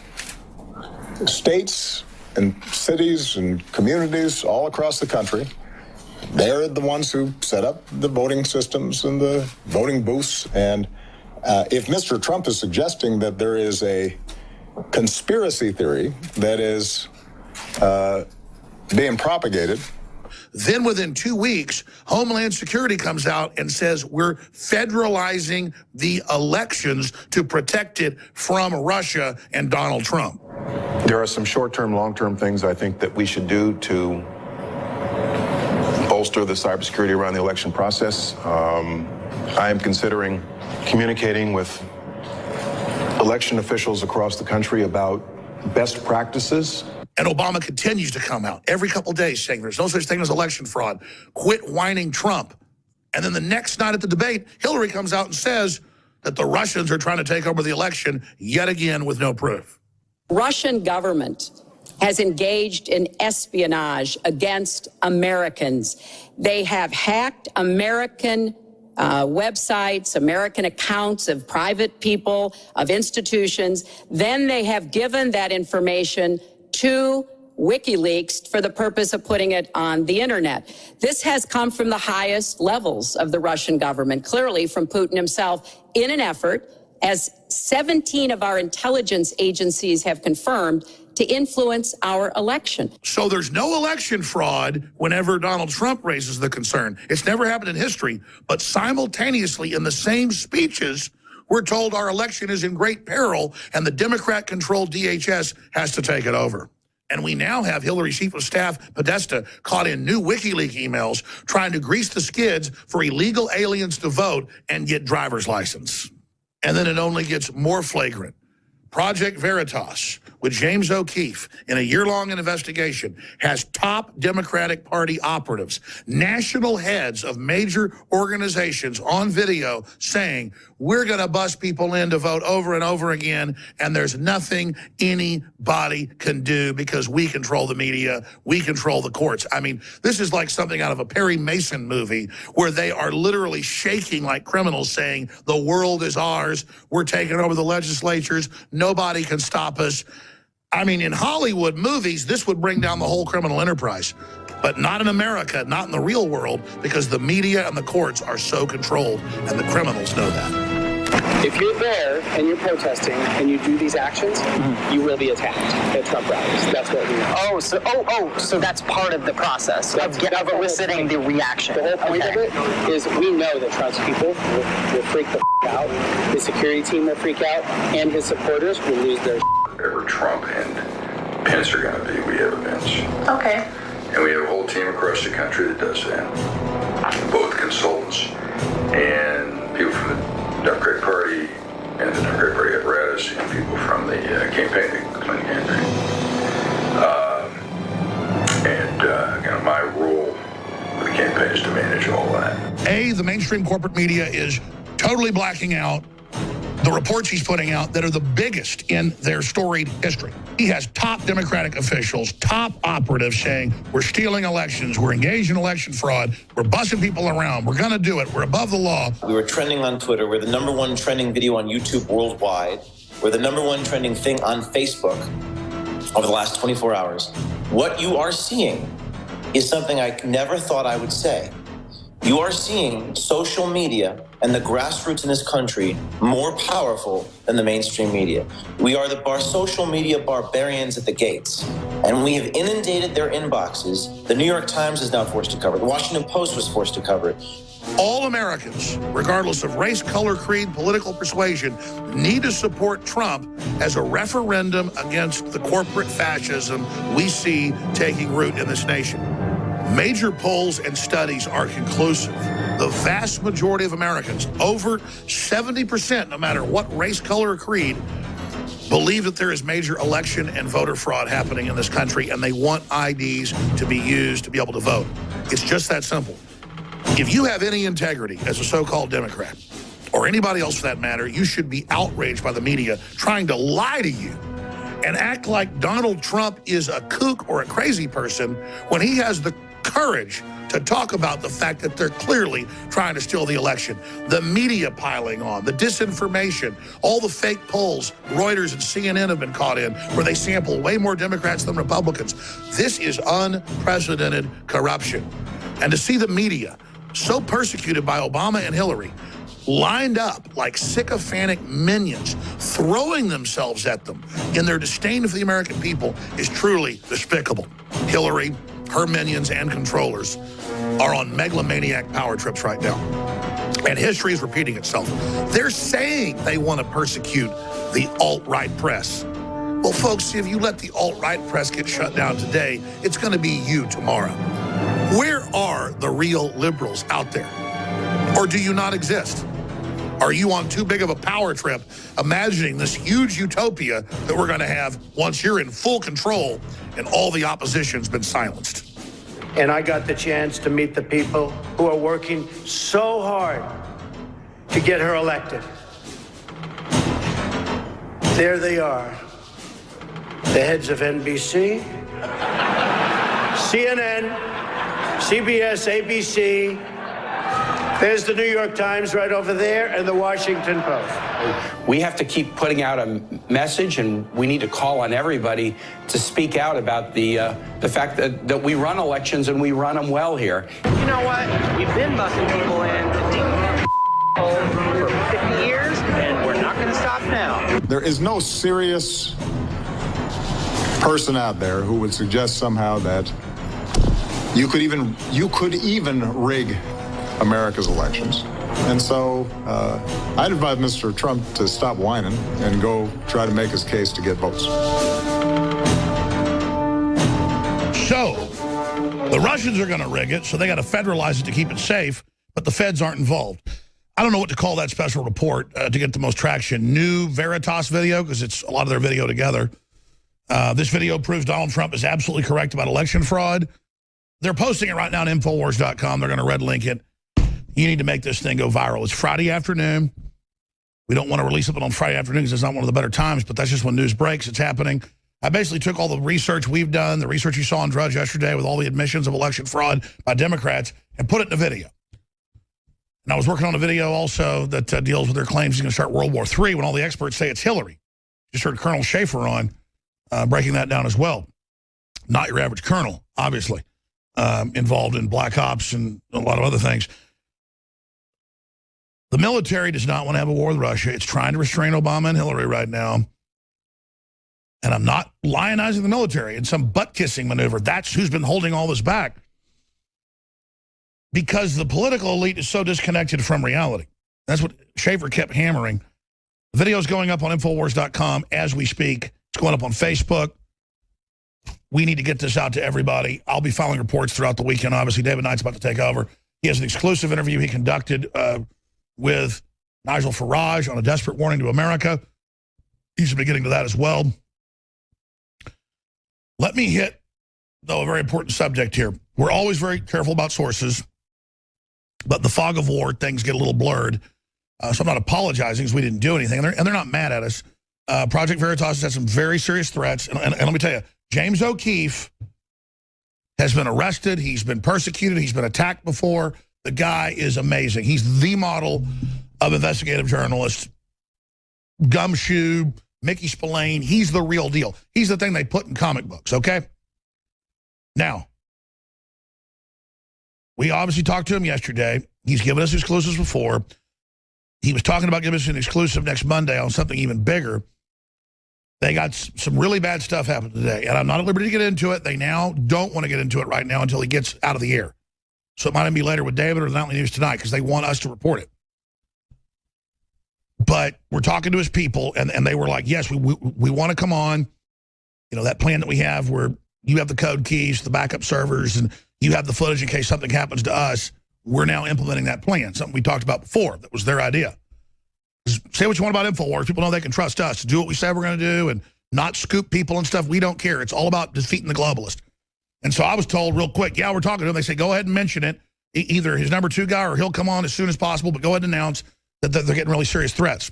Speaker 2: States and cities and communities all across the country, they're the ones who set up the voting systems and the voting booths. And if Mr. Trump is suggesting that there is a conspiracy theory that is being propagated.
Speaker 5: Then within 2 weeks, Homeland Security comes out and says we're federalizing the elections to protect it from Russia and Donald Trump.
Speaker 3: There are some short-term, long-term things I think that we should do to bolster the cybersecurity around the election process. I am considering communicating with election officials across the country about best practices.
Speaker 5: And Obama continues to come out every couple of days saying there's no such thing as election fraud. Quit whining Trump. And then the next night at the debate, Hillary comes out and says that the Russians are trying to take over the election yet again with no proof.
Speaker 6: Russian government has engaged in espionage against Americans. They have hacked American websites, American accounts of private people, of institutions. Then they have given that information to WikiLeaks for the purpose of putting it on the internet. This has come from the highest levels of the Russian government, clearly from Putin himself, in an effort, as 17 of our intelligence agencies have confirmed, to influence our election.
Speaker 5: So there's no election fraud whenever Donald Trump raises the concern. It's never happened in history, but simultaneously in the same speeches, we're told our election is in great peril and the Democrat-controlled DHS has to take it over. And we now have Hillary's chief of staff, Podesta, caught in new WikiLeaks emails trying to grease the skids for illegal aliens to vote and get driver's license. And then it only gets more flagrant. Project Veritas, with James O'Keefe, in a year-long investigation, has top Democratic Party operatives, national heads of major organizations on video saying, we're going to bust people in to vote over and over again, and there's nothing anybody can do because we control the media, we control the courts. I mean, this is like something out of a Perry Mason movie where they are literally shaking like criminals saying, the world is ours, we're taking over the legislatures, nobody can stop us. I mean, in Hollywood movies, this would bring down the whole criminal enterprise. But not in America, not in the real world, because the media and the courts are so controlled, and the criminals know that.
Speaker 7: If you're there and you're protesting and you do these actions, you will be attacked at Trump rallies. That's what we know.
Speaker 10: So that's part of the process of eliciting the reaction.
Speaker 7: The whole point of it is we know that Trump's people will freak the out. His security team will freak out, and his supporters will lose their
Speaker 23: Wherever Trump and Pence are going to be, we have a bench.
Speaker 10: Okay.
Speaker 23: And we have a whole team across the country that does that. Both consultants and people from the Democratic Party and the Democratic Party apparatus and people from the campaign, the Clinton campaign. My role with the campaign is to manage all that.
Speaker 5: The mainstream corporate media is totally blacking out the reports he's putting out that are the biggest in their storied history. He has top Democratic officials, top operatives saying, we're stealing elections, we're engaged in election fraud, we're bussing people around, we're going to do it, we're above the law.
Speaker 14: We were trending on Twitter, we're the #1 trending video on YouTube worldwide, we're the #1 trending thing on Facebook over the last 24 hours. What you are seeing is something I never thought I would say. You are seeing social media and the grassroots in this country more powerful than the mainstream media. We are the social media barbarians at the gates, and we have inundated their inboxes. The New York Times is now forced to cover it. The Washington Post was forced to cover it.
Speaker 5: All Americans, regardless of race, color, creed, political persuasion, need to support Trump as a referendum against the corporate fascism we see taking root in this nation. Major polls and studies are conclusive. The vast majority of Americans, over 70%, no matter what race, color, or creed, believe that there is major election and voter fraud happening in this country, and they want IDs to be used to be able to vote. It's just that simple. If you have any integrity as a so-called Democrat, or anybody else for that matter, you should be outraged by the media trying to lie to you and act like Donald Trump is a kook or a crazy person when he has the courage to talk about the fact that they're clearly trying to steal the election. The media piling on, the disinformation, all the fake polls Reuters and CNN have been caught in, where they sample way more Democrats than Republicans. This is unprecedented corruption. And to see the media so persecuted by Obama and Hillary, lined up like sycophantic minions, throwing themselves at them in their disdain for the American people, is truly despicable. Hillary, her minions, and controllers are on megalomaniac power trips right now. And history is repeating itself. They're saying they want to persecute the alt-right press. Well, folks, if you let the alt-right press get shut down today, it's going to be you tomorrow. Where are the real liberals out there? Or do you not exist? Are you on too big of a power trip imagining this huge utopia that we're going to have once you're in full control and all the opposition's been silenced?
Speaker 11: And I got the chance to meet the people who are working so hard to get her elected. There they are, the heads of NBC, CNN, CBS, ABC. There's the New York Times right over there, and the Washington Post.
Speaker 8: We have to keep putting out a message, and we need to call on everybody to speak out about the fact that we run elections and we run them well here.
Speaker 10: You know what? We've been busting people in for 50 years, and we're not going to stop now.
Speaker 2: There is no serious person out there who would suggest somehow that you could even rig America's elections. And so I'd advise Mr. Trump to stop whining and go try to make his case to get votes.
Speaker 5: So the Russians are going to rig it, so they got to federalize it to keep it safe, but the feds aren't involved. I don't know what to call that special report to get the most traction. New Veritas video, because it's a lot of their video together. This video proves Donald Trump is absolutely correct about election fraud. They're posting it right now on Infowars.com. They're going to red link it. You need to make this thing go viral. It's Friday afternoon. We don't want to release it on Friday afternoon because it's not one of the better times, but that's just when news breaks. It's happening. I basically took all the research we've done, the research you saw on Drudge yesterday with all the admissions of election fraud by Democrats, and put it in a video. And I was working on a video also that deals with their claims he's going to start World War III when all the experts say it's Hillary. Just heard Colonel Schaefer on breaking that down as well. Not your average colonel, obviously, involved in black ops and a lot of other things. The military does not want to have a war with Russia. It's trying to restrain Obama and Hillary right now. And I'm not lionizing the military in some butt-kissing maneuver. That's who's been holding all this back. Because the political elite is so disconnected from reality. That's what Schaefer kept hammering. The video's going up on Infowars.com as we speak. It's going up on Facebook. We need to get this out to everybody. I'll be filing reports throughout the weekend. Obviously, David Knight's about to take over. He has an exclusive interview he conducted with Nigel Farage on a desperate warning to America. He should be getting to that as well. Let me hit, though, a very important subject here. We're always very careful about sources, but the fog of war, things get a little blurred. So I'm not apologizing because we didn't do anything, and they're not mad at us. Project Veritas has had some very serious threats, and let me tell you, James O'Keefe has been arrested. He's been persecuted. He's been attacked before. The guy is amazing. He's the model of investigative journalist. Gumshoe, Mickey Spillane, he's the real deal. He's the thing they put in comic books, okay? Now, we obviously talked to him yesterday. He's given us exclusives before. He was talking about giving us an exclusive next Monday on something even bigger. They got some really bad stuff happening today, and I'm not at liberty to get into it. They now don't want to get into it right now until he gets out of the air. So it might even be later with David or the Nightly News tonight because they want us to report it. But we're talking to his people, and they were like, yes, we want to come on. You know, that plan that we have where you have the code keys, the backup servers, and you have the footage in case something happens to us. We're now implementing that plan, something we talked about before. That was their idea. Say what you want about InfoWars. People know they can trust us to do what we say we're going to do and not scoop people and stuff. We don't care. It's all about defeating the globalist. And so I was told real quick, yeah, we're talking to him. They say, go ahead and mention it. Either his number 2 guy or he'll come on as soon as possible, but go ahead and announce that they're getting really serious threats.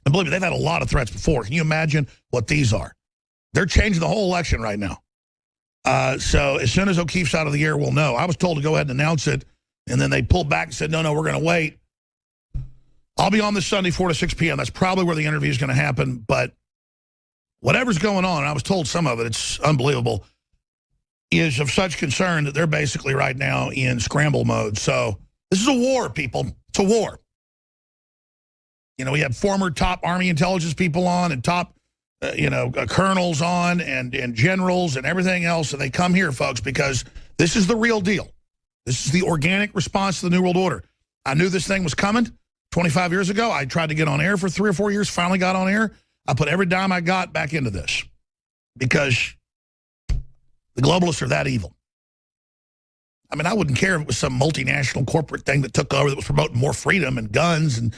Speaker 5: And believe me, they've had a lot of threats before. Can you imagine what these are? They're changing the whole election right now. So as soon as O'Keefe's out of the air, we'll know. I was told to go ahead and announce it, and then they pulled back and said, no, we're going to wait. I'll be on this Sunday, 4 to 6 p.m. That's probably where the interview is going to happen. But whatever's going on, and I was told some of it, it's unbelievable, is of such concern that they're basically right now in scramble mode. So this is a war, people. It's a war. You know, we have former top Army intelligence people on and top, colonels on and generals and everything else. And they come here, folks, because this is the real deal. This is the organic response to the New World Order. I knew this thing was coming 25 years ago. I tried to get on air for 3 or 4 years, finally got on air. I put every dime I got back into this because the globalists are that evil. I mean, I wouldn't care if it was some multinational corporate thing that took over that was promoting more freedom and guns, and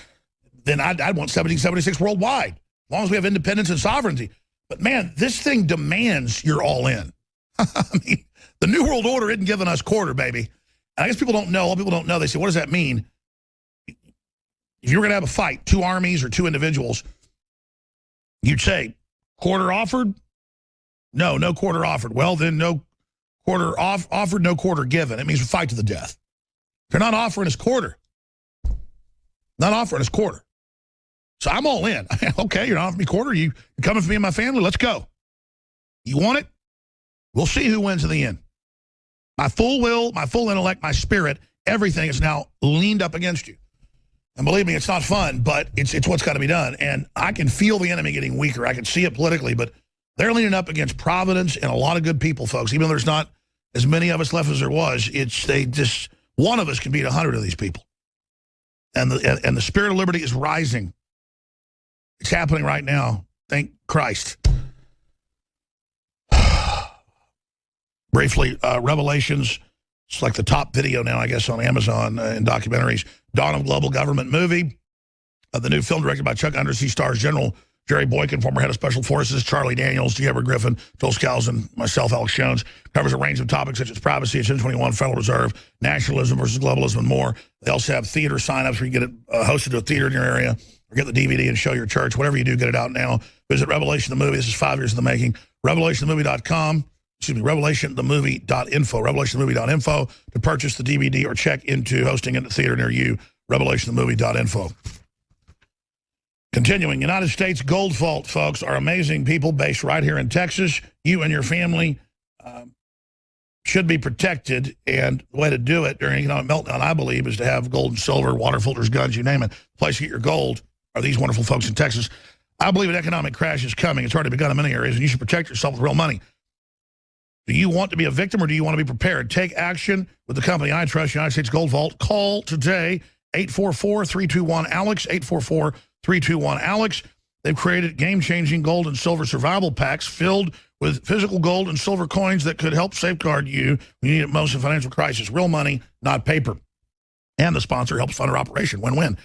Speaker 5: then I'd want 1776 worldwide, as long as we have independence and sovereignty. But, man, this thing demands you're all in. I mean, the New World Order isn't giving us quarter, baby. And I guess people don't know. A lot of people don't know. They say, what does that mean? If you were going to have a fight, 2 armies or 2 individuals, you'd say, quarter offered? No quarter offered. Well, then no quarter offered, no quarter given. It means we fight to the death. They're not offering us quarter. Not offering us quarter. So I'm all in. Okay, you're not offering me quarter. You're coming for me and my family? Let's go. You want it? We'll see who wins in the end. My full will, my full intellect, my spirit, everything is now leaned up against you. And believe me, it's not fun, but it's what's got to be done. And I can feel the enemy getting weaker. I can see it politically, but they're leaning up against Providence and a lot of good people, folks. Even though there's not as many of us left as there was, one of us can beat 100 of these people. And the spirit of liberty is rising. It's happening right now. Thank Christ. Briefly, Revelations. It's like the top video now, I guess, on Amazon in documentaries. Dawn of Global Government movie. The new film directed by Chuck Undersea stars General Jerry Boykin, former head of Special Forces, Charlie Daniels, G. Edward Griffin, Joel Scalzo, and myself, Alex Jones. Covers a range of topics such as privacy, Agenda 21, Federal Reserve, nationalism versus globalism, and more. They also have theater signups where you get it hosted to a theater in your area, or get the DVD and show your church. Whatever you do, get it out now. Visit Revelation the Movie. This is 5 years in the making. RevelationTheMovie.com. RevelationTheMovie.info. RevelationTheMovie.info to purchase the DVD or check into hosting in the theater near you. RevelationTheMovie.info. Continuing, United States Gold Vault, folks, are amazing people based right here in Texas. You and your family should be protected, and the way to do it during economic meltdown, I believe, is to have gold and silver, water filters, guns, you name it. The place to get your gold are these wonderful folks in Texas. I believe an economic crash is coming. It's already begun in many areas, and you should protect yourself with real money. Do you want to be a victim, or do you want to be prepared? Take action with the company I trust, United States Gold Vault. Call today, 844-321-ALEX, 844-321-ALEX. They've created game-changing gold and silver survival packs filled with physical gold and silver coins that could help safeguard you when you need it most in a financial crisis. Real money, not paper. And the sponsor helps fund our operation. Win-win.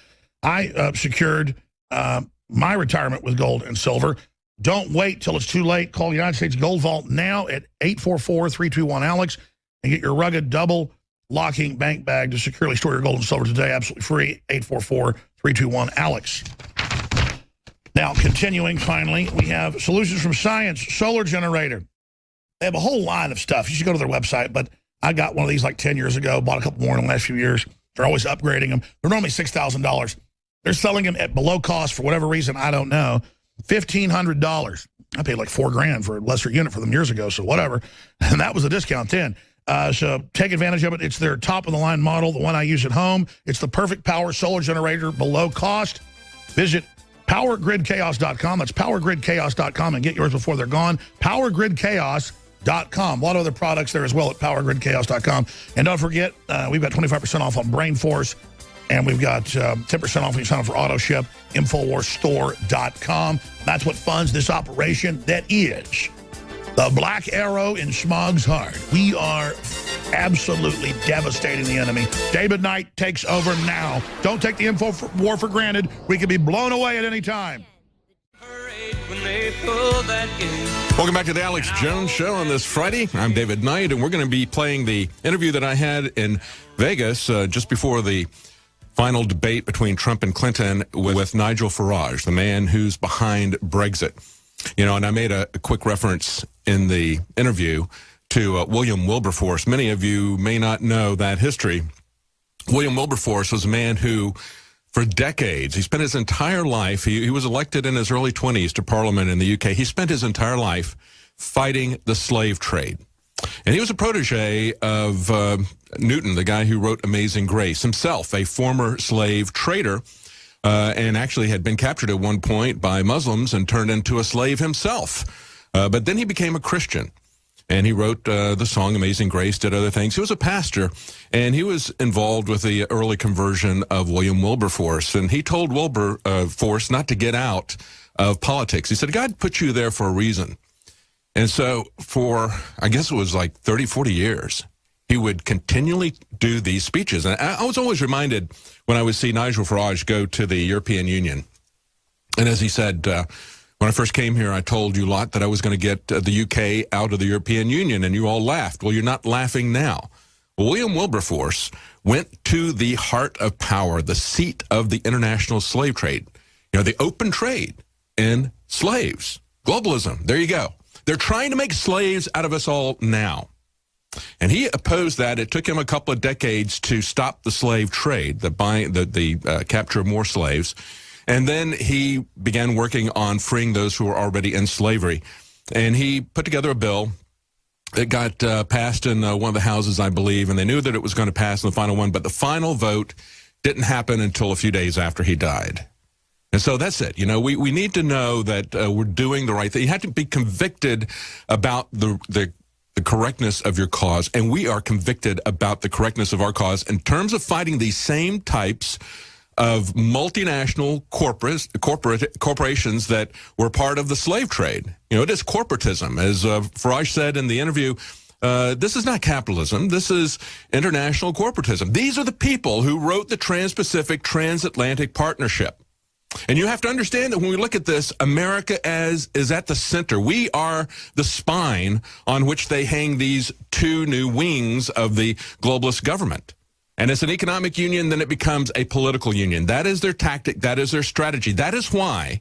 Speaker 5: I secured my retirement with gold and silver. Don't wait till it's too late. Call United States Gold Vault now at 844-321-ALEX and get your rugged double locking bank bag to securely store your gold and silver today. Absolutely free. 844-321-ALEX. Now, continuing, finally, we have Solutions from Science, solar generator. They have a whole line of stuff. You should go to their website, but I got one of these like 10 years ago, bought a couple more in the last few years. They're always upgrading them. They're normally $6,000. They're selling them at below cost for whatever reason, I don't know. $1,500. I paid like $4,000 for a lesser unit for them years ago, so whatever. And that was a discount then. So take advantage of it. It's their top-of-the-line model, the one I use at home. It's the perfect power solar generator below cost. Visit PowerGridChaos.com. That's PowerGridChaos.com and get yours before they're gone. PowerGridChaos.com. A lot of other products there as well at PowerGridChaos.com. And don't forget, we've got 25% off on Brain Force, and we've got 10% off when you sign up for AutoShip, InfoWarsStore.com. That's what funds this operation that is the Black Arrow in Smog's heart. We are absolutely devastating the enemy. David Knight takes over now. Don't take the info war for granted. We could be blown away at any time.
Speaker 12: Welcome back to the Alex Jones Show on this Friday. I'm David Knight, and we're going to be playing the interview that I had in Vegas just before the final debate between Trump and Clinton with Nigel Farage, the man who's behind Brexit. You know, and I made a quick reference in the interview to William Wilberforce. Many of you may not know that history. William Wilberforce was a man who, for decades, he spent his entire life, he was elected in his early 20s to Parliament in the UK. He spent his entire life fighting the slave trade. And he was a protege of Newton, the guy who wrote Amazing Grace, himself a former slave trader, and actually had been captured at one point by Muslims and turned into a slave himself. But then he became a Christian, and he wrote the song Amazing Grace, did other things. He was a pastor, and he was involved with the early conversion of William Wilberforce. And he told Wilberforce not to get out of politics. He said, God put you there for a reason. And so for, I guess it was like 30, 40 years, he would continually do these speeches. And I was always reminded when I would see Nigel Farage go to the European Union. And as he said, when I first came here, I told you lot that I was going to get the UK out of the European Union, and you all laughed. Well, you're not laughing now. Well, William Wilberforce went to the heart of power, the seat of the international slave trade. You know, the open trade in slaves. Globalism. There you go. They're trying to make slaves out of us all now. And he opposed that. It took him a couple of decades to stop the slave trade, the capture of more slaves. And then he began working on freeing those who were already in slavery. And he put together a bill that got passed in one of the houses, I believe, and they knew that it was going to pass in the final one, but the final vote didn't happen until a few days after he died. And so that's it. You know, we need to know that we're doing the right thing. You have to be convicted about the correctness of your cause, and we are convicted about the correctness of our cause in terms of fighting these same types of multinational corporations that were part of the slave trade. You know, it is corporatism. As Farage said in the interview, this is not capitalism. This is international corporatism. These are the people who wrote the Trans-Pacific Transatlantic Partnership. And you have to understand that when we look at this, America is at the center. We are the spine on which they hang these two new wings of the globalist government. And it's an economic union, then it becomes a political union. That is their tactic. That is their strategy. That is why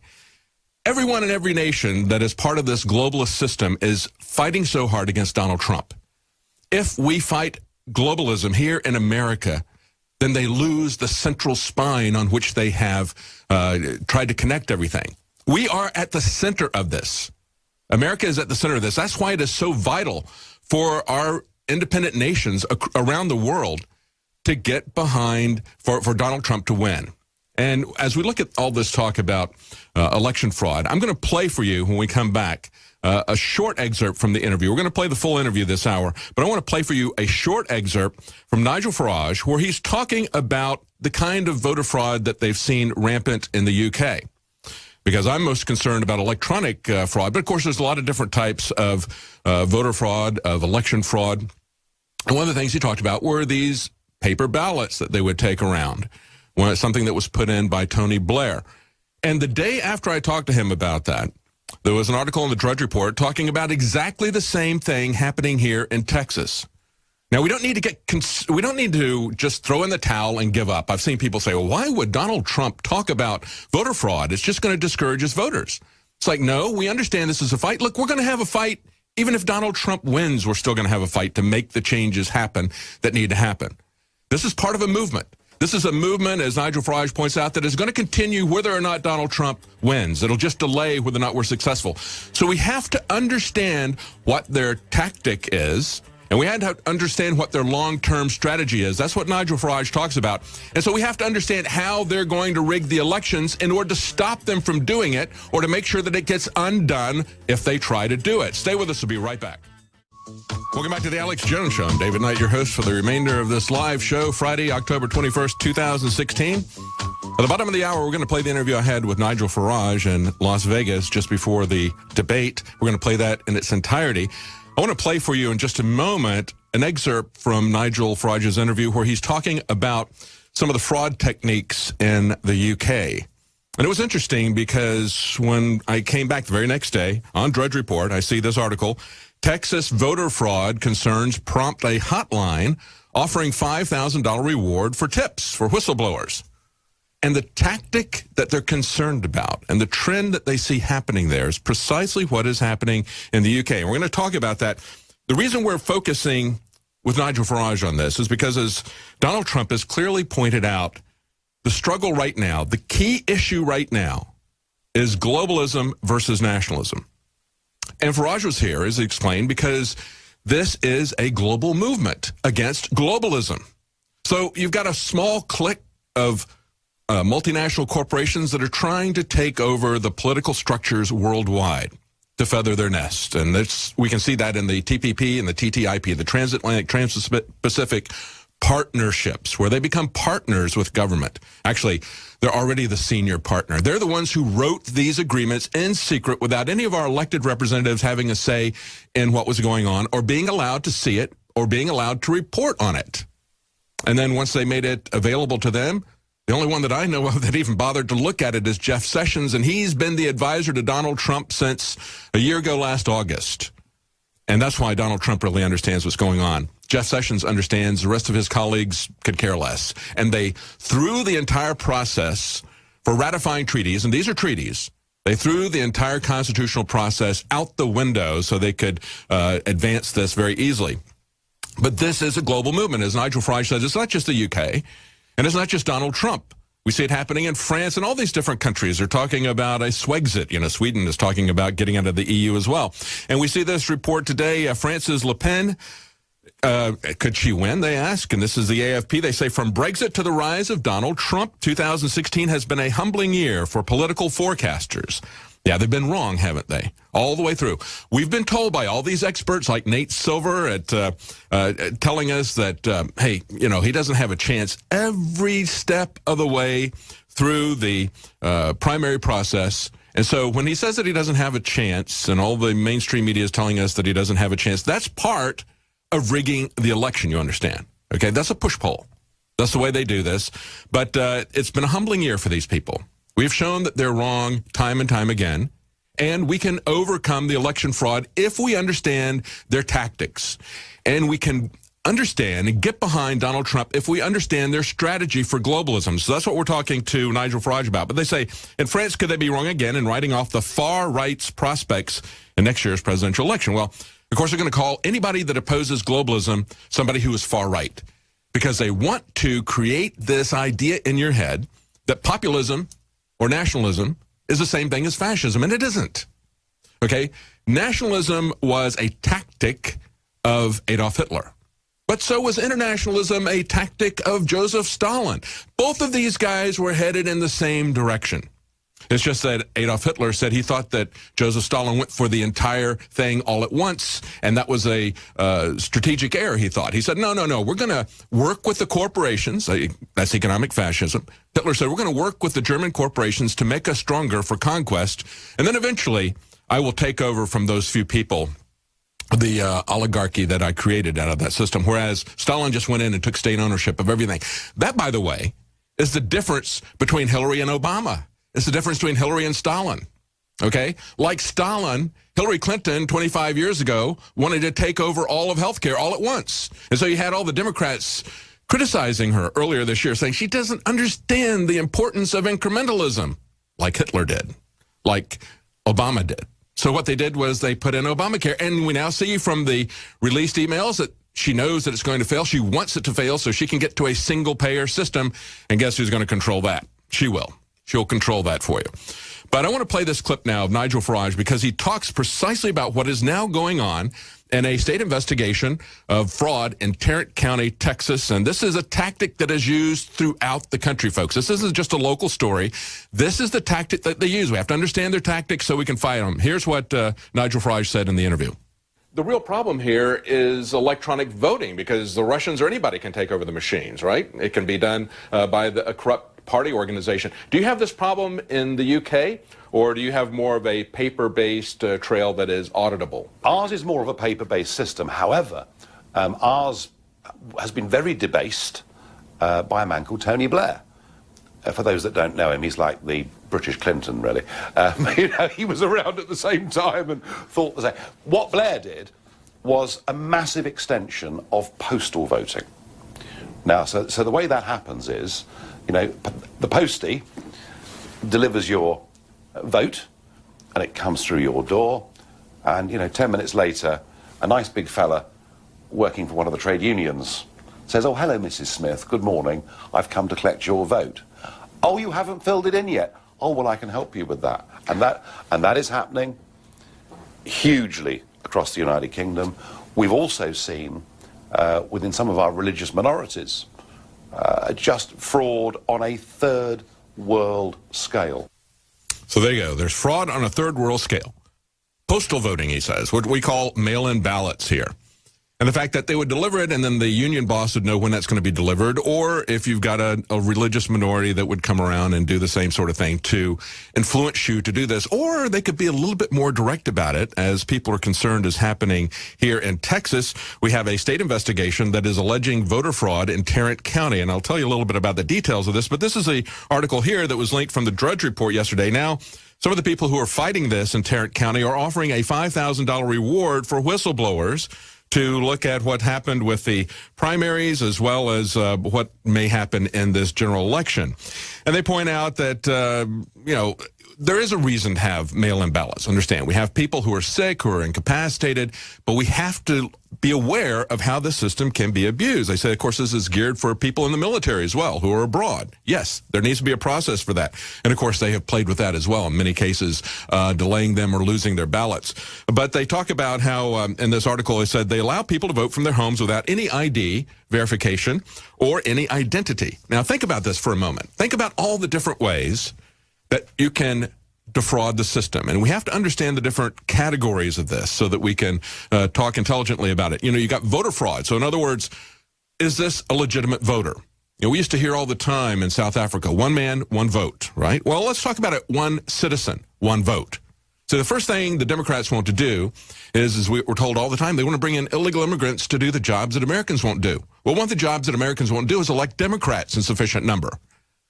Speaker 12: everyone in every nation that is part of this globalist system is fighting so hard against Donald Trump. If we fight globalism here in America, then they lose the central spine on which they have tried to connect everything. We are at the center of this. America is at the center of this. That's why it is so vital for our independent nations around the world to get behind for Donald Trump to win. And as we look at all this talk about election fraud, I'm going to play for you when we come back a short excerpt from the interview. We're going to play the full interview this hour, but I want to play for you a short excerpt from Nigel Farage where he's talking about the kind of voter fraud that they've seen rampant in the UK. Because I'm most concerned about electronic fraud, but of course there's a lot of different types of voter fraud, of election fraud. And one of the things he talked about were these paper ballots that they would take around. Something that was put in by Tony Blair. And the day after I talked to him about that, there was an article in the Drudge Report talking about exactly the same thing happening here in Texas. Now, we don't need to just throw in the towel and give up. I've seen people say, well, why would Donald Trump talk about voter fraud? It's just going to discourage his voters. It's like, no, we understand this is a fight. Look, we're going to have a fight. Even if Donald Trump wins, we're still going to have a fight to make the changes happen that need to happen. This is part of a movement. This is a movement, as Nigel Farage points out, that is going to continue whether or not Donald Trump wins. It'll just delay whether or not we're successful. So we have to understand what their tactic is, and we have to understand what their long-term strategy is. That's what Nigel Farage talks about. And so we have to understand how they're going to rig the elections in order to stop them from doing it or to make sure that it gets undone if they try to do it. Stay with us. We'll be right back. Welcome back to the Alex Jones Show. I'm David Knight, your host for the remainder of this live show, Friday, October 21st, 2016. At the bottom of the hour, we're going to play the interview I had with Nigel Farage in Las Vegas just before the debate. We're going to play that in its entirety. I want to play for you in just a moment an excerpt from Nigel Farage's interview where he's talking about some of the fraud techniques in the UK. And it was interesting because when I came back the very next day on Drudge Report, I see this article, Texas voter fraud concerns prompt a hotline offering $5,000 reward for tips for whistleblowers. And the tactic that they're concerned about and the trend that they see happening there is precisely what is happening in the UK. And we're going to talk about that. The reason we're focusing with Nigel Farage on this is because, as Donald Trump has clearly pointed out, the struggle right now, the key issue right now, is globalism versus nationalism. And Farage was here, as he explained, because this is a global movement against globalism. So you've got a small clique of multinational corporations that are trying to take over the political structures worldwide to feather their nest. And we can see that in the TPP and the TTIP, the Transatlantic, Trans-Pacific partnerships, where they become partners with government. Actually, they're already the senior partner. They're the ones who wrote these agreements in secret without any of our elected representatives having a say in what was going on or being allowed to see it or being allowed to report on it. And then once they made it available to them, the only one that I know of that even bothered to look at it is Jeff Sessions, and he's been the advisor to Donald Trump since a year ago last August. And that's why Donald Trump really understands what's going on. Jeff Sessions understands. The rest of his colleagues could care less. And they threw the entire process for ratifying treaties, and these are treaties, they threw the entire constitutional process out the window so they could advance this very easily. But this is a global movement. As Nigel Farage says, it's not just the UK. And it's not just Donald Trump. We see it happening in France and all these different countries. They're talking about a Swexit. You know, Sweden is talking about getting out of the EU as well. And we see this report today, France's Le Pen. Could she win, they ask? And this is the AFP. They say, from Brexit to the rise of Donald Trump, 2016 has been a humbling year for political forecasters. Yeah, they've been wrong, haven't they? All the way through. We've been told by all these experts like Nate Silver at telling us that, hey, you know, he doesn't have a chance every step of the way through the primary process. And so when he says that he doesn't have a chance, and all the mainstream media is telling us that he doesn't have a chance, that's part of rigging the election, you understand. Okay, that's a push poll. That's the way they do this. But it's been a humbling year for these people. We've shown that they're wrong time and time again, and we can overcome the election fraud if we understand their tactics. And we can understand and get behind Donald Trump if we understand their strategy for globalism. So that's what we're talking to Nigel Farage about. But they say, in France, could they be wrong again in writing off the far right's prospects in next year's presidential election? Well, of course, they're going to call anybody that opposes globalism somebody who is far right, because they want to create this idea in your head that populism or nationalism is the same thing as fascism, and it isn't. Okay? Nationalism was a tactic of Adolf Hitler. But so was internationalism a tactic of Joseph Stalin. Both of these guys were headed in the same direction. It's just that Adolf Hitler said he thought that Joseph Stalin went for the entire thing all at once, and that was a strategic error, he thought. He said, no, we're going to work with the corporations. That's economic fascism. Hitler said, we're going to work with the German corporations to make us stronger for conquest, and then eventually I will take over from those few people, the oligarchy that I created out of that system, whereas Stalin just went in and took state ownership of everything. That, by the way, is the difference between Hillary and Obama. It's the difference between Hillary and Stalin, okay? Like Stalin, Hillary Clinton 25 years ago wanted to take over all of healthcare all at once. And so you had all the Democrats criticizing her earlier this year, saying she doesn't understand the importance of incrementalism, like Hitler did, like Obama did. So what they did was they put in Obamacare, and we now see from the released emails that she knows that it's going to fail. She wants it to fail so she can get to a single-payer system, and guess who's going to control that? She will. She'll control that for you. But I want to play this clip now of Nigel Farage because he talks precisely about what is now going on in a state investigation of fraud in Tarrant County, Texas. And this is a tactic that is used throughout the country, folks. This isn't just a local story. This is the tactic that they use. We have to understand their tactics so we can fight them. Here's what Nigel Farage said in the interview. The real problem here is electronic voting, because the Russians or anybody can take over the machines, right? It can be done by a corrupt party organization. Do you have this problem in the UK, or do you have more of a paper-based trail that is auditable?
Speaker 16: Ours is more of a paper-based system. However, ours has been very debased by a man called Tony Blair. For those that don't know him, he's like the British Clinton, really. You know, he was around at the same time and thought the same. What Blair did was a massive extension of postal voting. Now, so the way that happens is, you know, the postie delivers your vote, and it comes through your door, and, you know, 10 minutes later, a nice big fella working for one of the trade unions says, "Oh, hello, Mrs. Smith. Good morning. I've come to collect your vote." "Oh, you haven't filled it in yet." "Oh, well, I can help you with that." And that is happening hugely across the United Kingdom. We've also seen within some of our religious minorities just fraud on a third world scale.
Speaker 12: So there you go. There's fraud on a third world scale. Postal voting, he says, what we call mail-in ballots here. And the fact that they would deliver it and then the union boss would know when that's going to be delivered, or if you've got a religious minority that would come around and do the same sort of thing to influence you to do this. Or they could be a little bit more direct about it, as people are concerned is happening here in Texas. We have a state investigation that is alleging voter fraud in Tarrant County. And I'll tell you a little bit about the details of this, but this is an article here that was linked from the Drudge Report yesterday. Now, some of the people who are fighting this in Tarrant County are offering a $5,000 reward for whistleblowers to look at what happened with the primaries as well as what may happen in this general election. And they point out that, there is a reason to have mail-in ballots. Understand, we have people who are sick, who are incapacitated, but we have to be aware of how the system can be abused. They say, of course, this is geared for people in the military as well, who are abroad. Yes, there needs to be a process for that. And, of course, they have played with that as well, in many cases, delaying them or losing their ballots. But they talk about how, in this article, they said they allow people to vote from their homes without any ID verification or any identity. Now, think about this for a moment. Think about all the different ways that you can defraud the system. And we have to understand the different categories of this so that we can talk intelligently about it. You got voter fraud. So in other words, is this a legitimate voter? We used to hear all the time in South Africa, one man, one vote, right? Well, let's talk about it. One citizen, one vote. So the first thing the Democrats want to do is we're told all the time, they want to bring in illegal immigrants to do the jobs that Americans won't do. Well, one of the jobs that Americans won't do is elect Democrats in sufficient number.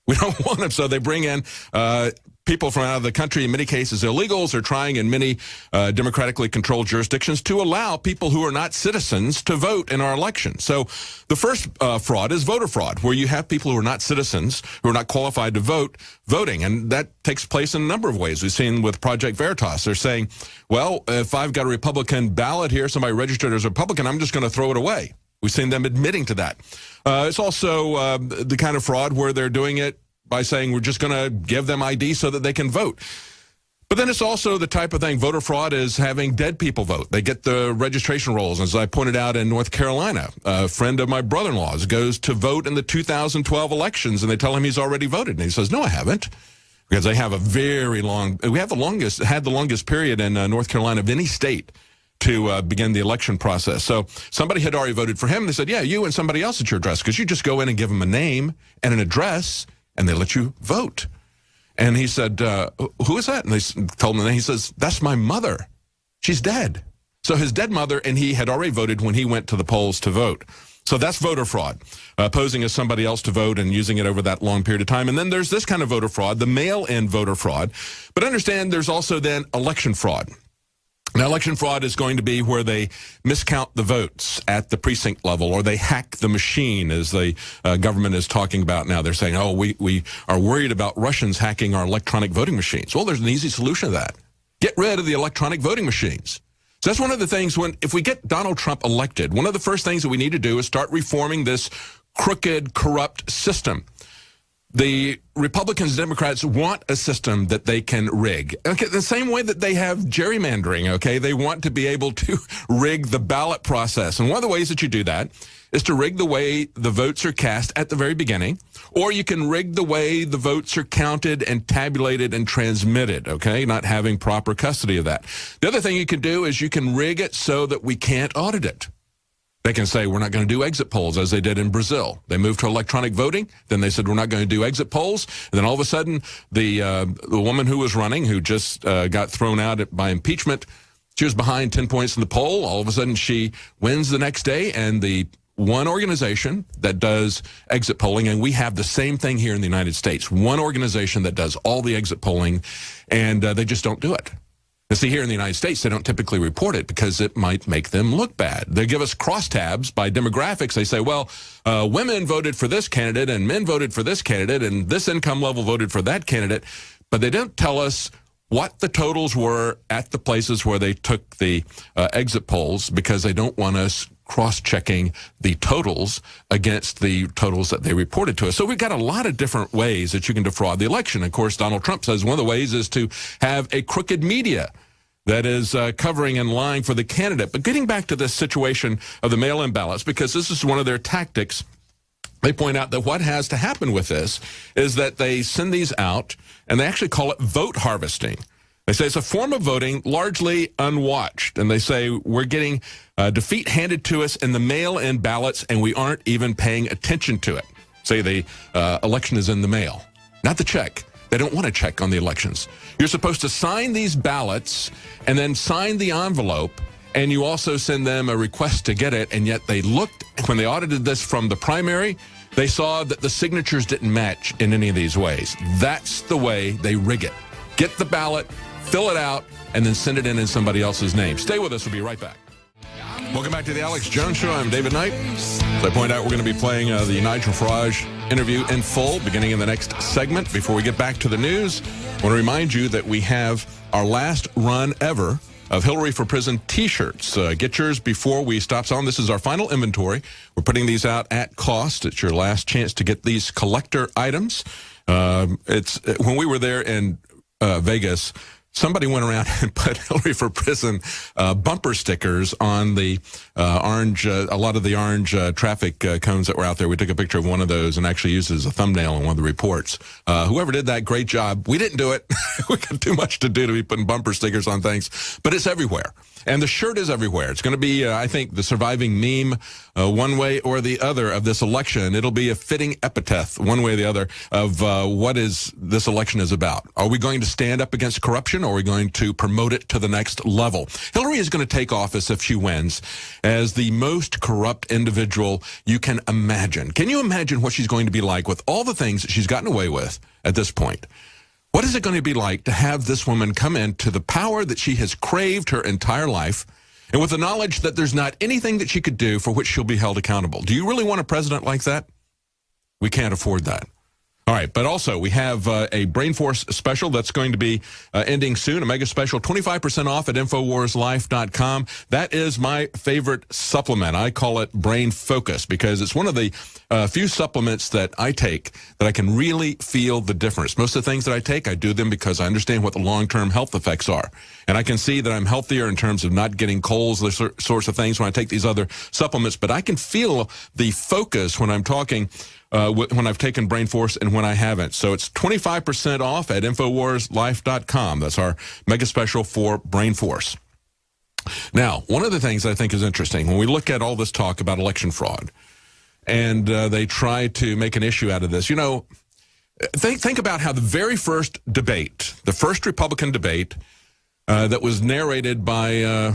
Speaker 12: We don't want them, so they bring in people from out of the country, in many cases illegals, are trying in many democratically controlled jurisdictions to allow people who are not citizens to vote in our election. So the first fraud is voter fraud, where you have people who are not citizens, who are not qualified to vote, voting. And that takes place in a number of ways. We've seen with Project Veritas. They're saying, well, if I've got a Republican ballot here, somebody registered as a Republican, I'm just going to throw it away. We've seen them admitting to that. It's also the kind of fraud where they're doing it by saying we're just going to give them ID so that they can vote. But then it's also the type of thing, voter fraud is having dead people vote. They get the registration rolls. As I pointed out in North Carolina, a friend of my brother-in-law's goes to vote in the 2012 elections, and they tell him he's already voted. And he says, no, I haven't. Because they have a very long, had the longest period in North Carolina of any state to begin the election process. So somebody had already voted for him. They said, yeah, you and somebody else at your address, because you just go in and give them a name and an address, and they let you vote. And he said, who is that? And they told him, and he says, that's my mother. She's dead. So his dead mother, and he had already voted when he went to the polls to vote. So that's voter fraud, posing as somebody else to vote and using it over that long period of time. And then there's this kind of voter fraud, the mail-in voter fraud. But understand there's also then election fraud. Now, election fraud is going to be where they miscount the votes at the precinct level, or they hack the machine, as the government is talking about now. They're saying, oh, we are worried about Russians hacking our electronic voting machines. Well, there's an easy solution to that. Get rid of the electronic voting machines. So that's one of the things if we get Donald Trump elected, one of the first things that we need to do is start reforming this crooked, corrupt system. The Republicans and Democrats want a system that they can rig. Okay, the same way that they have gerrymandering, okay? They want to be able to rig the ballot process. And one of the ways that you do that is to rig the way the votes are cast at the very beginning, or you can rig the way the votes are counted and tabulated and transmitted, okay? Not having proper custody of that. The other thing you can do is you can rig it so that we can't audit it. They can say, we're not going to do exit polls, as they did in Brazil. They moved to electronic voting. Then they said, we're not going to do exit polls. And then all of a sudden, the woman who was running, who just got thrown out by impeachment, she was behind 10 points in the poll. All of a sudden, she wins the next day. And the one organization that does exit polling, and we have the same thing here in the United States, one organization that does all the exit polling, and they just don't do it. And see, here in the United States, they don't typically report it because it might make them look bad. They give us crosstabs by demographics. They say, well, women voted for this candidate and men voted for this candidate and this income level voted for that candidate. But they don't tell us what the totals were at the places where they took the exit polls, because they don't want us cross-checking the totals against the totals that they reported to us. So we've got a lot of different ways that you can defraud the election. Of course, Donald Trump says one of the ways is to have a crooked media that is covering and lying for the candidate. But getting back to this situation of the mail-in ballots, because this is one of their tactics, they point out that what has to happen with this is that they send these out, and they actually call it vote harvesting. They say it's a form of voting largely unwatched, and they say we're getting defeat handed to us in the mail-in ballots, and we aren't even paying attention to it. Say the election is in the mail, not the check. They don't want to check on the elections. You're supposed to sign these ballots and then sign the envelope, and you also send them a request to get it, and yet they looked, when they audited this from the primary, they saw that the signatures didn't match in any of these ways. That's the way they rig it. Get the ballot, fill it out, and then send it in somebody else's name. Stay with us. We'll be right back. Welcome back to the Alex Jones Show. I'm David Knight. As I point out, we're going to be playing the Nigel Farage interview in full beginning in the next segment. Before we get back to the news, I want to remind you that we have our last run ever of Hillary for Prison T-shirts. Get yours before we stop selling. This is our final inventory. We're putting these out at cost. It's your last chance to get these collector items. When we were there in Vegas, somebody went around and put Hillary for Prison bumper stickers on the orange, a lot of the orange traffic cones that were out there. We took a picture of one of those and actually used it as a thumbnail in one of the reports. Whoever did that, great job. We didn't do it. We got too much to do to be putting bumper stickers on things, but it's everywhere. And the shirt is everywhere. It's going to be, I think, the surviving meme one way or the other of this election. It'll be a fitting epitaph one way or the other of what is this election is about. Are we going to stand up against corruption, or are we going to promote it to the next level? Hillary is going to take office, if she wins, as the most corrupt individual you can imagine. Can you imagine what she's going to be like with all the things that she's gotten away with at this point? What is it going to be like to have this woman come into the power that she has craved her entire life, and with the knowledge that there's not anything that she could do for which she'll be held accountable? Do you really want a president like that? We can't afford that. All right, but also we have a Brain Force special that's going to be ending soon, a mega special, 25% off at InfoWarsLife.com. That is my favorite supplement. I call it Brain Focus because it's one of the few supplements that I take that I can really feel the difference. Most of the things that I take, I do them because I understand what the long-term health effects are. And I can see that I'm healthier in terms of not getting colds, those sorts of things when I take these other supplements. But I can feel the focus when I'm talking when I've taken Brain Force and when I haven't. So it's 25% off at InfoWarsLife.com. That's our mega special for Brain Force. Now, one of the things I think is interesting, when we look at all this talk about election fraud, and they try to make an issue out of this, you know, think about how the very first debate, the first Republican debate, that was narrated by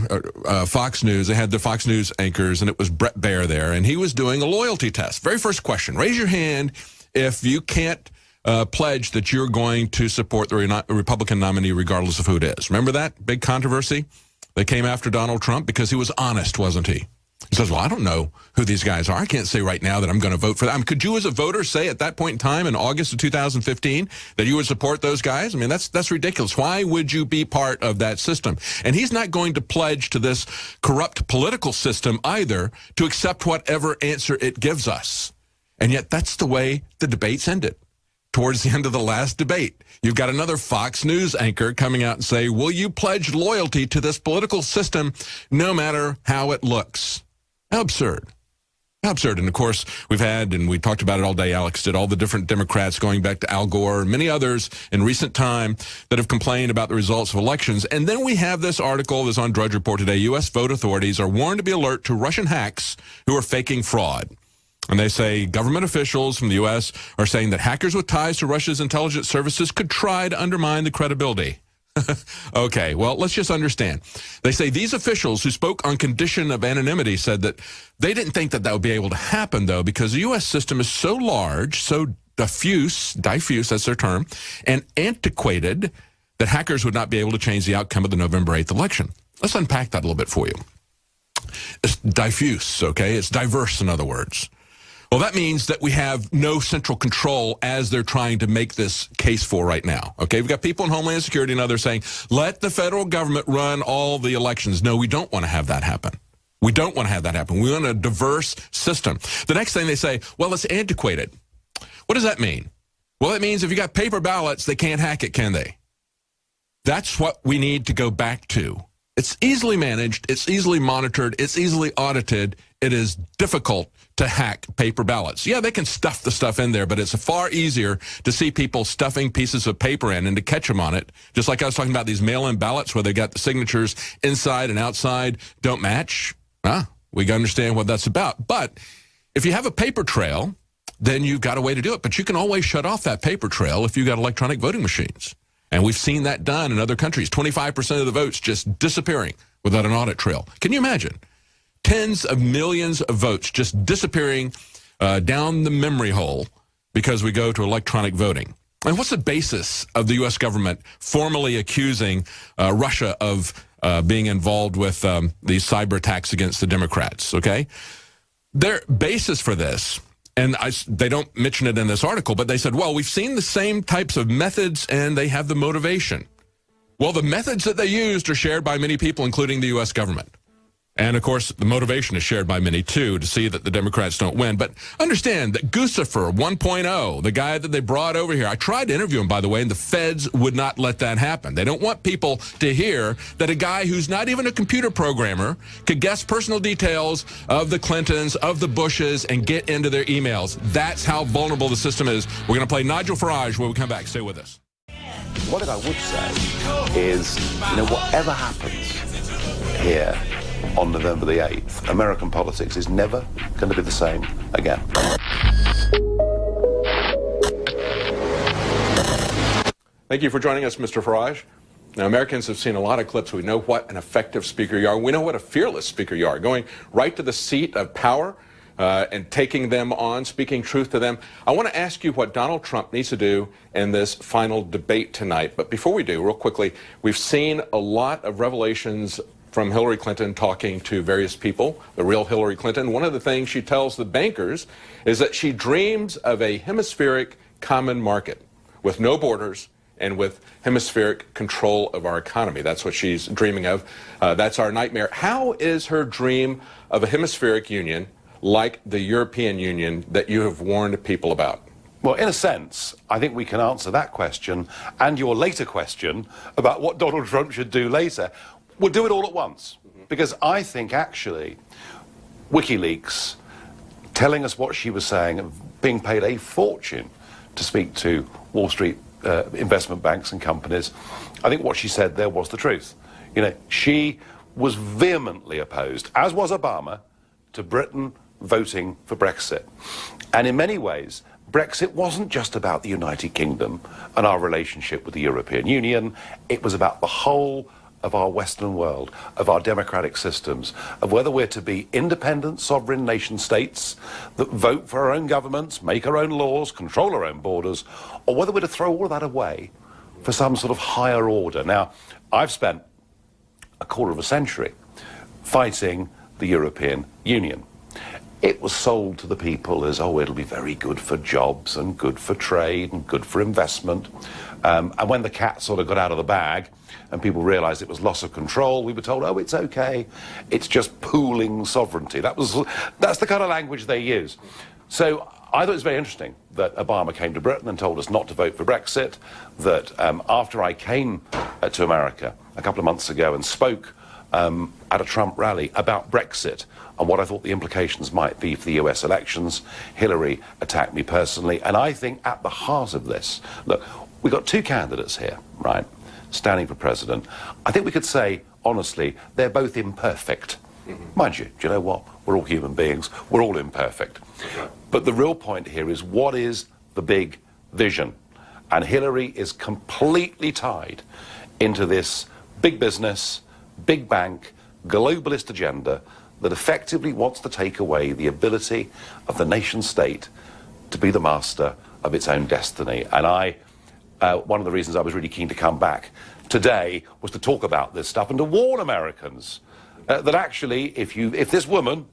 Speaker 12: Fox News. They had the Fox News anchors, and it was Bret Baier there, and he was doing a loyalty test. Very first question, raise your hand if you can't pledge that you're going to support the Republican nominee regardless of who it is. Remember that big controversy? They came after Donald Trump because he was honest, wasn't he? He says, well, I don't know who these guys are. I can't say right now that I'm going to vote for them. Could you as a voter say at that point in time in August of 2015 that you would support those guys? I mean, that's ridiculous. Why would you be part of that system? And he's not going to pledge to this corrupt political system either to accept whatever answer it gives us. And yet that's the way the debates ended. Towards the end of the last debate, you've got another Fox News anchor coming out and say, will you pledge loyalty to this political system no matter how it looks? How absurd. How absurd. And, of course, we've had, and we talked about it all day, Alex did, all the different Democrats going back to Al Gore, many others in recent time that have complained about the results of elections. And then we have this article that's on Drudge Report today. U.S. vote authorities are warned to be alert to Russian hacks who are faking fraud. And they say government officials from the U.S. are saying that hackers with ties to Russia's intelligence services could try to undermine the credibility. Okay, well, let's just understand. They say these officials who spoke on condition of anonymity said that they didn't think that would be able to happen, though, because the U.S. system is so large, so diffuse, that's their term, and antiquated that hackers would not be able to change the outcome of the November 8th election. Let's unpack that a little bit for you. It's diffuse, okay? It's diverse, in other words. Well, that means that we have no central control as they're trying to make this case for right now. Okay, we've got people in Homeland Security and others saying, let the federal government run all the elections. No, we don't want to have that happen. We don't want to have that happen. We want a diverse system. The next thing they say, well, it's antiquated. What does that mean? Well, it means if you got paper ballots, they can't hack it, can they? That's what we need to go back to. It's easily managed, it's easily monitored, it's easily audited. It is difficult to hack paper ballots. Yeah, they can stuff the stuff in there, but it's far easier to see people stuffing pieces of paper in and to catch them on it. Just like I was talking about these mail-in ballots where they got the signatures inside and outside don't match. We got to understand what that's about. But if you have a paper trail, then you've got a way to do it. But you can always shut off that paper trail if you've got electronic voting machines. And we've seen that done in other countries. 25% of the votes just disappearing without an audit trail. Can you imagine? Tens of millions of votes just disappearing down the memory hole because we go to electronic voting. And what's the basis of the U.S. government formally accusing Russia of being involved with these cyber attacks against the Democrats, okay? Their basis for this, and they don't mention it in this article, but they said, well, we've seen the same types of methods and they have the motivation. Well, the methods that they used are shared by many people, including the U.S. government. And, of course, the motivation is shared by many, too, to see that the Democrats don't win. But understand that Guccifer 1.0, the guy that they brought over here, I tried to interview him, by the way, and the feds would not let that happen. They don't want people to hear that a guy who's not even a computer programmer could guess personal details of the Clintons, of the Bushes, and get into their emails. That's how vulnerable the system is. We're going to play Nigel Farage when we come back. Stay with us.
Speaker 16: What I would say is, whatever happens here on November the 8th, American politics is never going to be the same again.
Speaker 12: Thank you for joining us, Mr. Farage. Now, Americans have seen a lot of clips. We know what an effective speaker you are. We know what a fearless speaker you are, going right to the seat of power and taking them on, speaking truth to them. I want to ask you what Donald Trump needs to do in this final debate tonight. But before we do, real quickly, we've seen a lot of revelations from Hillary Clinton talking to various people, the real Hillary Clinton. One of the things she tells the bankers is that she dreams of a hemispheric common market with no borders and with hemispheric control of our economy. That's what she's dreaming of. That's our nightmare. How is her dream of a hemispheric union like the European Union that you have warned people about?
Speaker 16: Well, in a sense, I think we can answer that question and your later question about what Donald Trump should do later. We'll do it all at once, because I think, actually, WikiLeaks telling us what she was saying, being paid a fortune to speak to Wall Street investment banks and companies, I think what she said there was the truth. She was vehemently opposed, as was Obama, to Britain voting for Brexit. And in many ways, Brexit wasn't just about the United Kingdom and our relationship with the European Union. It was about the whole of our Western world, of our democratic systems, of whether we're to be independent, sovereign nation states that vote for our own governments, make our own laws, control our own borders, or whether we're to throw all of that away for some sort of higher order. Now, I've spent a quarter of a century fighting the European Union. It was sold to the people as, it'll be very good for jobs and good for trade and good for investment. And when the cat sort of got out of the bag and people realized it was loss of control, we were told, it's okay. It's just pooling sovereignty. That's the kind of language they use. So I thought it was very interesting that Obama came to Britain and told us not to vote for Brexit, that after I came to America a couple of months ago and spoke at a Trump rally about Brexit and what I thought the implications might be for the US elections, Hillary attacked me personally. And I think at the heart of this, look, we've got two candidates here, right, standing for president. I think we could say, honestly, they're both imperfect. Mind you, do you know what? We're all human beings. We're all imperfect. But the real point here is, what is the big vision? And Hillary is completely tied into this big business, big bank, globalist agenda that effectively wants to take away the ability of the nation state to be the master of its own destiny. And one of the reasons I was really keen to come back today was to talk about this stuff and to warn Americans that actually, if this woman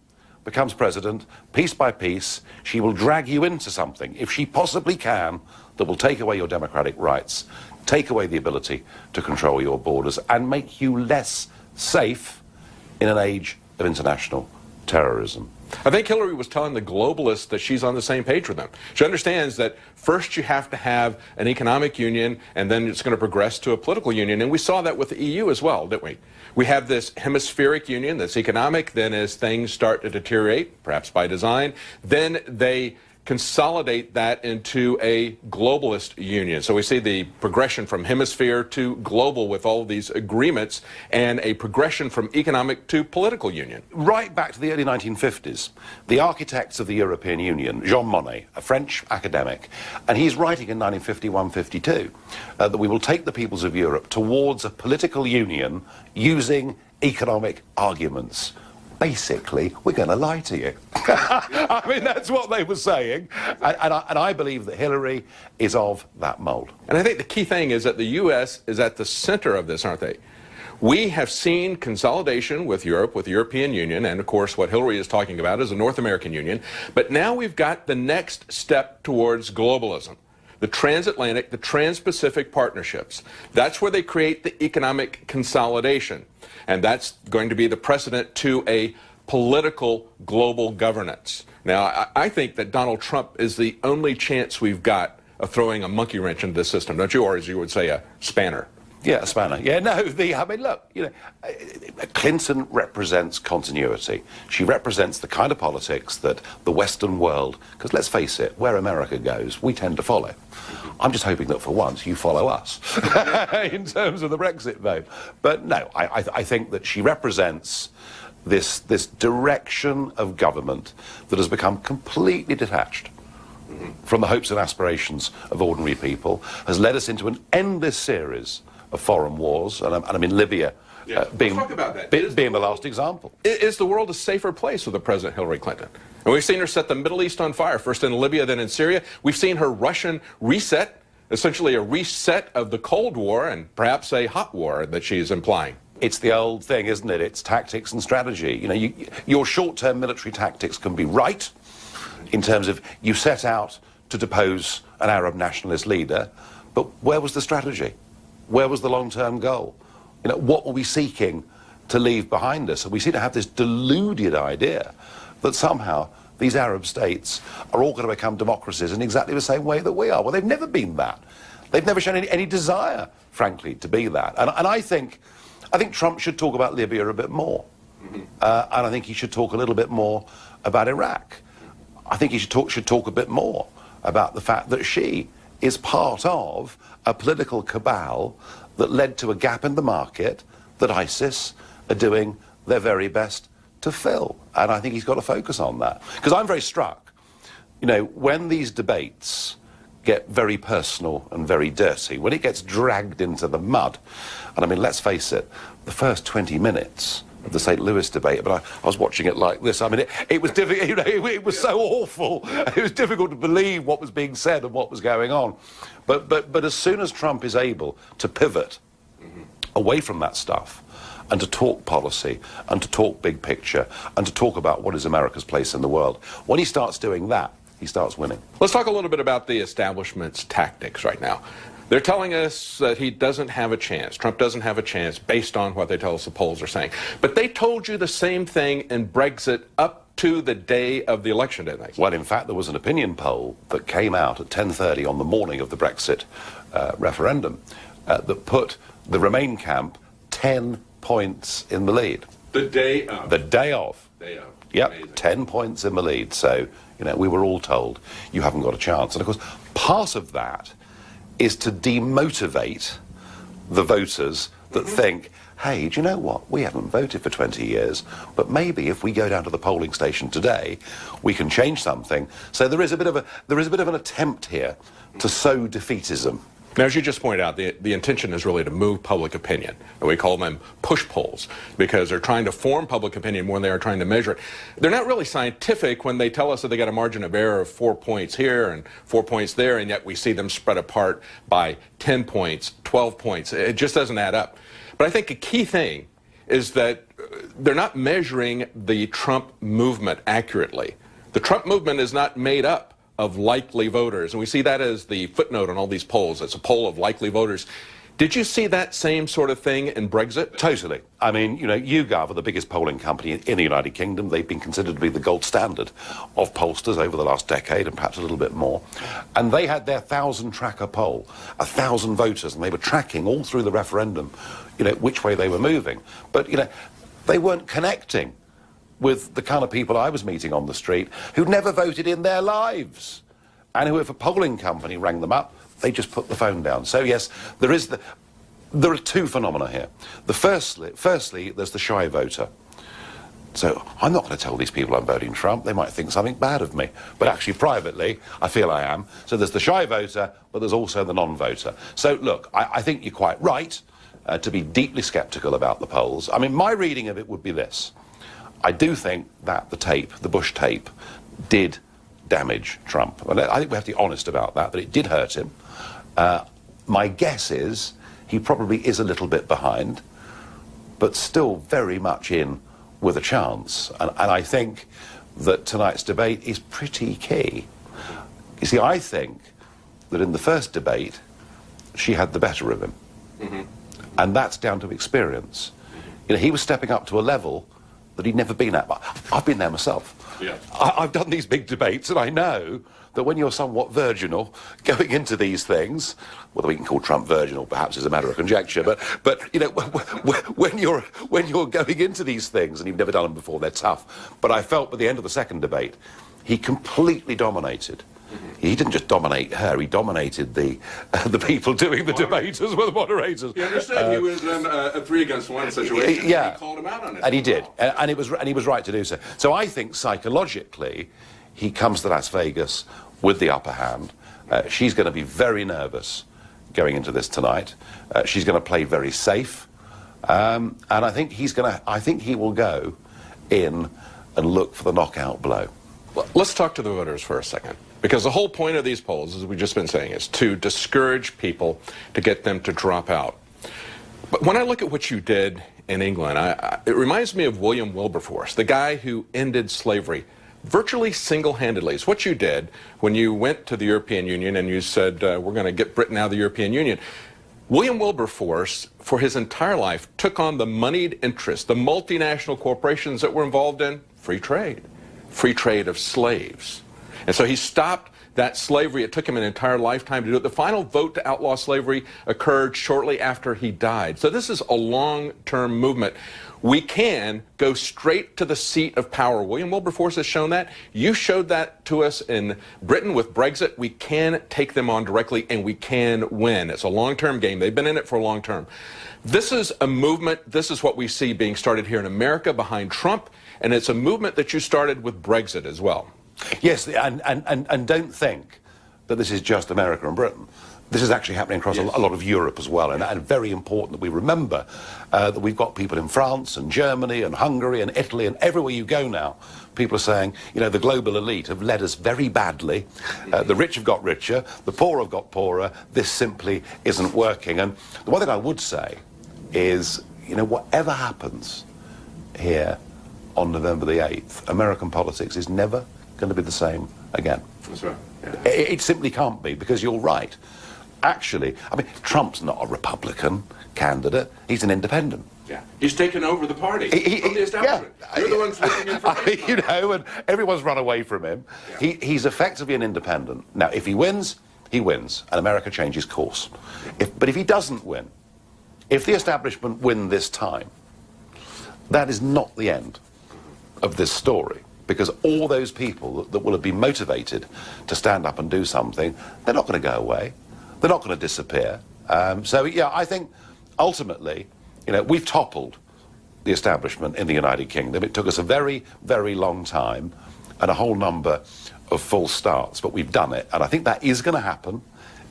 Speaker 16: becomes president, piece by piece, she will drag you into something, if she possibly can, that will take away your democratic rights, take away the ability to control your borders, and make you less safe in an age of international terrorism.
Speaker 12: I think Hillary was telling the globalists that she's on the same page with them. She understands that first you have to have an economic union, and then it's going to progress to a political union. And we saw that with the EU as well, didn't we? We have this hemispheric union that's economic. Then as things start to deteriorate, perhaps by design, then they consolidate that into a globalist union. So we see the progression from hemisphere to global with all of these agreements, and a progression from economic to political union.
Speaker 16: Right back to the early 1950s, the architects of the European Union, Jean Monnet, a French academic, and he's writing in 1951-52 that we will take the peoples of Europe towards a political union using economic arguments. Basically, we're going to lie to you. I mean, that's what they were saying. And I believe that Hillary is of that mold.
Speaker 12: And I think the key thing is that the U.S. is at the center of this, aren't they? We have seen consolidation with Europe, with the European Union, and of course what Hillary is talking about is a North American Union. But now we've got the next step towards globalism. The transatlantic, the trans-Pacific partnerships. That's where they create the economic consolidation. And that's going to be the precedent to a political global governance. Now, I think that Donald Trump is the only chance we've got of throwing a monkey wrench into this system, don't you? Or as you would say, a spanner.
Speaker 16: Yeah, a spanner. Yeah, no, I mean, look, you know, Clinton represents continuity. She represents the kind of politics that the Western world, because let's face it, where America goes, we tend to follow. I'm just hoping that for once you follow us in terms of the Brexit vote. But no, I think that she represents this direction of government that has become completely detached from the hopes and aspirations of ordinary people, has led us into an endless series of foreign wars, and I mean Libya being the last example.
Speaker 12: Is the world a safer place with the President Hillary Clinton? And we've seen her set the Middle East on fire, first in Libya, then in Syria. We've seen her Russian reset, essentially a reset of the Cold War and perhaps a hot war that she's implying.
Speaker 16: It's the old thing, isn't it? It's tactics and strategy. You know, your short-term military tactics can be right in terms of you set out to depose an Arab nationalist leader, but where was the strategy? Where was the long-term goal? You know, what were we seeking to leave behind us? And we seem to have this deluded idea that somehow these Arab states are all going to become democracies in exactly the same way that we are. Well, they've never been that. They've never shown any desire, frankly, to be that. And I think Trump should talk about Libya a bit more. And I think he should talk a little bit more about Iraq. I think he should talk a bit more about the fact that she is part of a political cabal that led to a gap in the market that ISIS are doing their very best to fill. And I think he's got to focus on that. Because I'm very struck, you know, when these debates get very personal and very dirty, when it gets dragged into the mud, and I mean, let's face it, the first 20 minutes of the St. Louis debate, but I was watching it like this. I mean, it was difficult, you know, it was so awful. It was difficult to believe what was being said and what was going on. But as soon as Trump is able to pivot away from that stuff and to talk policy and to talk big picture and to talk about what is America's place in the world, when he starts doing that, he starts winning.
Speaker 12: Let's talk a little bit about the establishment's tactics right now. They're telling us that he doesn't have a chance. Trump doesn't have a chance based on what they tell us the polls are saying. But they told you the same thing in Brexit up to the day of the election, didn't they?
Speaker 16: Well, in fact, there was an opinion poll that came out at 10:30 on the morning of the Brexit referendum that put the Remain camp 10 points in the lead.
Speaker 12: The day of.
Speaker 16: The day of.
Speaker 12: Day of.
Speaker 16: Yep,
Speaker 12: Amazing.
Speaker 16: 10 points in the lead. So, you know, we were all told you haven't got a chance. And, of course, part of that is to demotivate the voters that think, hey, do you know what? We haven't voted for 20 years, but maybe if we go down to the polling station today, we can change something. So there is a bit of an attempt here to sow defeatism.
Speaker 12: Now, as you just pointed out, the intention is really to move public opinion. And we call them push polls because they're trying to form public opinion more than they are trying to measure it. They're not really scientific when they tell us that they got a margin of error of 4 points here and 4 points there, and yet we see them spread apart by 10 points, 12 points. It just doesn't add up. But I think a key thing is that they're not measuring the Trump movement accurately. The Trump movement is not made up of likely voters, and we see that as the footnote on all these polls. It's a poll of likely voters. Did you see that same sort of thing in Brexit?
Speaker 16: Totally. I mean, you know, YouGov are the biggest polling company in the United Kingdom. They've been considered to be the gold standard of pollsters over the last decade and perhaps a little bit more. And they had their 1,000 tracker poll, 1,000 voters, and they were tracking all through the referendum, you know, which way they were moving. But, you know, they weren't connecting with the kind of people I was meeting on the street who'd never voted in their lives and who, if a polling company rang them up, they just put the phone down. So yes, there are two phenomena here. Firstly, there's the shy voter. So I'm not going to tell these people I'm voting Trump. They might think something bad of me. But actually, privately, I feel I am. So there's the shy voter, but there's also the non-voter. So look, I think you're quite right to be deeply sceptical about the polls. I mean, my reading of it would be this. I do think that the Bush tape, did damage Trump. And I think we have to be honest about that it did hurt him. My guess is he probably is a little bit behind, but still very much in with a chance. And I think that tonight's debate is pretty key. You see, I think that in the first debate, she had the better of him. Mm-hmm. And that's down to experience. You know, he was stepping up to a level that he'd never been at. I've been there myself. Yeah. I've done these big debates, and I know that when you're somewhat virginal going into these things, whether we can call Trump virginal perhaps is a matter of conjecture, but you know, when you're going into these things and you've never done them before, they're tough. But I felt by the end of the second debate, he completely dominated. He didn't just dominate her, he dominated the people doing the debate as well, the moderators.
Speaker 12: He understood he was in a 3-against-1 situation.
Speaker 16: Yeah.
Speaker 12: He called him out on it.
Speaker 16: And he did. And he was right to do so. So I think psychologically, he comes to Las Vegas with the upper hand. She's going to be very nervous going into this tonight. She's going to play very safe. And I think he will go in and look for the knockout blow.
Speaker 12: Well, let's talk to the voters for a second. Because the whole point of these polls, as we've just been saying, is to discourage people, to get them to drop out. But when I look at what you did in England, it reminds me of William Wilberforce, the guy who ended slavery virtually single-handedly. It's what you did when you went to the European Union and you said, we're going to get Britain out of the European Union. William Wilberforce, for his entire life, took on the moneyed interests, the multinational corporations that were involved in free trade of slaves. And so he stopped that slavery. It took him an entire lifetime to do it. The final vote to outlaw slavery occurred shortly after he died. So this is a long-term movement. We can go straight to the seat of power. William Wilberforce has shown that. You showed that to us in Britain with Brexit. We can take them on directly, and we can win. It's a long-term game. They've been in it for a long term. This is a movement. This is what we see being started here in America behind Trump, and it's a movement that you started with Brexit as well.
Speaker 16: Yes, and don't think that this is just America and Britain. This is actually happening across a lot of Europe as well, and very important that we remember that we've got people in France and Germany and Hungary and Italy, and everywhere you go now, people are saying, you know, the global elite have led us very badly. The rich have got richer, the poor have got poorer. This simply isn't working. And the one thing I would say is, you know, whatever happens here on November the 8th, American politics is never going to be the same again.
Speaker 12: That's right. Yeah.
Speaker 16: It simply can't be, because you're right. Actually, I mean, Trump's not a Republican candidate. He's an independent.
Speaker 12: Yeah. He's taken over the party from the establishment. Yeah. You're the ones looking in for
Speaker 16: you know, and everyone's run away from him. Yeah. He's effectively an independent. Now, if he wins, he wins, and America changes course. But if he doesn't win, if the establishment win this time, that is not the end of this story. Because all those people that will have been motivated to stand up and do something, they're not going to go away. They're not going to disappear. So, yeah, I think ultimately, you know, we've toppled the establishment in the United Kingdom. It took us a very, very long time and a whole number of false starts, but we've done it. And I think that is going to happen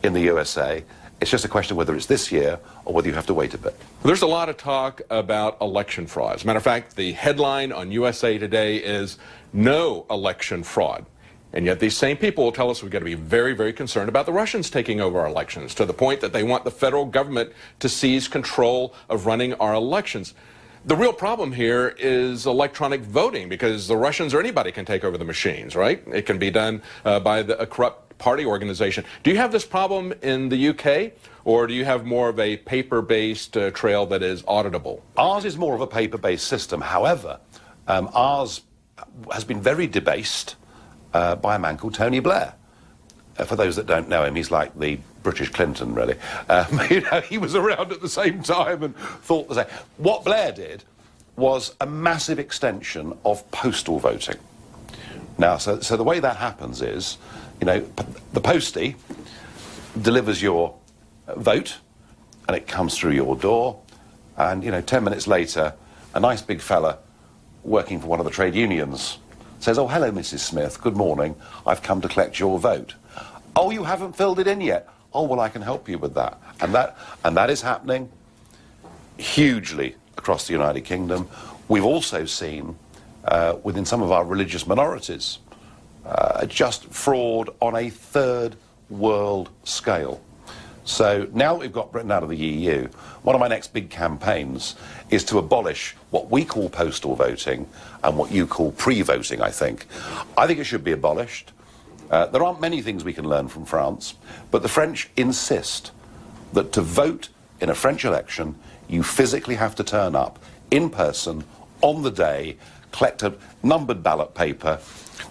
Speaker 16: in the USA. It's just a question of whether it's this year or whether you have to wait a bit.
Speaker 12: There's a lot of talk about election fraud. As a matter of fact, the headline on USA Today is "No Election Fraud." And yet these same people will tell us we've got to be very, very concerned about the Russians taking over our elections, to the point that they want the federal government to seize control of running our elections. The real problem here is electronic voting, because the Russians or anybody can take over the machines, right? It can be done by a corrupt party organization. Do you have this problem in the UK, or do you have more of a paper-based trail that is auditable?
Speaker 16: Ours is more of a paper-based system. However, ours has been very debased by a man called Tony Blair. For those that don't know him, he's like the British Clinton, really. You know, he was around at the same time and thought the same. What Blair did was a massive extension of postal voting. Now, so the way that happens is, you know, the postie delivers your vote, and it comes through your door, and, you know, 10 minutes later, a nice big fella working for one of the trade unions says, "Oh, hello, Mrs. Smith, good morning. I've come to collect your vote." "Oh, you haven't filled it in yet?" "Oh, well, I can help you with that." And that is happening hugely across the United Kingdom. We've also seen within some of our religious minorities just fraud on a third world scale. So now that we've got Britain out of the EU, one of my next big campaigns is to abolish what we call postal voting and what you call pre-voting, I think. I think it should be abolished. There aren't many things we can learn from France, but the French insist that to vote in a French election, you physically have to turn up in person on the day, collect a numbered ballot paper,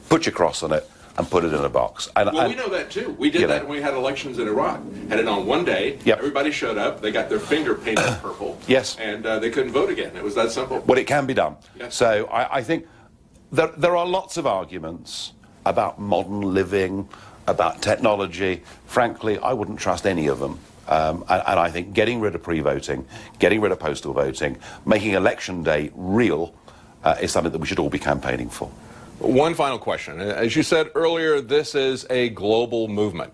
Speaker 16: put your cross on it, and put it in a box.
Speaker 12: Well, we know that too. We did that when we had elections in Iraq. Had it on one day. Yep. Everybody showed up. They got their finger painted purple.
Speaker 16: Yes.
Speaker 12: And they couldn't vote again. It was that simple.
Speaker 16: Well, it can be done.
Speaker 12: Yes.
Speaker 16: So I think there are lots of arguments about modern living, about technology. Frankly, I wouldn't trust any of them. And I think getting rid of pre-voting, getting rid of postal voting, making election day real is something that we should all be campaigning for.
Speaker 12: One final question. As you said earlier, this is a global movement.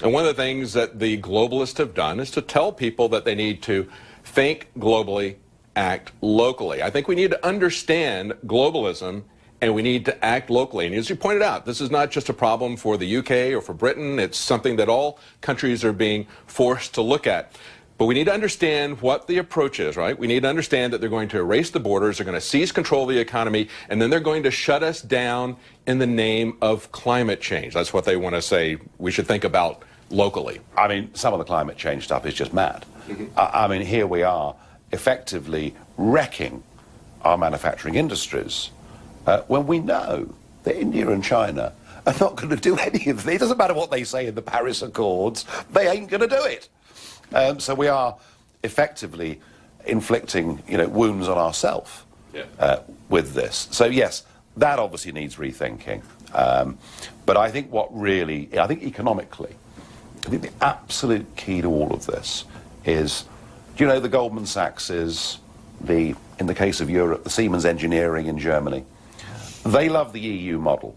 Speaker 12: And one of the things that the globalists have done is to tell people that they need to think globally, act locally. I think we need to understand globalism, and we need to act locally. And as you pointed out, this is not just a problem for the UK or for Britain. It's something that all countries are being forced to look at. But we need to understand what the approach is, right? We need to understand that they're going to erase the borders, they're going to seize control of the economy, and then they're going to shut us down in the name of climate change. That's what they want to say we should think about locally.
Speaker 16: I mean, some of the climate change stuff is just mad. I mean, here we are effectively wrecking our manufacturing industries when we know that India and China are not going to do any of it. It doesn't matter what they say in the Paris Accords, they ain't going to do it. So we are effectively inflicting, you know, wounds on ourselves with this. So yes, that obviously needs rethinking. But I think I think economically, I think the absolute key to all of this is, do you know the Goldman Sachs is in the case of Europe, the Siemens Engineering in Germany? They love the EU model.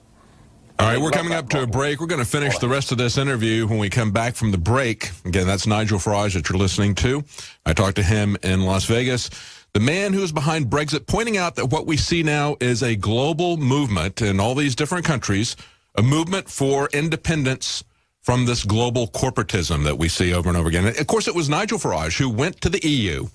Speaker 12: All right, we're coming up to a break. We're going to finish the rest of this interview when we come back from the break. Again, that's Nigel Farage that you're listening to. I talked to him in Las Vegas, the man who is behind Brexit, pointing out that what we see now is a global movement in all these different countries, a movement for independence from this global corporatism that we see over and over again. And of course, it was Nigel Farage who went to the EU,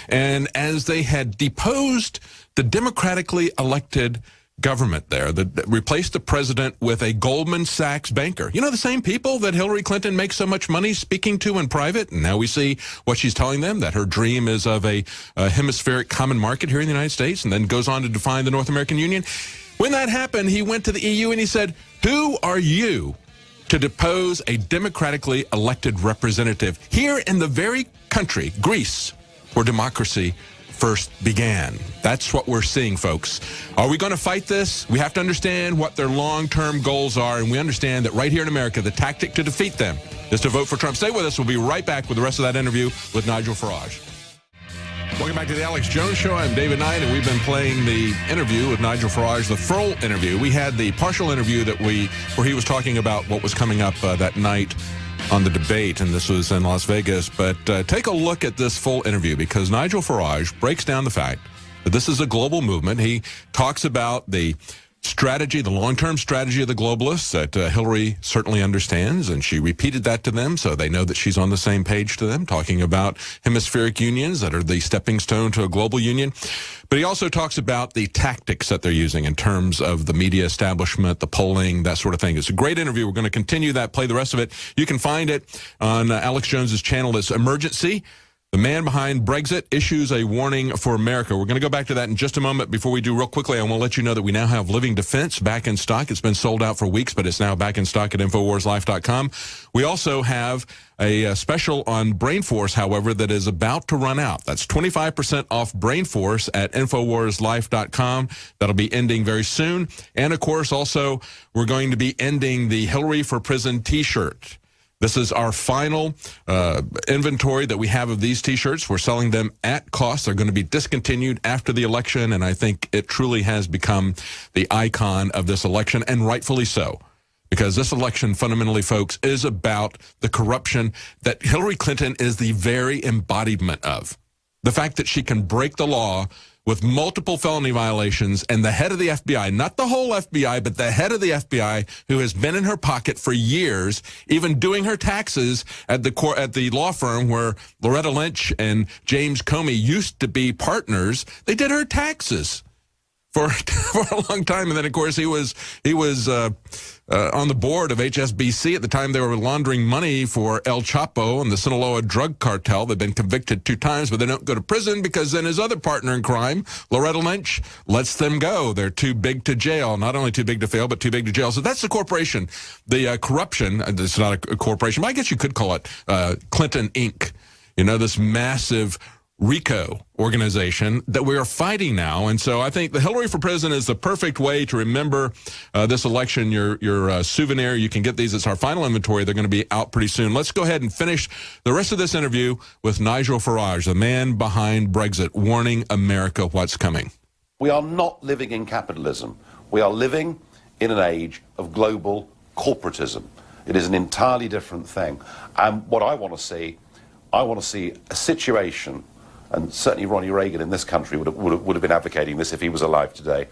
Speaker 12: and as they had deposed the democratically elected government there that replaced the president with a Goldman Sachs banker. You know, the same people that Hillary Clinton makes so much money speaking to in private, and now we see what she's telling them, that her dream is of a hemispheric common market here in the United States, and then goes on to define the North American Union. When that happened, he went to the EU and he said, "Who are you to depose a democratically elected representative here in the very country, Greece, where democracy first began?" That's what we're seeing, folks. Are we going to fight this? We have to understand what their long-term goals are, and we understand that right here in America, the tactic to defeat them is to vote for Trump. Stay with us. We'll be right back with the rest of that interview with Nigel Farage. Welcome back to the Alex Jones Show. I'm David Knight, and we've been playing the interview with Nigel Farage, the full interview. We had the partial interview where he was talking about what was coming up that night on the debate, and this was in Las Vegas. But take a look at this full interview, because Nigel Farage breaks down the fact that this is a global movement. He talks about the strategy, the long-term strategy of the globalists that Hillary certainly understands, and she repeated that to them, so they know that she's on the same page to them, talking about hemispheric unions that are the stepping stone to a global union. But he also talks about the tactics that they're using in terms of the media establishment, the polling, that sort of thing. It's a great interview. We're going to continue that, play the rest of it. You can find it on Alex Jones's channel. It's Emergency. The man behind Brexit issues a warning for America. We're going to go back to that in just a moment. Before we do, real quickly, I want to let you know that we now have Living Defense back in stock. It's been sold out for weeks, but it's now back in stock at InfoWarsLife.com. We also have a special on BrainForce, however, that is about to run out. That's 25% off BrainForce at InfoWarsLife.com. That'll be ending very soon. And, of course, also, we're going to be ending the Hillary for Prison T-shirt. This is our final inventory that we have of these T-shirts. We're selling them at cost. They're going to be discontinued after the election, and I think it truly has become the icon of this election, and rightfully so, because this election, fundamentally, folks, is about the corruption that Hillary Clinton is the very embodiment of. The fact that she can break the law with multiple felony violations, and the head of the FBI, not the whole FBI, but the head of the FBI, who has been in her pocket for years, even doing her taxes at the law firm where Loretta Lynch and James Comey used to be partners. They did her taxes for a long time, and then of course he was on the board of HSBC at the time they were laundering money for El Chapo and the Sinaloa drug cartel. They've been convicted 2 times, but they don't go to prison because then his other partner in crime, Loretta Lynch, lets them go. They're too big to jail. Not only too big to fail, but too big to jail. So that's the corporation. The corruption, it's not a corporation, but I guess you could call it Clinton Inc. You know, this massive RICO organization that we are fighting now. And so I think the Hillary for President is the perfect way to remember this election. Your souvenir, you can get these. It's our final inventory. They're going to be out pretty soon. Let's go ahead and finish the rest of this interview with Nigel Farage, the man behind Brexit, warning America what's coming.
Speaker 16: We are not living in capitalism. We are living in an age of global corporatism. It is an entirely different thing. And what I want to see a situation, and certainly Ronnie Reagan in this country would have been advocating this if he was alive today.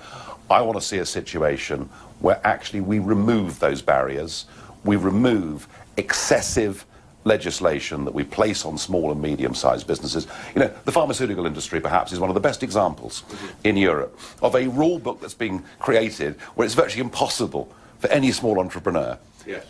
Speaker 16: I want to see a situation where actually we remove those barriers, we remove excessive legislation that we place on small and medium-sized businesses. You know, the pharmaceutical industry perhaps is one of the best examples in Europe of a rule book that's being created where it's virtually impossible for any small entrepreneur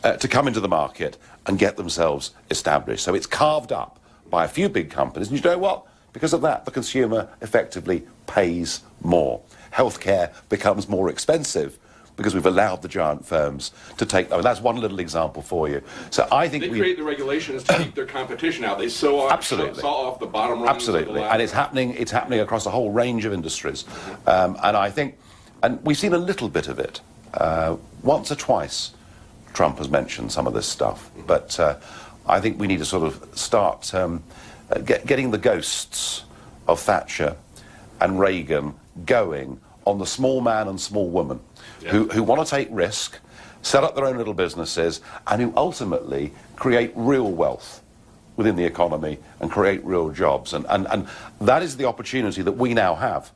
Speaker 16: to come into the market and get themselves established. So it's carved up by a few big companies, and you know what? Because of that, the consumer effectively pays more. Healthcare becomes more expensive because we've allowed the giant firms to take them. And that's one little example for you. So I think
Speaker 12: they create the regulations to keep their competition out. They saw off the bottom rungs.
Speaker 16: Absolutely, and it's happening across a whole range of industries. And I think, and we've seen a little bit of it once or twice. Trump has mentioned some of this stuff, but I think we need to sort of start getting the ghosts of Thatcher and Reagan going on the small man and small woman who want to take risk, set up their own little businesses, and who ultimately create real wealth within the economy and create real jobs. And that is the opportunity that we now have.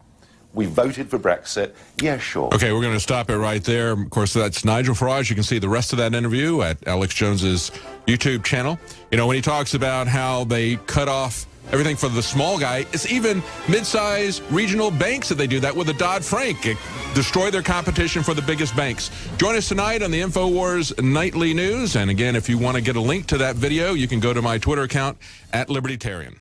Speaker 16: We voted for Brexit. Yeah, sure.
Speaker 12: Okay, we're going to stop it right there. Of course, that's Nigel Farage. You can see the rest of that interview at Alex Jones's YouTube channel. You know, when he talks about how they cut off everything for the small guy, it's even mid-sized regional banks that they do that with the Dodd-Frank. Destroy their competition for the biggest banks. Join us tonight on the InfoWars Nightly News. And again, if you want to get a link to that video, you can go to my Twitter account at Libertarian.